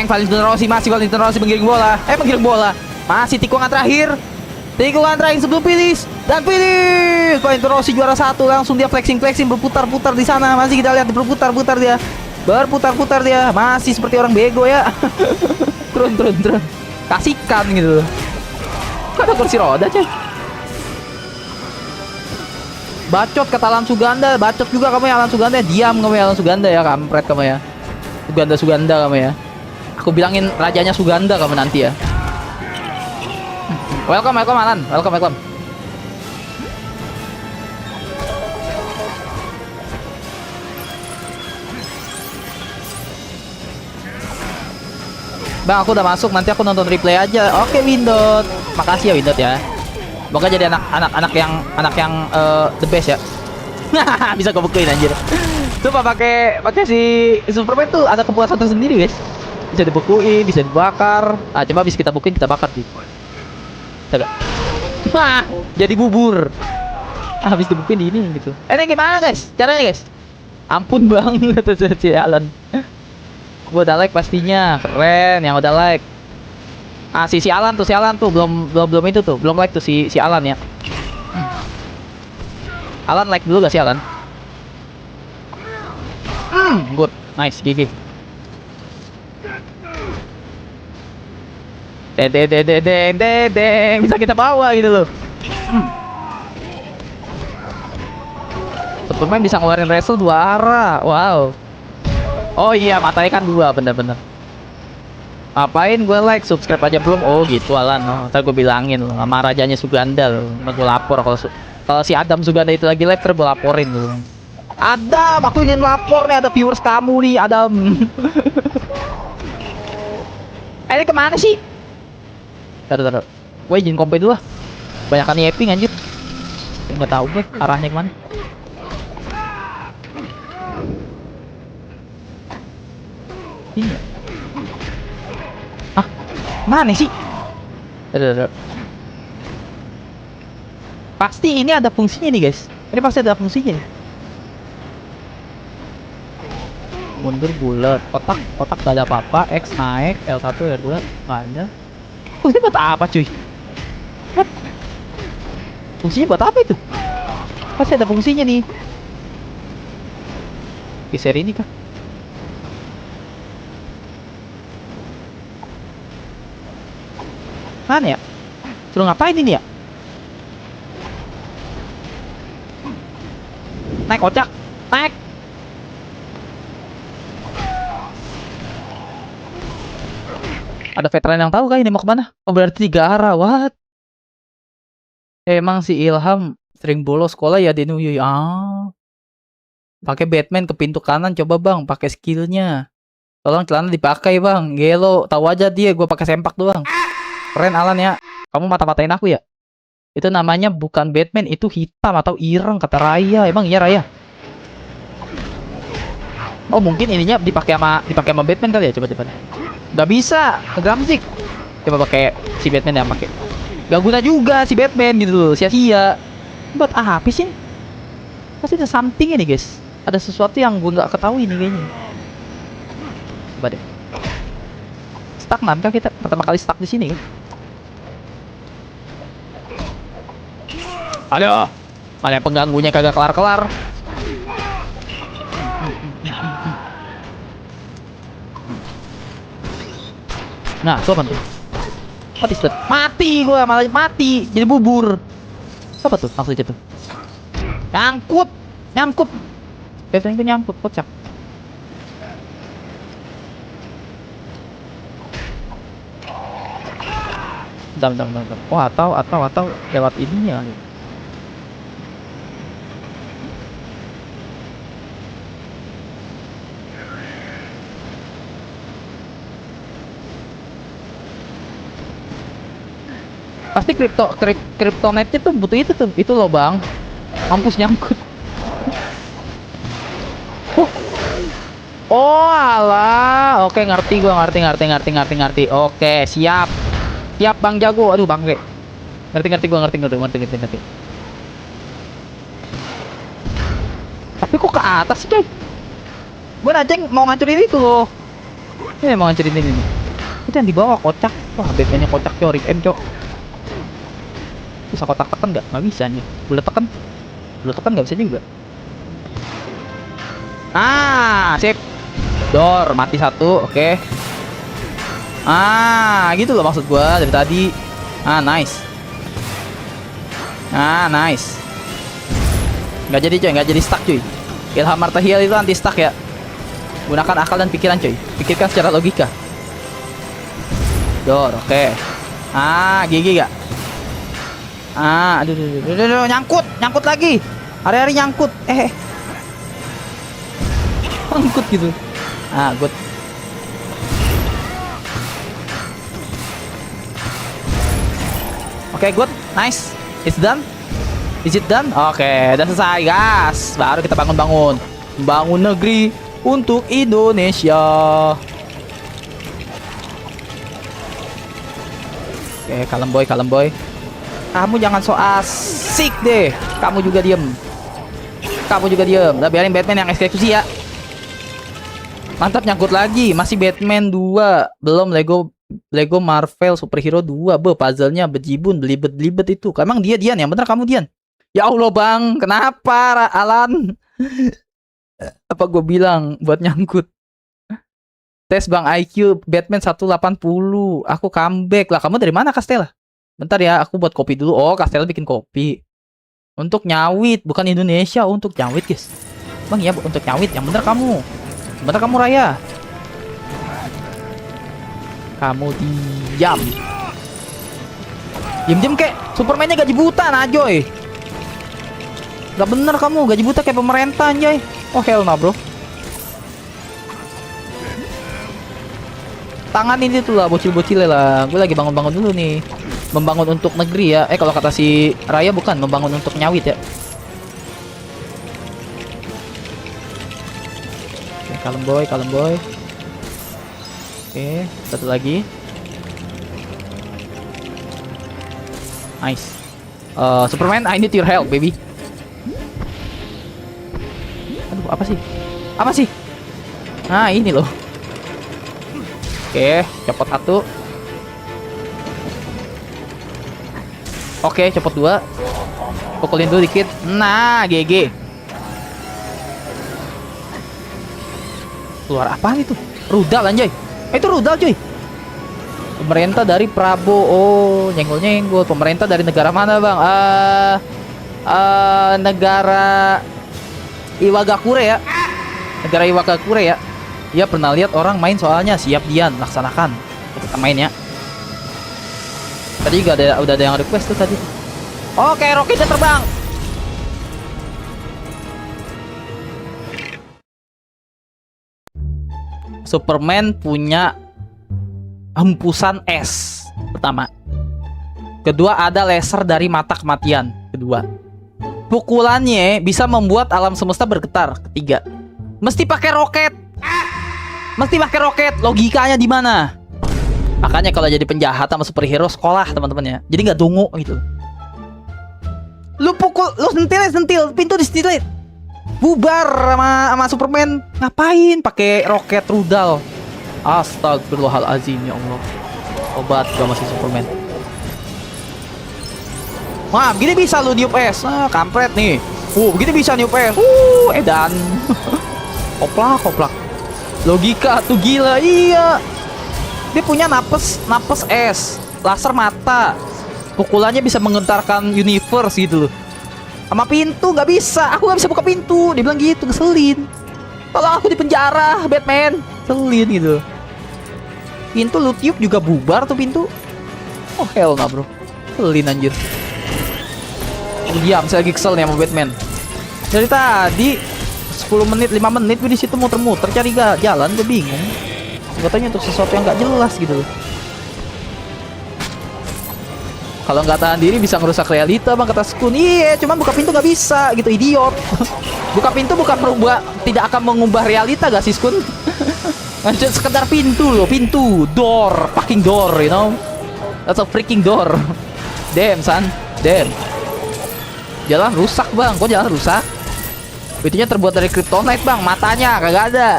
Valentino Rossi, masih Valentino Rossi menggiring bola. Menggiring bola. Masih tikungan terakhir. Tikungan terakhir sebelum finish. Dan finish. Valentino Rossi juara 1. Langsung dia flexing berputar-putar di sana. Masih kita lihat berputar-putar dia. Berputar-putar dia. Masih seperti orang bego ya. Turun. Kasihkan gitu. Kok ada kursi roda coy? Bacot kata Alan Suganda. Bacot juga kamu ya Alan Suganda. Diam kamu ya Alan Suganda ya. Kampret kamu ya. Suganda kamu ya. Aku bilangin rajanya Suganda kamu nanti ya. Welcome Alan. Welcome. Bang, aku udah masuk, nanti aku nonton replay aja. Oke, Windot. Makasih ya Windot ya. Semoga jadi anak yang the best ya. Bisa kebukuin anjir. Coba pakai si Superman tuh ada kepuasan tersendiri, guys. Bisa dibukuin, bisa dibakar. Coba habis kita bukuin, kita bakar sih. Coba. Jadi bubur. Habis dibukuin ini gitu. Ini gimana, guys? Caranya, guys? Ampun, Bang, kata si Alan. Gua udah like pastinya, keren yang udah like. Si Alan tuh belum itu tuh, belum like tuh si Alan ya. Alan like dulu gak sih Alan? Good, nice, GG. Deng, bisa kita bawa gitu loh. Superman bisa ngeluarin wrestle 2 arah, wow. Oh iya, matanya kan 2, bener-bener. Ngapain gue like, subscribe aja belum? Oh gitu Alan, ntar gue bilangin loh sama rajanya Suganda loh. Ntar gue lapor kalau si Adam Suganda itu lagi live, ntar gue laporin loh. Adam, aku ingin lapor nih, ada viewers kamu nih Adam. Ini kemana sih? Taruh. Gue izin kompe dulu lah. Banyakan yapping anjir. Nggak tahu gue arahnya kemana. Ini mana sih? Pasti ini ada fungsinya nih guys. Ini pasti ada fungsinya nih. Mundur bulat, kotak gak ada apa-apa. X naik, L1 L2 gak ada. Fungsinya buat apa cuy? What? Fungsinya buat apa itu? Pasti ada fungsinya nih. Geser ini kah? Mana ya? Suruh ngapain ini ya? Naik kocak, naik. Ada veteran yang tahu kah ini mau kemana? Oh berarti 3 arah, what? Emang si Ilham sering bolos sekolah ya di New York. Pakai Batman ke pintu kanan coba bang, pakai skillnya. Tolong celana dipakai bang. Gelo, tahu aja dia, gue pakai sempak doang. Keren Alan ya. Kamu mata-matain aku ya? Itu namanya bukan Batman, itu hitam atau ireng kata Raya. Emang iya Raya? Oh mungkin ininya dipakai sama Batman kali ya, coba. Gak bisa, ngegamzik. Coba pakai si Batman yang pakai. Gak guna juga si Batman gitu loh, sia-sia. Buat apa sih? Pasti ada something ini guys. Ada sesuatu yang gue nggak ketahui nih kayaknya. Coba deh. Stagnan kan kita pertama kali stuck di sini kan? Aduh, mana yang pengganggunya kagak kelar-kelar. Nah, itu apa tuh? Mati set. Mati gua, malah mati. Jadi bubur. Apa tuh maksudnya tuh? Nyangkut. Nyangkut. Biasanya itu nyangkut, kocak. Bentar. Wah, atau lewat ininya. Pasti kriptonetnya tuh butuh itu loh bang, mampus nyangkut. Oh alah, oke ngerti gua, ngerti. Oke siap bang jago. Aduh bangke, ngerti gua, ngerti. Tapi kok ke atas sih coy? Gua najeng mau ngancurin itu loh. Ini mau ngancurin ini nih. Itu yang di bawah kocak. Wah BPN-nya kocak coy, Rip M coy. Bisa kotak tekan nggak bisa nih. Bulat tekan nggak bisa juga. Sip. Dor mati satu, oke. Gitu loh maksud gua dari tadi. Nice. Nggak jadi coy, nggak jadi stuck cuy. Ilham Martahil itu anti stuck ya. Gunakan akal dan pikiran coy. Pikirkan secara logika. Dor, oke. GG gak? Aduh, nyangkut lagi. Hari-hari nyangkut. Nyangkut gitu. Good. Oke, good. Nice. It's done. Is it done? Oke, udah selesai, guys. Baru kita bangun negeri untuk Indonesia. Oke, kalem boy. Kamu jangan so asik deh. Kamu juga diem. Udah biarin Batman yang eksekusi ya. Mantap, nyangkut lagi. Masih Batman 2. Belum Lego Marvel Superhero 2. Puzzle-nya bejibun, belibet itu. Emang Dian yang bener, kamu Dian. Ya Allah bang, kenapa Alan? Apa gue bilang buat nyangkut? Tes bang IQ Batman 180. Aku comeback lah. Kamu dari mana Castella? Bentar ya, aku buat kopi dulu. Oh, Castella bikin kopi. Untuk nyawit, bukan Indonesia. Untuk nyawit, guys. Bang, ya untuk nyawit. Yang bener kamu. Raya. Kamu diam. Diam kek. Superman-nya gaji buta, Najoy. Gak bener kamu, gaji buta kayak pemerintah, anjay. Oh, hell no, bro. Tangan ini tuh lah, bocil-bocil lah. Gue lagi bangun-bangun dulu nih. Membangun untuk negeri ya. Kalau kata si Raya bukan membangun untuk nyawit ya. Oke, kalem boy. Oke, satu lagi. Nice. Superman, I need your help, baby. Aduh, apa sih? Ini loh. Oke, copot satu. Oke, copot 2. Pukulin dulu dikit. Nah, GG. Keluar apaan itu? Rudal anjay. Itu rudal cuy. Pemerintah dari Prabowo. Oh, nyenggol. Pemerintah dari negara mana, Bang? Negara Iwagakure ya. Iya, pernah lihat orang main soalnya. Siap Dian, laksanakan. Kita main ya. Tadi juga udah ada yang request tuh tadi. Oke, roketnya terbang. Superman punya hempusan es pertama. Kedua, ada laser dari mata kematian. Kedua, pukulannya bisa membuat alam semesta bergetar. Ketiga, mesti pakai roket. Logikanya di mana? Makanya kalau jadi penjahat sama superhero sekolah teman-teman ya. Jadi nggak dungu gitu. Lu pukul, lu sentil, pintu disentil. Bubar sama Superman. Ngapain pakai roket rudal? Astagfirullahalazim, ya Allah. Obat gak masih Superman. Wah, begini bisa lu niup es. Kampret nih. Begini bisa niup es. Edan. Koplak. Logika tuh gila, iya. Dia punya napes es, laser mata. Pukulannya bisa menggentarkan universe gitu loh. Sama pintu nggak bisa, aku nggak bisa buka pintu. Dia bilang gitu, ngeselin. Kalau aku di penjara, Batman, ngeselin gitu. Pintu lu tiup juga bubar tuh pintu. Oh hell nah bro, ngeselin anjir. Diam, saya lagi kesel nih sama Batman. Dari tadi 10 menit, 5 menit gue di situ muter-muter cari jalan, gue bingung. Katanya untuk sesuatu yang nggak jelas gitu loh. Kalau nggak tahan diri bisa ngerusak realita bang, kata Skun. Iya, cuman buka pintu nggak bisa gitu, idiot. Buka pintu bukan merubah, tidak akan mengubah realita gak sih Skun? Lanjut sekedar pintu loh, pintu, door, fucking door, you know. That's a freaking door. Damn son, damn. Jalan rusak bang, kok jalan rusak? Pintunya terbuat dari kryptonite bang, matanya kagak ada.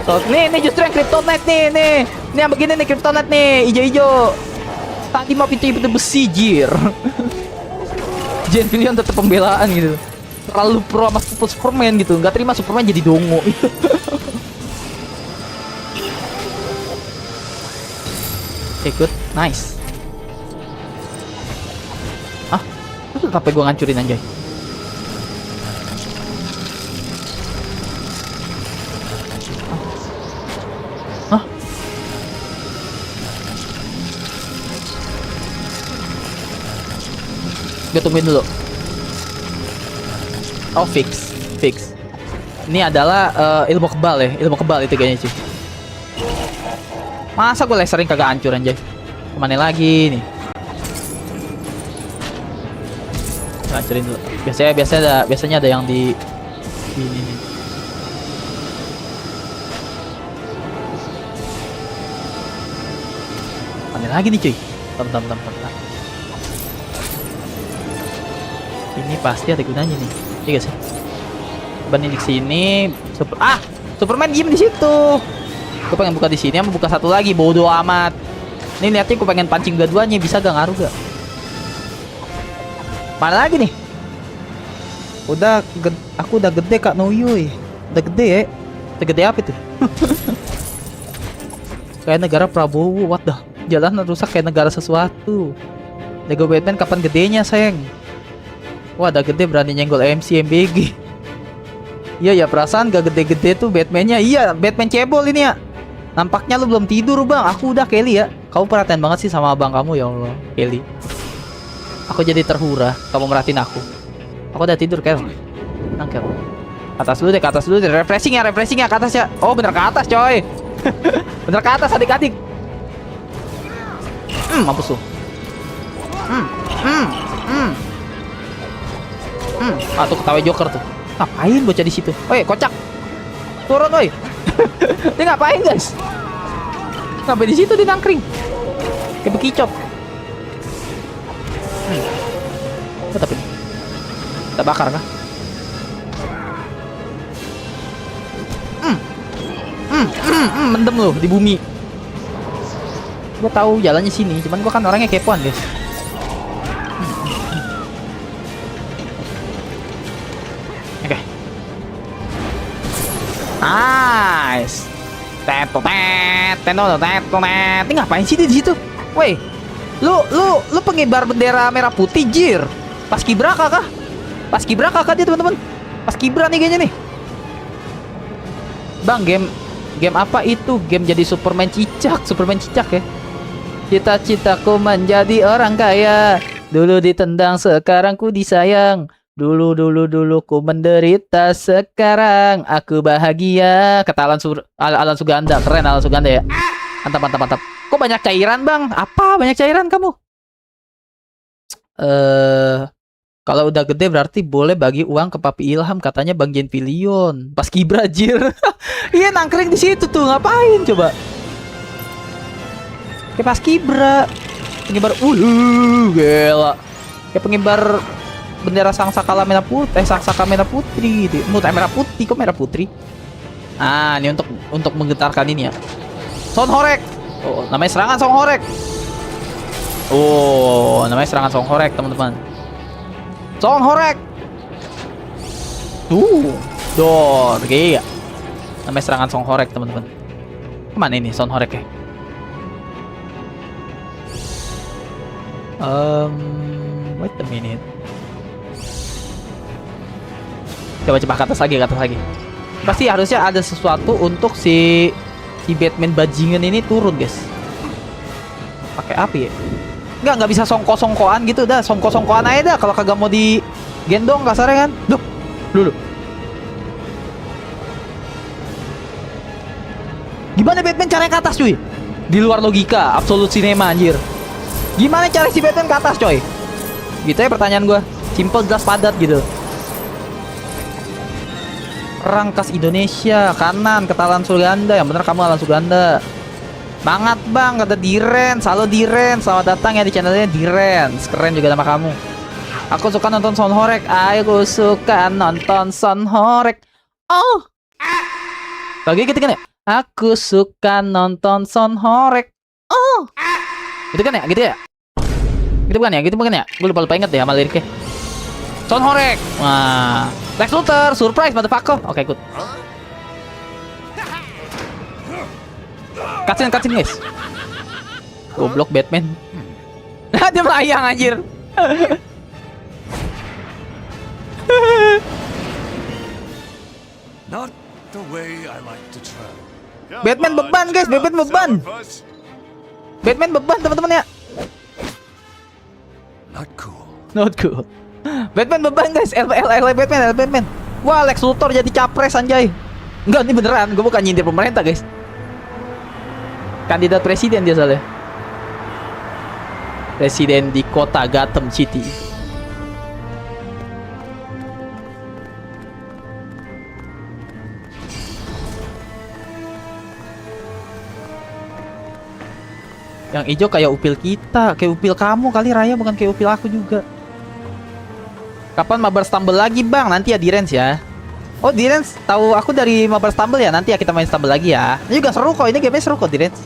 Tuh, nih justru yang kryptonite nih yang begini nih kryptonite nih, ijo-ijo. Tadi mah pintu besi jir. Jane Fillion tetap pembelaan gitu. Terlalu pro sama Superman gitu, nggak terima Superman jadi dongo. Oke, good, nice. Terus apa gue ngancurin anjay? Hah? Gue tungguin dulu. Oh fix. Ini adalah ilmu kebal ya, ilmu kebal itu kayaknya cuy. Masa gue laserin kagak hancur anjay? Kemana lagi nih? Hancurin dulu. Biasanya ada yang di ini nih. Mana lagi nih cuy? Bentar. Ini pasti ada gunanya nih. Iya gak sih? Banding di sini. Superman diem di situ. Gue pengen buka di sini, mau buka satu lagi, bodoh amat. Ini lihatnya gue pengen pancing dua-duanya, bisa gak ngaruh gak? Mana lagi nih? Aku udah gede Kak Noyuy. Udah gede ya? Udah gede apa itu? Kayak negara Prabowo, what the? Jalan rusak kayak negara sesuatu. Lego Batman kapan gedenya sayang? Wah, udah gede berani nyenggol MC MBG. Iya ya, perasaan gak gede-gede tuh Batman-nya. Iya, Batman cebol ini ya. Nampaknya lu belum tidur bang. Aku udah, Kelly ya. Kamu perhatian banget sih sama abang kamu, ya Allah Kelly. Aku jadi terhura kamu merhatiin aku. Aku udah tidur, Kel. Nang, Kel. Atas dulu deh, ke atas dulu deh. Refreshing ya ke atas ya. Oh, bener ke atas, coy. Bener ke atas, adik-adik. Mampus tuh. Tuh ketawa Joker tuh. Ngapain bocah di situ? Oi, kocak. Turun, woi. Dia ngapain, guys? Ngapain di situ, dia nangkring. Kayak bekicot. Tapi kita bakar kah? Mendem loh di bumi. Gue tahu jalannya sini, cuman gue kan orangnya kepoan guys. Oke. Nice. Ini ngapain sih di situ? Woi, lu pengibar bendera merah putih jir. Paskibraka kah? Paskibraka kah dia teman-teman? Paskibra nih kayaknya nih. Bang, game apa itu? Game jadi Superman cicak ya. Cita-citaku menjadi orang kaya. Dulu ditendang, sekarang ku disayang. Dulu ku menderita, sekarang aku bahagia. Kata Alan Suganda, keren Alan Suganda ya. Mantap. Kok banyak cairan bang? Apa banyak cairan kamu? Kalau udah gede berarti boleh bagi uang ke Papi Ilham, katanya Bang Jane Fillion. Paskibra jir. Iya nangkring di situ tuh, ngapain coba? Kayak Paskibra, pengibar gila. Kayak pengibar bendera Sangsaka Merah Putih, Sangsaka Merah Putri gitu. Merah putih, kok merah putri? Ini untuk menggetarkan ini ya. Songhorek. Oh, namanya serangan Songhorek. Oh, namanya serangan Songhorek, teman-teman. Songhorek. Dor, gila. Namanya serangan Songhorek, teman-teman. Kemana ini Songhorek ya? Wait a minute. Coba ke atas lagi. Pasti harusnya ada sesuatu untuk si Batman bajingan ini turun, guys. Pakai api ya? Nggak bisa songko-songkoan gitu dah, songko-songkoan aja dah kalau kagak mau digendong kasarnya kan. Duh. Gimana Batman caranya ke atas, cuy? Di luar logika, absolut cinema anjir. Gimana cara si Batman ke atas, coy? Gitu ya pertanyaan gue. Simple, jelas, padat gitu. Perang khas Indonesia, kanan, kata Alan Suganda. Yang bener kamu Alan Suganda. Banget bang, kata Diren. Halo Diren, selamat datang ya di channelnya Diren. Keren juga nama kamu. Aku suka nonton Son Horek. Aku suka nonton Son Horek. Oh. Lagi gitu kan ya? Aku suka nonton Son Horek. Oh. Gitu kan ya? Gitu ya? Gitu bukan ya? Gue lupa inget deh sama liriknya. Son Horek. Wah. Lex Luthor, surprise motherfucker. Oke, good. Cutscene guys. Goblok Batman. Dia melayang anjir. Not the way I like to travel. Batman beban guys, Batman beban. Batman beban teman-teman ya. Not cool. Not cool. Batman beban guys, Batman. Wah, Lex Luthor jadi capres anjay. Enggak, ini beneran, gue bukan nyindir pemerintah guys. Kandidat presiden dia soalnya. Presiden di kota Gotham City. Yang hijau kayak upil kita, kayak upil kamu kali Raya, bukan kayak upil aku juga. Kapan Mabar Stumble lagi bang? Nanti ya Direns ya. Oh Direns, tahu aku dari Mabar Stumble ya? Nanti ya kita main Stumble lagi ya. Ini juga seru kok, ini game seru kok Direns.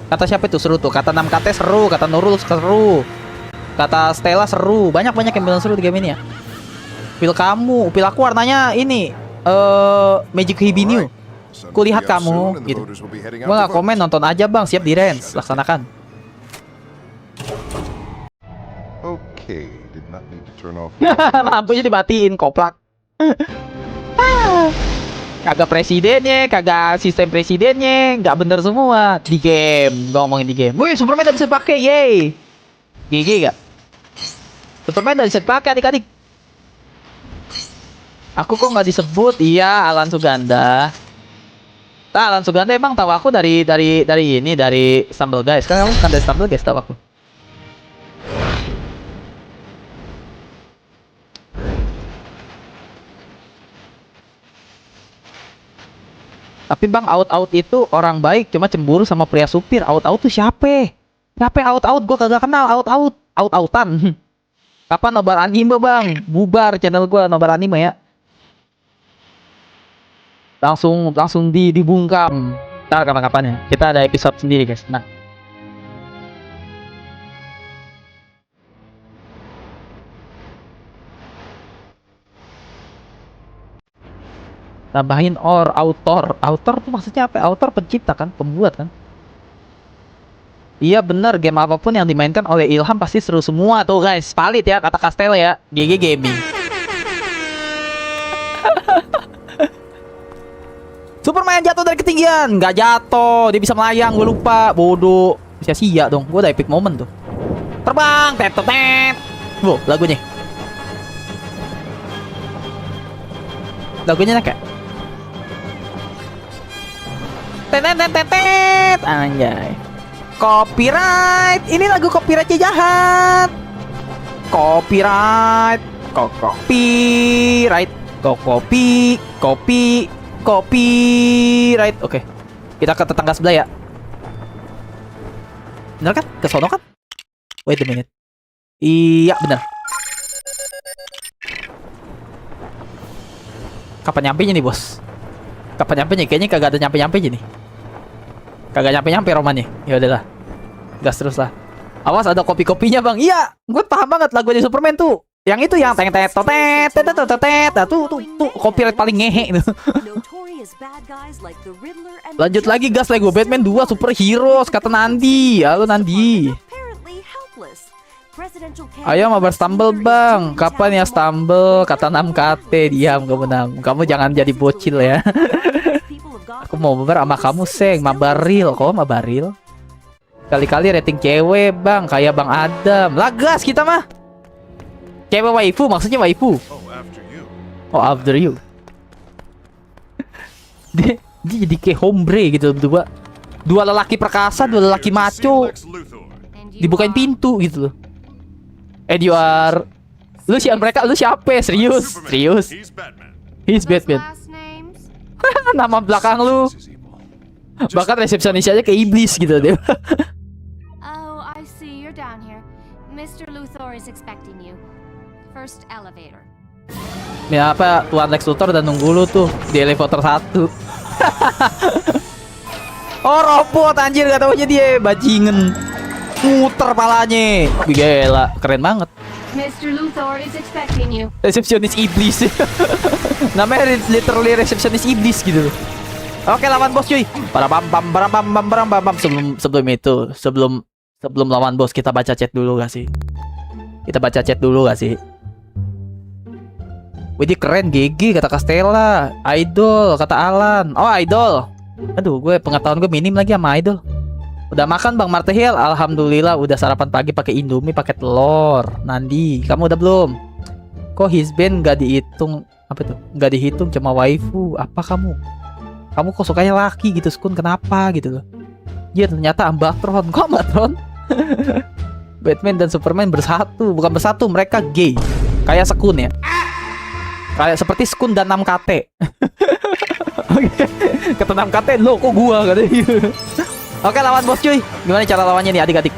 Kata siapa itu seru tuh? Kata 6KT seru, kata Nurul seru, kata Stella seru. Banyak yang bilang seru di game ini ya. Upil kamu, upil aku warnanya ini Magic Hibinu. Kulihat kamu gitu. Gua nggak komen, nonton aja bang. Siap Direns, laksanakan. Okay, did not need to turn off. Lampunya dimatiin, koplak. Kagak presidennya, kagak sistem presidennya, nggak bener semua di game. Gua ngomongin di game. Wih, Superman udah bisa pakai, yay. GG gak? Superman udah bisa pakai adik-adik. Aku kok nggak disebut? Iya, Alan Suganda. Alan Suganda emang tahu aku dari Stumble Guys. Kan kamu kan dari Stumble Guys tahu aku. Tapi bang, out itu orang baik, cuma cemburu sama pria supir. Out tuh siapa? Siapa out? Gue kagak kenal out-outan. Kapan nobar anime bang? Bubar channel gue nobar anime ya. Langsung dibungkam. Ntar kapan-kapan ya. Kita ada episode sendiri guys. Nah. Tambahin author tuh maksudnya apa? Author pencipta kan, pembuat kan. Iya bener, game apapun yang dimainkan oleh Ilham pasti seru semua tuh guys. Valid ya kata Castell ya. GG Gaming. Superman jatuh dari ketinggian. Nggak jatuh, dia bisa melayang, gue lupa. Bodoh. Sia-sia dong, gue udah epic moment tuh. Terbang, tet. Wow, lagunya kayak tet. Anjay. Copyright. Ini lagu copyrightnya jahat. Copyright. Copyright. Oke. Kita ke tetangga sebelah ya. Bener kan? Ke sono kan? Wait a minute. Iya, bener. Kapan nyampenya nih, bos? Kapan nyampenya? Kayaknya kagak ada nyampe-nyampe aja nih. Kagak nyampe-nyampe romannya. Ya udahlah. Gas terus lah. Awas ada kopi-kopinya, Bang. Iya, gue paham banget lagu di Superman tuh. Yang itu yang tet. Tuh copyright paling ngehe itu. Lanjut lagi gas Lego Batman 2 Super Heroes kata Nandi. Halo Nandi. Ayo mabar stumble bang. Kapan ya stumble? Kata 6 KT. Diam kamu Nam. Kamu jangan jadi bocil ya. Aku mau mabar sama kamu seng. Mabaril. Kok mabaril? Kali-kali rating cewek bang. Kayak Bang Adam. Lagas kita mah. Cewek waifu maksudnya waifu. Oh, after you. Oh after you. dia jadi kayak hombre gitu berdua. Dua lelaki perkasa, dua lelaki maco. Lex Luthor. Dibukain pintu gitu loh. And you are. Lu mereka lu siapa? Serius? Superman. Serius? He's Batman. He's Batman. Nama belakang lu. This is evil. Bahkan resepsionis aja kayak iblis gitu deh. Oh, I see. You're down here. Mr. Luthor is expecting you. First elevator. Ya apa Tuan Lex Luthor udah nunggu lu tuh di elevator 1. Oh robot anjir, gak taunya dia bajingen. Muter palanya. Gila, keren banget. Mr. Luthor is expecting you. Resepsionis iblis. Namanya literally resepsionis iblis gitu loh. Oke, lawan bos cuy. Sebelum lawan bos kita baca chat dulu gak sih? Kita baca chat dulu gak sih? Widih keren GG kata Castella. Idol kata Alan. Oh idol. Aduh gue pengetahuan gue minim lagi sama idol. Udah makan Bang Martehil? Alhamdulillah udah sarapan pagi pakai Indomie pakai telur. Nandi, kamu udah belum? Kok his band gak dihitung? Apa tuh? Gak dihitung cuma waifu. Apa kamu? Kamu kok sukanya laki gitu Skun? Kenapa gitu loh? Iya ternyata Ambatron. Kok Ambatron? Batman dan Superman bersatu. Bukan bersatu, mereka gay. Kayak Skun ya. Kayak seperti Skun dan 6KT. Oke. Kata 6KT lo kok gua katanya. Oke lawan bos cuy. Gimana cara lawannya nih adik-adik?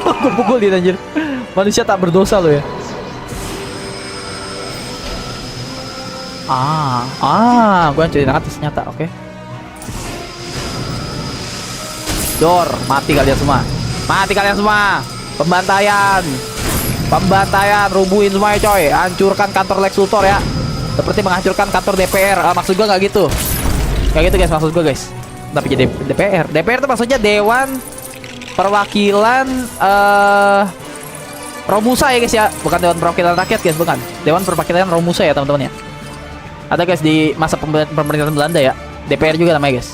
Gue pukulin anjir. Manusia tak berdosa lo ya. Gue hancurin atas nyata, oke. Dor, mati kalian semua. Mati kalian semua. Pembantaian, rubuhin semuanya coy. Hancurkan kantor Lex Luthor ya. Seperti menghancurkan kantor DPR. Maksud gua nggak gitu. Nggak gitu guys, maksud gua guys. Tapi jadi DPR. DPR itu maksudnya Dewan Perwakilan Romusa ya guys ya. Bukan Dewan Perwakilan Rakyat guys, bukan. Dewan Perwakilan Romusa ya teman-teman ya. Ada guys di masa pemerintahan Belanda ya. DPR juga namanya guys.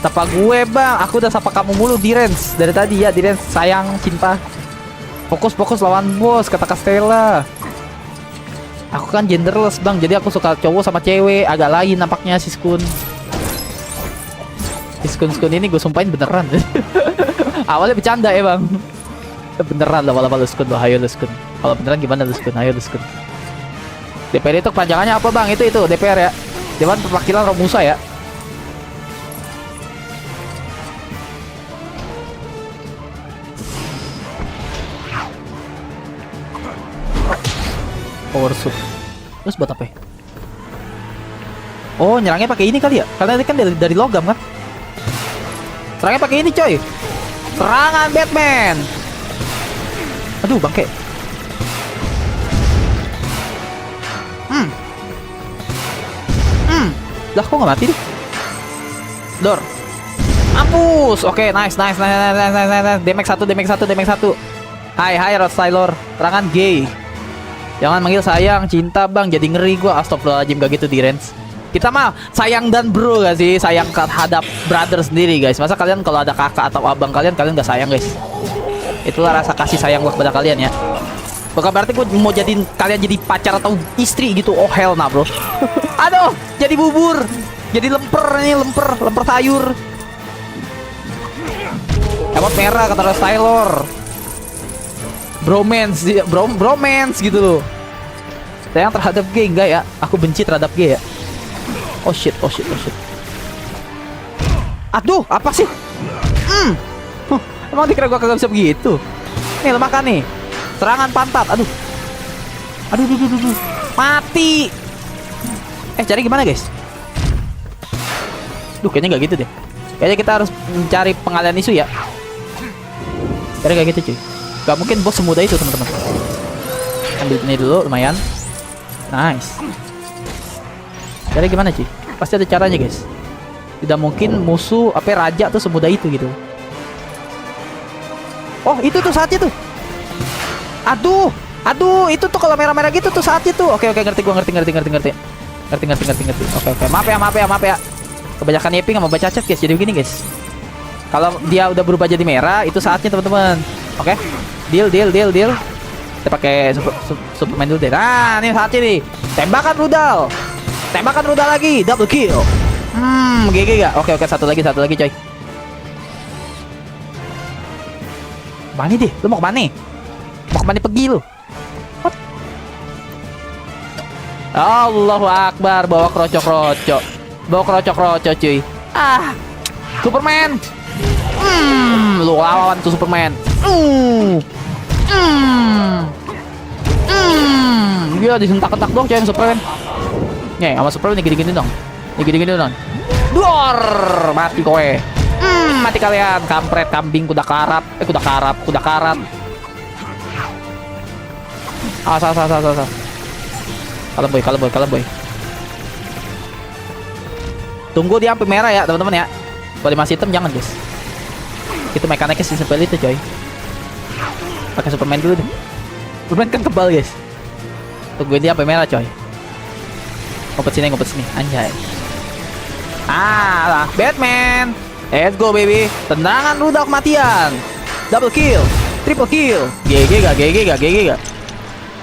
Sapa gue bang, aku udah sapa kamu mulu Direns dari tadi ya. Direns sayang cinta. Fokus lawan bos kata Castella. Aku kan genderless bang, jadi aku suka cowok sama cewek. Agak lain nampaknya si Skun. Si Skun ini gue sumpahin beneran. Awalnya bercanda ya bang. Beneran lama-lama lu Skun lo, hayo lu Skun. Kalau beneran gimana lu Skun, hayo lu Skun. DPR itu kepanjangannya apa bang? Itu DPR ya. Dewan Perwakilan Romusa ya. Power suit. Terus buat apa ya? Oh, nyerangnya pakai ini kali ya? Karena ini kan dari logam kan? Serangnya pakai ini coy. Serangan Batman. Aduh, bangke. Lah kok nggak mati deh? Dor. Mampus. Oke, nice. Damage 1. Hai Rod Stylor. Serangan gay. Jangan manggil sayang, cinta bang. Jadi ngeri gua. Astagfirullahaladzim, gak gitu Direns. Kita mah sayang dan bro gak sih? Sayang terhadap brother sendiri guys. Masa kalian kalau ada kakak atau abang kalian gak sayang guys? Itulah rasa kasih sayang gua kepada kalian ya. Bukan berarti gua mau jadiin kalian jadi pacar atau istri gitu. Oh hell nah bro. Aduh, jadi bubur. Jadi lemper nih, lemper sayur. Emot merah kata Rod Stylor. Bromance gitu loh. Sayang terhadap gay enggak ya? Aku benci terhadap gay ya. Oh shit. Aduh, apa sih? Emang dikira gua kagak bisa begitu? Nih lemah kan nih. Serangan pantat. Aduh. Mati. Cari gimana guys? Duh, kayaknya nggak gitu deh. Kayaknya kita harus mencari pengalian isu ya. Kayak gitu cuy. Gak mungkin bos semudah itu teman-teman. Ambil ini dulu lumayan. Nice. Jadi gimana cuy? Pasti ada caranya guys. Tidak mungkin musuh raja tuh semudah itu gitu. Oh itu tuh saatnya tuh. Aduh itu tuh kalau merah-merah gitu tuh saatnya tuh. Oke ngerti gua ngerti. Oke maaf ya. Kebanyakan nyeping sama baca chat guys. Jadi begini guys. Kalau dia udah berubah jadi merah itu saatnya teman-teman. Oke. Deal. Kita pakai Superman dulu deh. Nah, ini saatnya nih. Tembakan rudal lagi. Double kill. GG gak? Oke, satu lagi coy. Mana deh? Lu mau kemana? Mau kemana pergi lu? What? Allahu Akbar. Bawa kerocok cuy. Superman. Lu lawan tuh Superman. Dia disentak-entak doang coy sama Superman. Nih, sama Superman gini-gini dong. Dor, mati kowe. Mati kalian, kampret, kambing, kuda karat. Asal. Kalem boy. Tunggu dia sampai merah ya, teman-teman ya. Kalau masih hitam jangan, guys. Itu mekaniknya sih simpel itu, coy. Pakai Superman dulu deh. Superman kan kebal, guys. Tungguin dia sampai merah, coy. Ngumpet sini, anjay. Batman. Let's go, baby. Tendangan rudal kematian. Double kill, triple kill. GG gak?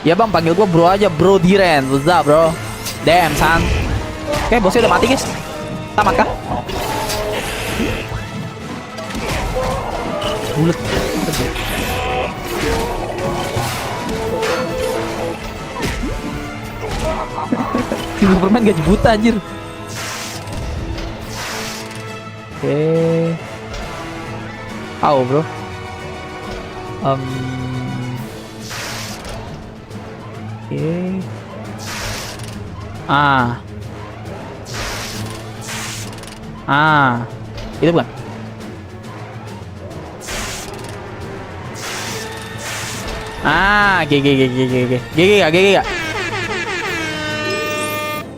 Ya bang, panggil gua bro aja, Bro Diren. What's up, bro? Damn, son. Oke, bosnya udah mati, guys. Tamat kah? Bulet. Superman gaji buta anjir. Oke. Bro. Oke. Itu bukan. GG.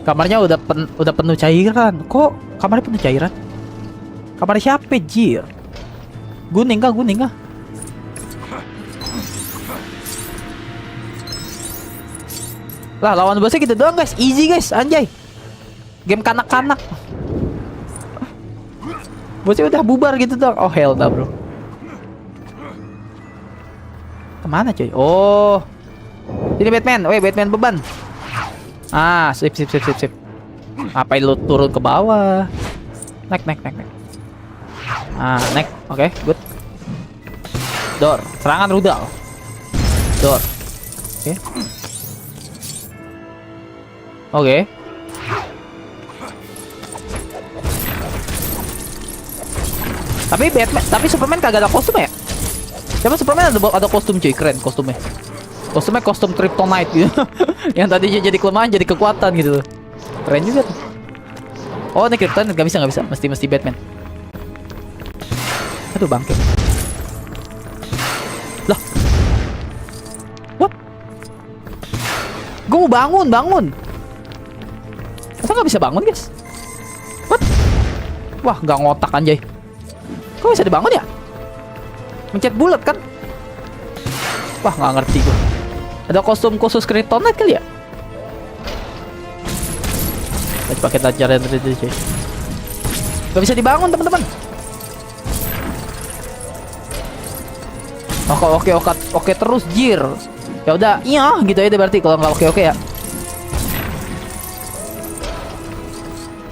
Kamarnya udah penuh cairan. Kok kamarnya penuh cairan? Kamarnya siapa, jir? Guning kah? Lah, lawan bosnya gitu doang, guys. Easy, guys. Anjay. Game kanak-kanak. Bosnya udah bubar gitu doang. Oh, hell dah, bro. Kemana, coy? Oh. Ini Batman. Batman beban. Sip. Ngapain lu turun ke bawah? Naik. Naik. Oke, good. Dor, serangan rudal. Dor. Oke. Tapi Superman kagak ada kostum ya? Siapa Superman ada kostum cuy, keren kostumnya. Kostumnya kostum Kryptonite gitu. Yang tadinya jadi kelemahan jadi kekuatan gitu. Keren juga tuh. Oh, ini Kryptonite gak bisa. Mesti Batman. Aduh, bangke. Lah. What? Gue mau bangun. Masa gak bisa bangun, guys? What? Wah, gak ngotak anjay. Kok bisa dibangun ya? Mencet bulat kan? Wah, gak ngerti gue. Ada kostum khusus Kryptonite kali ya? Kita pakai tajar yang tadi, cuy. Gak bisa dibangun, teman-teman. Oke terus, jir. Ya udah, iya gitu aja berarti kalau nggak oke ya.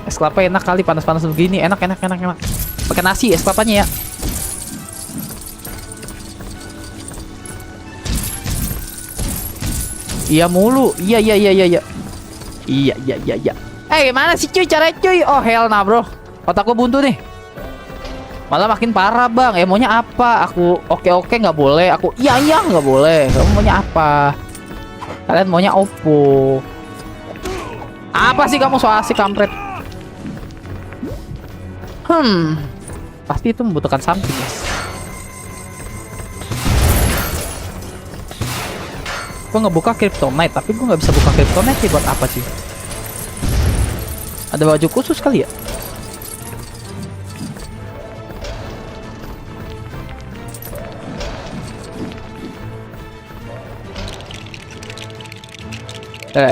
Es kelapa enak kali, panas-panas begini, enak. Pakai nasi es kelapanya ya. Iya mulu. Iya. Mana sih cuy caranya cuy? Oh hell nah bro. Otak gua buntu nih. Malah makin parah bang. Maunya apa? Aku oke nggak boleh. Aku iya nggak boleh. Kamu maunya apa? Kalian maunya Oppo. Apa sih kamu so asik kampret? Pasti itu membutuhkan something guys. Gue ngebuka Kryptonite, tapi gue nggak bisa buka Kryptonite sih. Buat apa sih? Ada baju khusus kali ya?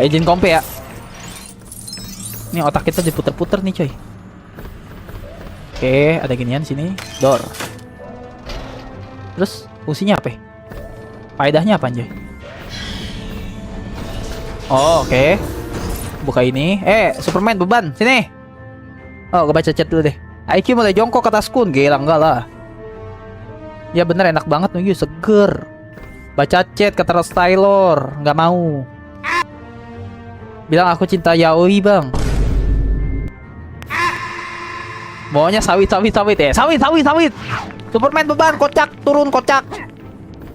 Izin kompe ya. Ini otak kita diputer-puter nih coy. Oke, ada ginian sini. Door. Terus fungsinya apa? Faedahnya apa anjay? Oh, oke. Buka ini. Superman beban, sini. Oh, gue baca chat dulu deh. IQ mulai jongkok ke atas kun. Gila enggak lah. Ya bener, enak banget nih, seger. Baca chat kata Ross Taylor. Nggak mau. Bilang aku cinta yaoi bang. Maunya sawit. Sawit. Superman beban, kocak, turun kocak.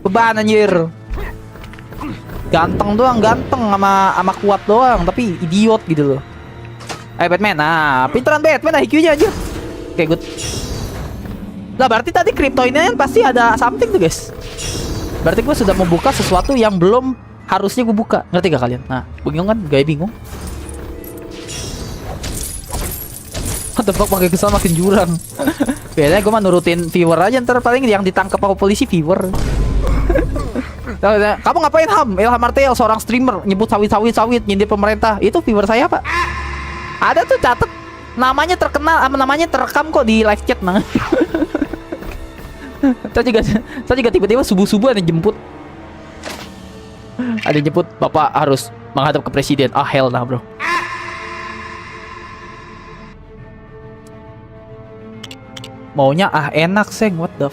Beban anjir. Ganteng doang, sama kuat doang, tapi idiot gitu loh. Batman, nah pinteran Batman IQ-nya aja. Oke, good. Lah berarti tadi kripto ini kan pasti ada something tuh guys. Berarti gue sudah membuka sesuatu yang belum harusnya gue buka. Ngerti gak kalian? Nah, bingung kan? Gaya bingung. What the fuck, pakai kesal makin jurang. Biasanya gue mah nurutin viewer aja, ntar paling yang ditangkap sama polisi viewer. Kamu ngapain Ham? Ilham Martel, seorang streamer, nyebut sawit, nyindir pemerintah. Itu viewer saya pak. Ada tuh catet, namanya terkenal, namanya terekam kok di live chat nah. Saya juga tiba-tiba subuh-subuh ada jemput. Ada jemput, bapak harus menghadap ke presiden. Ah hell nah bro. Maunya enak seng, what the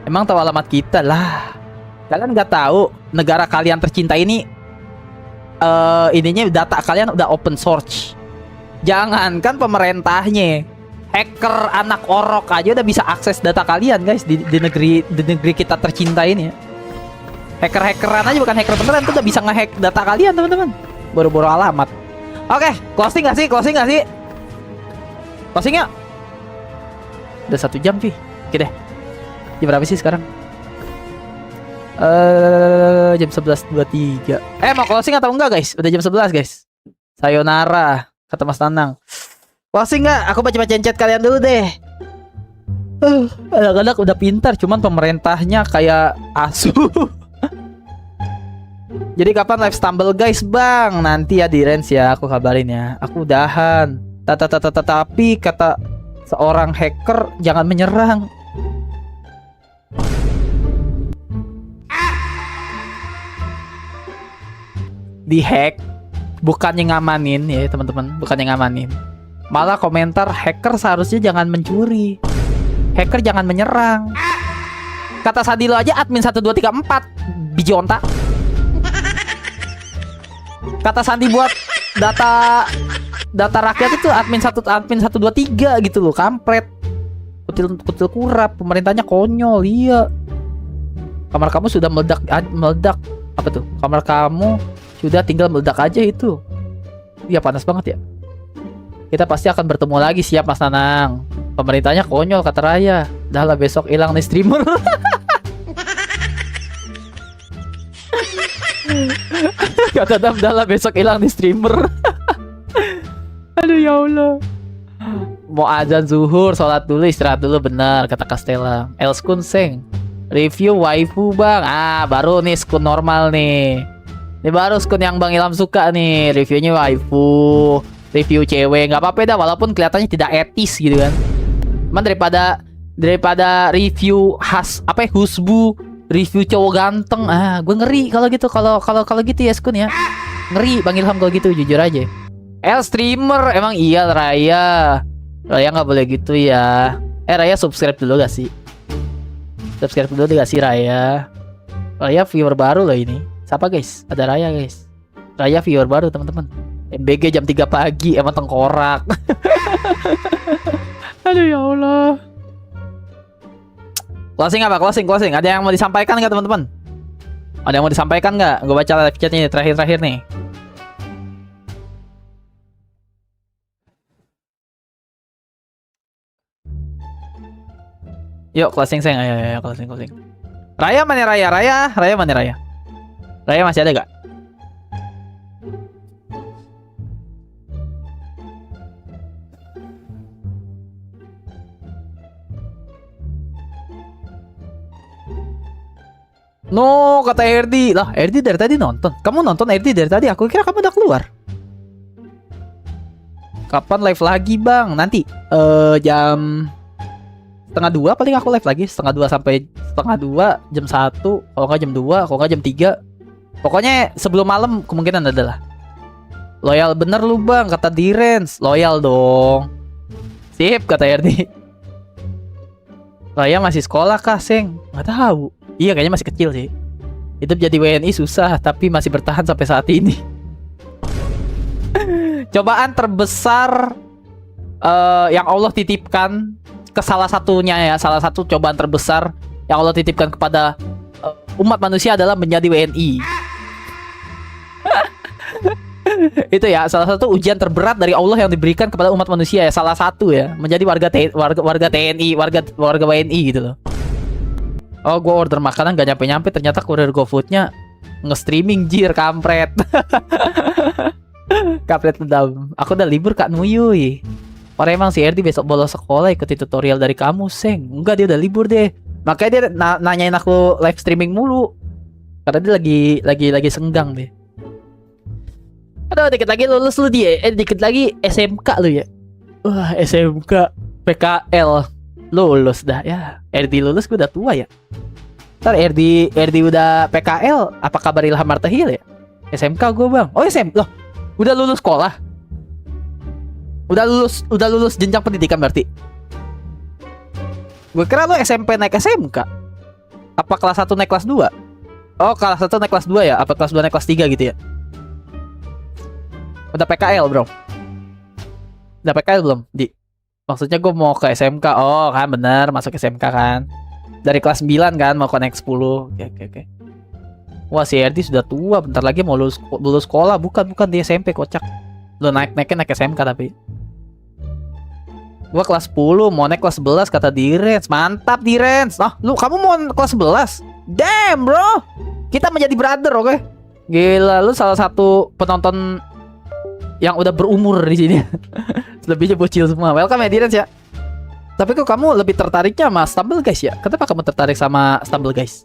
Emang tahu alamat kita lah. Kalian nggak tahu negara kalian tercinta ini ininya data kalian udah open source. Jangankan pemerintahnya, hacker anak orok aja udah bisa akses data kalian guys di negeri kita tercinta ini ya. Hacker-hackeran aja, bukan hacker beneran tuh udah bisa ngehack data kalian teman-teman. Boro-boro alamat. Oke, closing nggak sih? Closing yuk. Udah 1 jam sih. Oke deh. Jam berapa sih sekarang? Jam 11.23. Mau closing atau enggak guys? Udah jam 11 guys. Sayonara kata Mas Tanang. Closing enggak? Aku baca-bacain chat kalian dulu deh. Anak-anak udah pintar, cuman pemerintahnya kayak asu. Jadi kapan live stumble guys bang? Nanti ya di Rens ya, aku kabarin ya. Aku udahan. Tapi kata seorang hacker jangan menyerang. Dihack bukannya ngamanin ya teman-teman, bukannya ngamanin, malah komentar hacker seharusnya jangan mencuri, hacker jangan menyerang. Kata Sadilo aja admin 1234 biji onta. Kata Sandi buat data rakyat itu admin 123 gitu loh, kampret, kutil kurap, pemerintahnya konyol. Iya, kamar kamu sudah meledak apa tuh, kamar kamu sudah tinggal meledak aja itu. Iya panas banget ya. Kita pasti akan bertemu lagi, siap Mas Nanang. Pemerintahnya konyol kata Raya. Dah lah besok hilang nih streamer. Kata Dam, dah lah besok hilang nih streamer. Aduh ya Allah. Mau azan zuhur, sholat dulu, istirahat dulu, benar kata Castella. Elskun Seng, review waifu bang. Baru nih skun normal nih. Ini baru skun yang Bang Ilham suka nih, reviewnya waifu, review cewek, nggak apa-apa dah, walaupun kelihatannya tidak etis gitu kan. Cuman daripada review husbu, review cowok ganteng, gue ngeri kalau gitu, kalau gitu ya skun ya, ngeri Bang Ilham kalau gitu, jujur aja. Streamer emang iya Raya nggak boleh gitu ya. Raya subscribe dulu gak sih? Subscribe dulu gak sih Raya viewer baru loh ini. Siapa guys? Ada Raya guys. Raya viewer baru teman-teman. MBG jam 3 pagi emang tengkorak. Aduh ya Allah. Closing apa? Closing. Ada yang mau disampaikan nggak teman-teman? Ada yang mau disampaikan nggak? Gue baca live chatnya terakhir nih. Yuk closing Seng, ayo closing. Raya mana Raya? Raya mana Raya? Raya masih ada gak? No, kata Erdi. Lah, Erdi dari tadi nonton. Kamu nonton Erdi dari tadi? Aku kira kamu udah keluar. Kapan live lagi, Bang? Nanti jam 1:30 paling aku live lagi. 1:30 sampai 1:30, jam 1, kalau nggak jam 2, kalau nggak jam 3. Pokoknya sebelum malam kemungkinan adalah. Loyal bener lu, Bang, kata Direns. Loyal dong. Sip, kata Erdi. Raya masih sekolah kah, Seng? Nggak tahu. Iya, kayaknya masih kecil sih. Hidup jadi WNI susah, tapi masih bertahan sampai saat ini. Cobaan terbesar yang Allah titipkan ke salah satunya ya, salah satu cobaan terbesar yang Allah titipkan kepada umat manusia adalah menjadi WNI. Itu ya, salah satu ujian terberat dari Allah yang diberikan kepada umat manusia ya, salah satu ya, menjadi warga TNI, warga WNI gitu loh. Oh, gue order makanan gak nyampe-nyampe, ternyata kurir GoFood-nya nge-streaming, jir, kampret. Kampret dendam. Aku udah libur Kak Nuyuy. Orang emang si Erdi besok bolos sekolah ikuti tutorial dari kamu, Seng. Enggak, dia udah libur deh. Makanya dia nanyain aku live streaming mulu. Karena dia lagi senggang deh. Aduh, dikit lagi lulus lu dia. Dikit lagi SMK lu ya. Wah, SMK PKL. Lulus dah ya. Erdi lulus, gue udah tua ya. Ntar Erdi udah PKL, apa kabar Ilham Martahil ya? SMK gue, Bang. Oh, SMK loh. Udah lulus sekolah. Udah lulus jenjang pendidikan berarti. Gue kira lo SMP naik SMK. Apa kelas 1 naik kelas 2? Oh, kelas 1 naik kelas 2 ya? Apa kelas 2 naik kelas 3 gitu ya? Udah PKL, Bro. Udah PKL belum? Maksudnya gue mau ke SMK. Oh kan bener, masuk SMK kan. Dari kelas 9 kan mau ke naik 10. Oke. Wah, si Erdi sudah tua, bentar lagi mau lulus sekolah. Bukan di SMP, kocak. Lo naik SMK tapi. Gua kelas 10, mau naik kelas 11 kata Direns. Mantap Direns. Nah, kamu mau kelas 11? Damn, bro. Kita menjadi brother, oke? Gila, lu salah satu penonton yang udah berumur di sini. Lebihnya bocil semua. Welcome ya Direns ya. Tapi kok kamu lebih tertariknya sama Stumble Guys ya? Kenapa kamu tertarik sama Stumble Guys?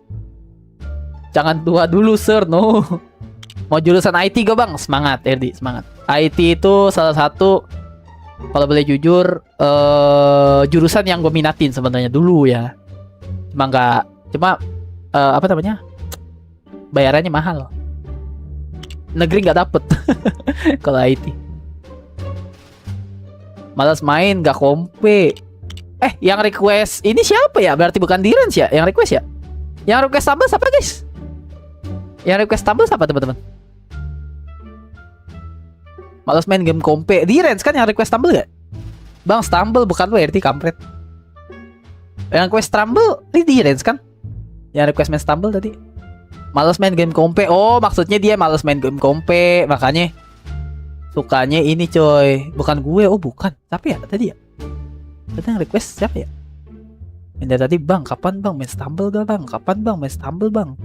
Jangan tua dulu, sir. No. Mau jurusan IT gak, Bang? Semangat, Erdi, semangat. IT itu salah satu, kalau boleh jujur, jurusan yang gue minatin sebenarnya dulu ya. Cuma apa namanya? Bayarannya mahal. Negeri nggak dapet kalau IT. Malas main, gak kompe. Yang request ini siapa ya? Berarti bukan Direns ya? Yang request ya? Yang request Stumble siapa, guys? Yang request Stumble siapa, teman-teman? Malas main game kompe. Direns kan yang request Stumble gak? Bang, Stumble bukan lo, RT kampret. Yang request Stumble ini Direns kan? Yang request main Stumble tadi. Malas main game kompe. Oh, maksudnya dia malas main game kompe, makanya sukanya ini, coy. Bukan gue. Oh, bukan. Tapi ya tadi ya. Tadi yang request siapa ya? Ini tadi, Bang, kapan Bang main Stumble gak, Bang? Kapan Bang main Stumble, Bang?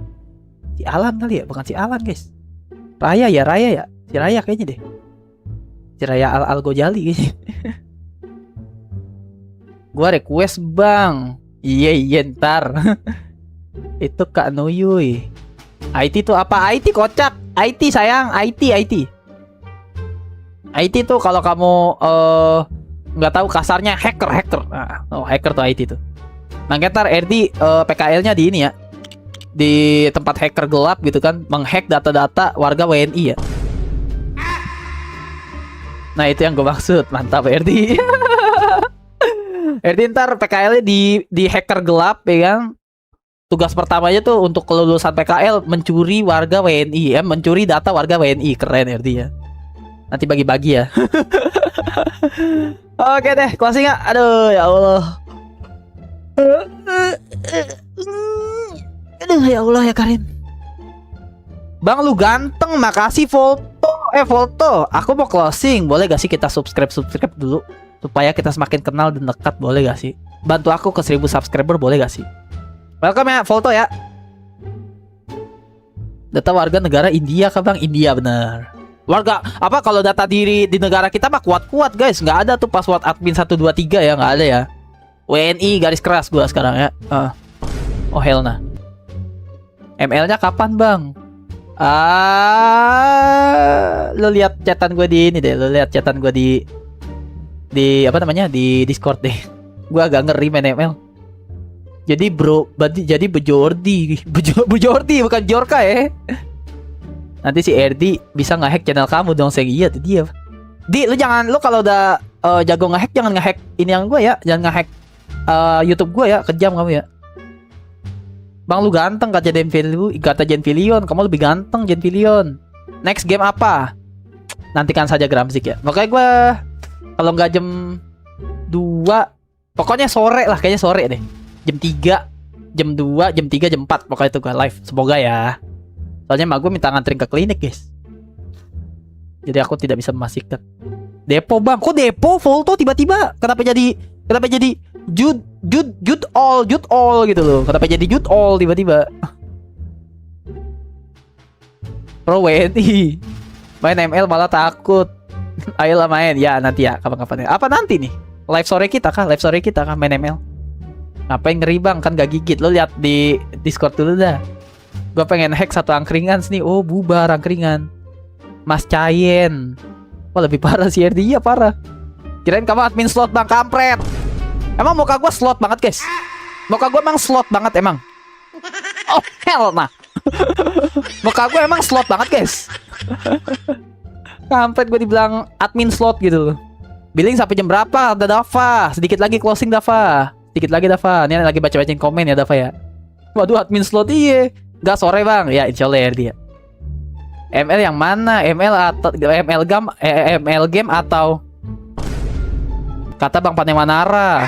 Si Alan kali ya? Bukan si Alan, guys. Raya ya? Si Raya kayaknya deh. Si Raya Al-Gojali kayaknya. Gua request, Bang. Iya ntar. Itu Kak Nuyuy. IT tuh apa? IT kocak. IT sayang. IT. IT tuh kalau kamu nggak tahu kasarnya hacker. Hacker tuh IT tuh. Makanya ntar RD PKL-nya di ini ya, di tempat hacker gelap gitu kan, menghack data-data warga WNI ya. Nah itu yang gue maksud. Mantap RD. RD ntar PKL-nya di hacker gelap ya kan. Tugas pertamanya tuh untuk kelulusan PKL mencuri warga WNI ya, mencuri data warga WNI. Keren RD ya. Nanti bagi-bagi ya. Oke deh, closing ya. Aduh ya Allah. Aduh ya Allah ya Karin. Bang lu ganteng, makasih foto. Aku mau closing. Boleh gak sih kita subscribe dulu supaya kita semakin kenal dan dekat, boleh gak sih? bantu aku ke 1000 subscriber boleh gak sih? Welcome ya, Volto ya. Data warga negara India kan bang? India bener. Warga apa kalau data diri di negara kita mah kuat-kuat guys. Nggak ada tuh password admin 123 ya, nggak ada ya. WNI garis keras gua sekarang ya. Oh hell nah. ML-nya kapan bang? Lo lihat chatan gue di ini deh. Lo lihat chatan gue di apa namanya di Discord deh. Gue agak ngeri main ML. Jadi bro, jadi Bejordi, Bejordi bukan Jorka ya. Nanti si RD bisa ngehack channel kamu dong, saya iya tuh dia. Lu jangan, lu kalau udah jago ngehack jangan ngehack ini yang gue ya, jangan ngehack YouTube gue ya, kejam kamu ya. Bang lu ganteng kata Genvilion, kamu lebih ganteng Genvilion. Next game apa? Nantikan saja Gramzik ya. Makanya gue kalau nggak jam 2, pokoknya sore lah, kayaknya sore deh. Jam 3, jam 2, jam 3, jam 4 pokoknya itu gue live. Semoga ya. Soalnya mak gue minta nganterin ke klinik guys. Jadi aku tidak bisa memastikan. Depo bang, kok Depo Volto tiba-tiba? Kenapa jadi Jude all gitu loh. Kenapa jadi Jude all tiba-tiba? Pro WNI main ML malah takut. Ayolah main ya nanti ya kapan-kapan ya. Apa nanti nih? Live sore kita kah main ML? Ngapain ngeri bang, kan gak gigit. Lo lihat di Discord dulu dah. Gue pengen hack satu angkringan nih. Oh bubar angkringan. Mas Cayen. Wah lebih parah sih RD. Iya parah. Kirain kamu admin slot bang, kampret. Emang muka gue slot banget guys. Muka gue emang slot banget emang. Oh hell nah. Muka gue emang slot banget guys. Kampret gue dibilang admin slot gitu loh. Billing sampai jam berapa? Ada Dava. Sedikit lagi closing Dava. Sedikit lagi Dava. Ini lagi baca-bacain komen ya Dava ya. Waduh admin slot iya. Gak sore bang. Ya insya Allah ya dia. ML yang mana? ML game atau kata Bang Panemanara.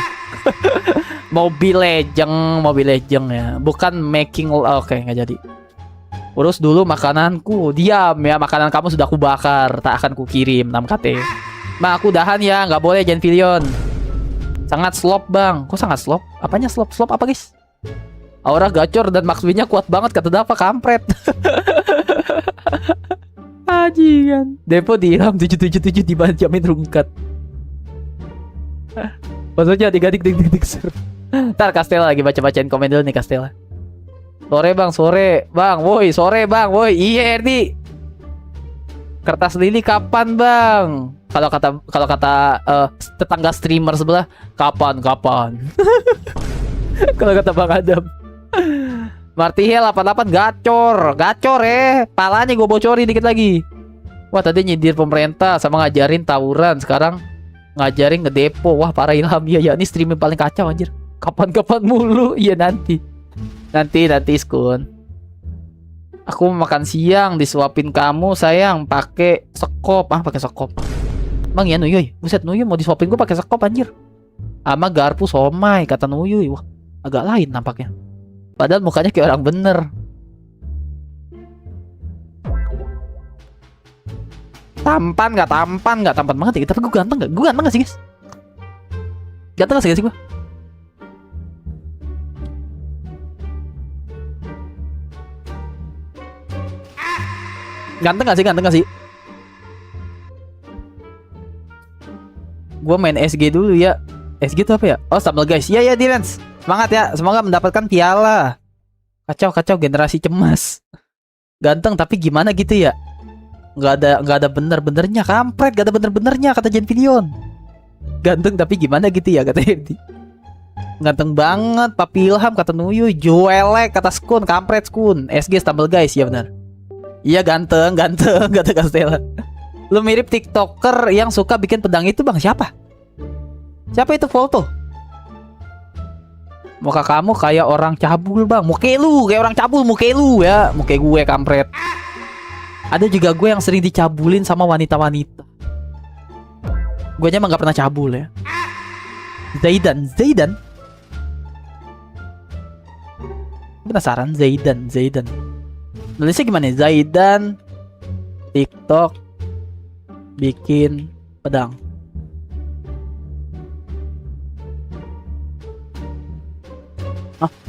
Mobile Legend ya. Bukan making. Oke nggak jadi. Urus dulu makananku. Diam ya, makanan kamu sudah kubakar. Tak akan kukirim 6KT. Bang aku udahan ya. Nggak boleh Genvilion. Sangat slop bang. Kok sangat slop? Apanya slop? Slop apa guys? Aura gacor dan max win-nya kuat banget kata Dava, kampret. Ajingan. Depo dirham 777 dijamin rungkat. Maksudnya dik ser. Ntar Castella lagi baca-bacain komen dulu nih Castella. Sore bang, woi sore bang, woi iya RD. Kertas lili kapan bang? Kalau kata tetangga streamer sebelah, kapan? Kalau kata Bang Adam. Martihel 88 gacor palanya gue bocorin dikit lagi. Wah tadi nyindir pemerintah sama ngajarin tawuran, sekarang ngajarin ngedepo. Wah parah Ilham ya ini streaming paling kacau anjir. Kapan mulu. Iya nanti Skun. Aku mau makan siang disuapin kamu sayang pakai sekop. Pakai sekop. Bang ya Nuyuy, buset Nuyuy mau disuapin gue pakai sekop anjir. Ama garpu somai kata Nuyuy. Wah agak lain nampaknya. Padahal mukanya kayak orang bener. Tampan nggak tampan banget ya. Tapi gue ganteng nggak? Gue ganteng nggak sih guys? Ganteng nggak sih gue? Ganteng nggak sih? Gue main SG dulu ya. SG itu apa ya? Oh sambal guys. Iya Dilens. Semangat ya. Semoga mendapatkan piala. Kacau generasi cemas. Ganteng tapi gimana gitu ya? Nggak ada bener-benernya, kampret. Gak ada bener-benernya kata Genvilion. Ganteng tapi gimana gitu ya kata Edi. Ganteng banget Papi Ilham kata Nuyuy. Joelek kata Skun, kampret Skun. SG sambal guys ya benar. Iya ganteng kata Castella. Lu mirip TikToker yang suka bikin pedang itu bang. Siapa itu Volto? Muka kamu kayak orang cabul bang. Muka lu kayak orang cabul. Muka lu ya. Muka gue kampret. Ada juga gue yang sering dicabulin sama wanita-wanita. Gue emang gak pernah cabul ya. Zaidan. Penasaran Zaidan. Nulisnya gimana? Zaidan TikTok bikin pedang.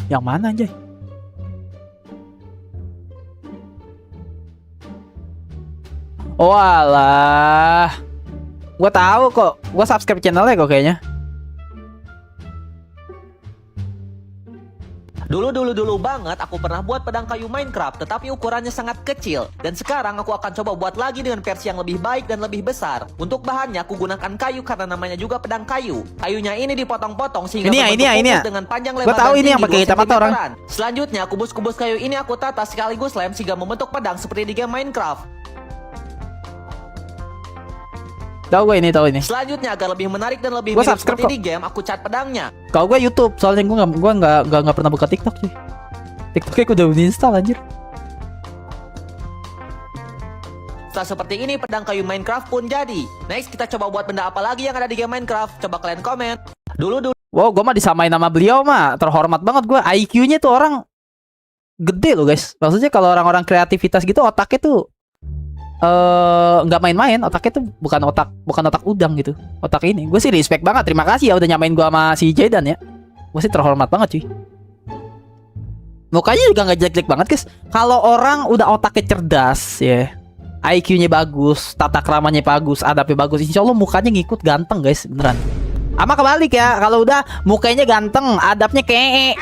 Yang mana anjay? Oh alah. Gua tahu kok. Gua subscribe channelnya kok kayaknya. Dulu banget aku pernah buat pedang kayu Minecraft, tetapi ukurannya sangat kecil. Dan sekarang aku akan coba buat lagi dengan versi yang lebih baik dan lebih besar. Untuk bahannya aku gunakan kayu karena namanya juga pedang kayu. Kayunya ini dipotong-potong sehingga berbentuk kubus dengan panjang lebar Gua tahu dan ini yang tinggi pakai 2 kacamata orang. cm-an. Selanjutnya kubus-kubus kayu ini aku tata sekaligus lem sehingga membentuk pedang seperti di game Minecraft. Tahu gue ini, tahu ini. Selanjutnya agar lebih menarik dan lebih Gua mirip subscribe seperti kok. di game, aku cat pedangnya. Kalau gue YouTube, soalnya gue nggak pernah buka TikTok cuy. TikToknya gue udah uninstall anjir. Setelah seperti ini pedang kayu Minecraft pun jadi. Next kita coba buat benda apa lagi yang ada di game Minecraft. Coba kalian komen. Dulu Wow, gue mah disamain nama beliau mah, terhormat banget gue. IQ-nya tuh orang gede loh guys. Maksudnya kalau orang-orang kreativitas gitu otaknya tuh nggak main-main. Otaknya tuh bukan otak udang gitu. Otak ini. Gue sih respect banget. Terima kasih ya udah nyamain gue sama si Jaydan ya. Gue sih terhormat banget cuy. Mukanya juga nggak jelek-jelek banget guys. Kalau orang udah otaknya cerdas ya, IQ-nya bagus, tata keramanya bagus, adabnya bagus, insya Allah mukanya ngikut ganteng guys, beneran. Ama kebalik ya, kalau udah mukanya ganteng, adabnya kayak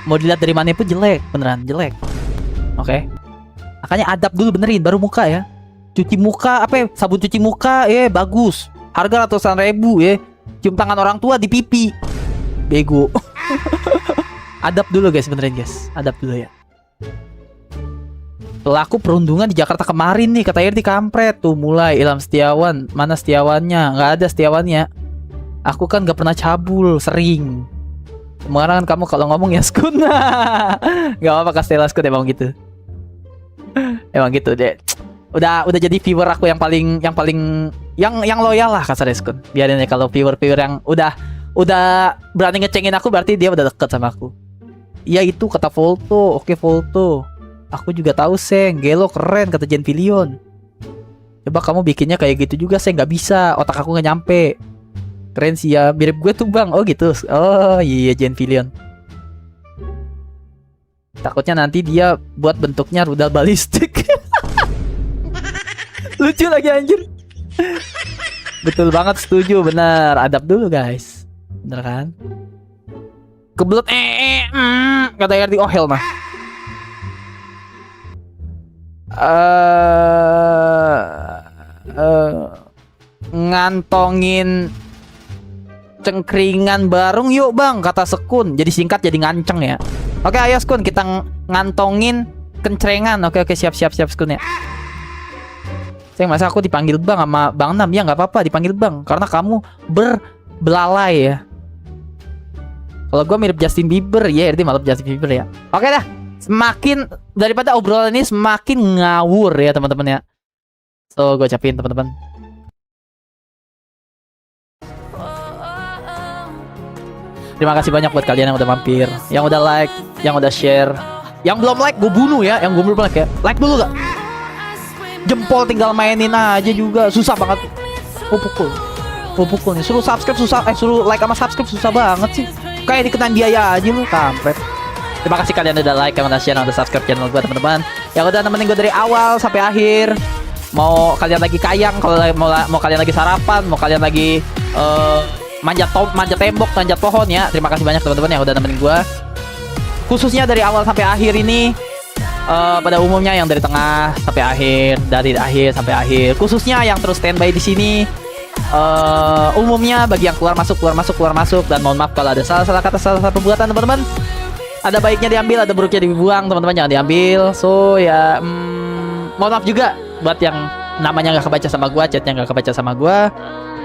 mau dilihat dari mana pun jelek, beneran jelek. Oke. Makanya adab dulu benerin, baru muka ya. Cuci muka, apa ya, sabun cuci muka, bagus. Harga ratusan ribu ya. Cium tangan orang tua di pipi. Bego. Adab dulu guys, benerin guys. Adab dulu ya. Pelaku perundungan di Jakarta kemarin nih, kata Irti kampret. Tuh mulai Ilham Setiawan. Mana Setiawannya? Nggak ada Setiawannya. Aku kan gak pernah cabul, sering. Kemarin kan kamu kalau ngomong ya skun. Gak apa-apa Kastela skun emang gitu. Emang gitu deh. Udah jadi viewer aku yang paling yang loyal lah kasarnya skun. Biarin ya kalau viewer yang udah berani ngecengin aku berarti dia udah deket sama aku. Iya itu kata Volto. Oke Volto. Aku juga tahu Seng. Gelo keren kata Jen Pilion. Coba kamu bikinnya kayak gitu juga Seng. Gak bisa. Otak aku gak nyampe. Keren sih ya. Mirip gue tuh bang. Oh gitu. Oh iya Jen Pilion. Takutnya nanti dia buat bentuknya rudal balistik. Lucu lagi anjir. Betul banget, setuju, bener. Adab dulu guys. Bener kan? Kebelet kata Yardi. Oh hell mah. Ngantongin cengkringan barung yuk bang, kata Sekun. Jadi singkat jadi nganceng ya. Oke ayo Sekun, kita ngantongin kencrengan. Oke siap Sekun ya. Sayang masa aku dipanggil bang sama Bang Nam. Ya nggak apa-apa dipanggil bang, karena kamu berbelalai ya. Kalau gue mirip Justin Bieber ya, ini malah Justin Bieber ya. Oke dah, semakin daripada obrolan ini semakin ngawur ya teman-teman ya. So gue ucapin teman-teman, terima kasih banyak buat kalian yang udah mampir, yang udah like, yang udah share. Yang belum like gue bunuh ya, yang belum like ya. Like dulu gak? Jempol tinggal mainin aja juga, susah banget. Pukul nih. Suruh subscribe susah, suruh like sama subscribe susah banget sih. Kayak dikenain biaya aja lu, kampret. Terima kasih kalian udah like, yang udah share, yang udah subscribe channel gue teman-teman. Yang udah nemenin gue dari awal sampai akhir. Mau kalian lagi kayang, kalau mau kalian lagi sarapan, mau kalian lagi manjat tembok, manjat pohon ya. Terima kasih banyak teman-teman yang udah nemenin gue. Khususnya dari awal sampai akhir ini. Pada umumnya yang dari tengah sampai akhir, dari akhir sampai akhir. Khususnya yang terus standby di sini. Umumnya bagi yang keluar masuk, dan mohon maaf kalau ada salah kata, salah perbuatan teman-teman. Ada baiknya diambil, ada buruknya dibuang teman-teman, jangan diambil. So ya mohon maaf juga buat yang namanya nggak kebaca sama gua, chatnya nggak kebaca sama gua.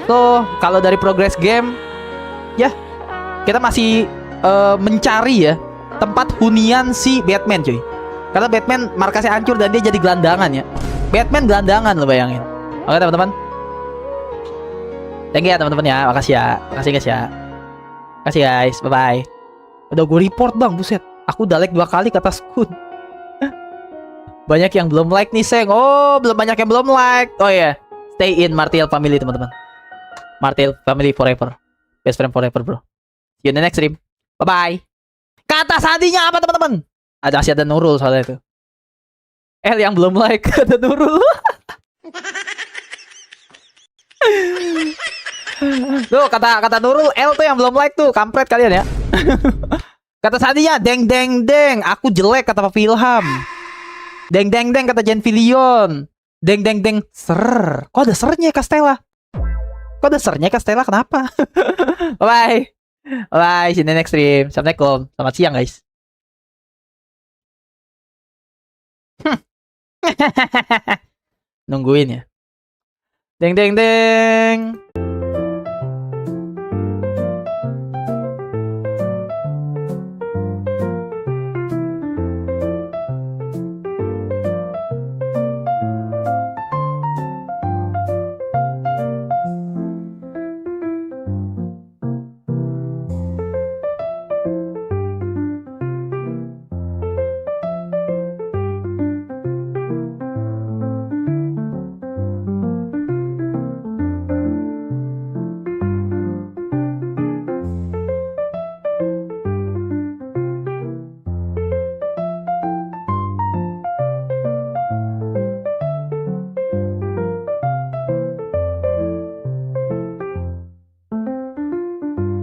So kalau dari progress game ya kita masih mencari ya tempat hunian si Batman cuy. Karena Batman markasnya hancur dan dia jadi gelandangan ya. Batman gelandangan lo bayangin. Oke teman-teman, thank you ya teman-teman ya. Makasih ya. Makasih guys ya. Makasih guys. Bye-bye. Udah gue report bang. Buset. Aku udah like 2 kali kata Skun. Banyak yang belum like nih Seng. Oh belum banyak yang belum like. Oh ya yeah. Stay in Martial Family teman-teman. Martial Family forever. Best friend forever bro. See you in the next stream. Bye-bye. Kata sandinya apa teman-teman? Masih ada Nurul soalnya itu. L yang belum like ada Nurul. Tuh kata Nurul L tuh yang belum like tuh, kampret kalian ya. Kata sandinya deng deng deng, aku jelek kata Pak Ilham. Deng deng deng kata Jen Filion. Deng deng deng ser. Kok ada sernya Castella? Kok ada sernya Castella? Kenapa? Bye. Bye, see you next stream. Assalamualaikum. Selamat siang, guys. Nungguin ya. Deng deng deng.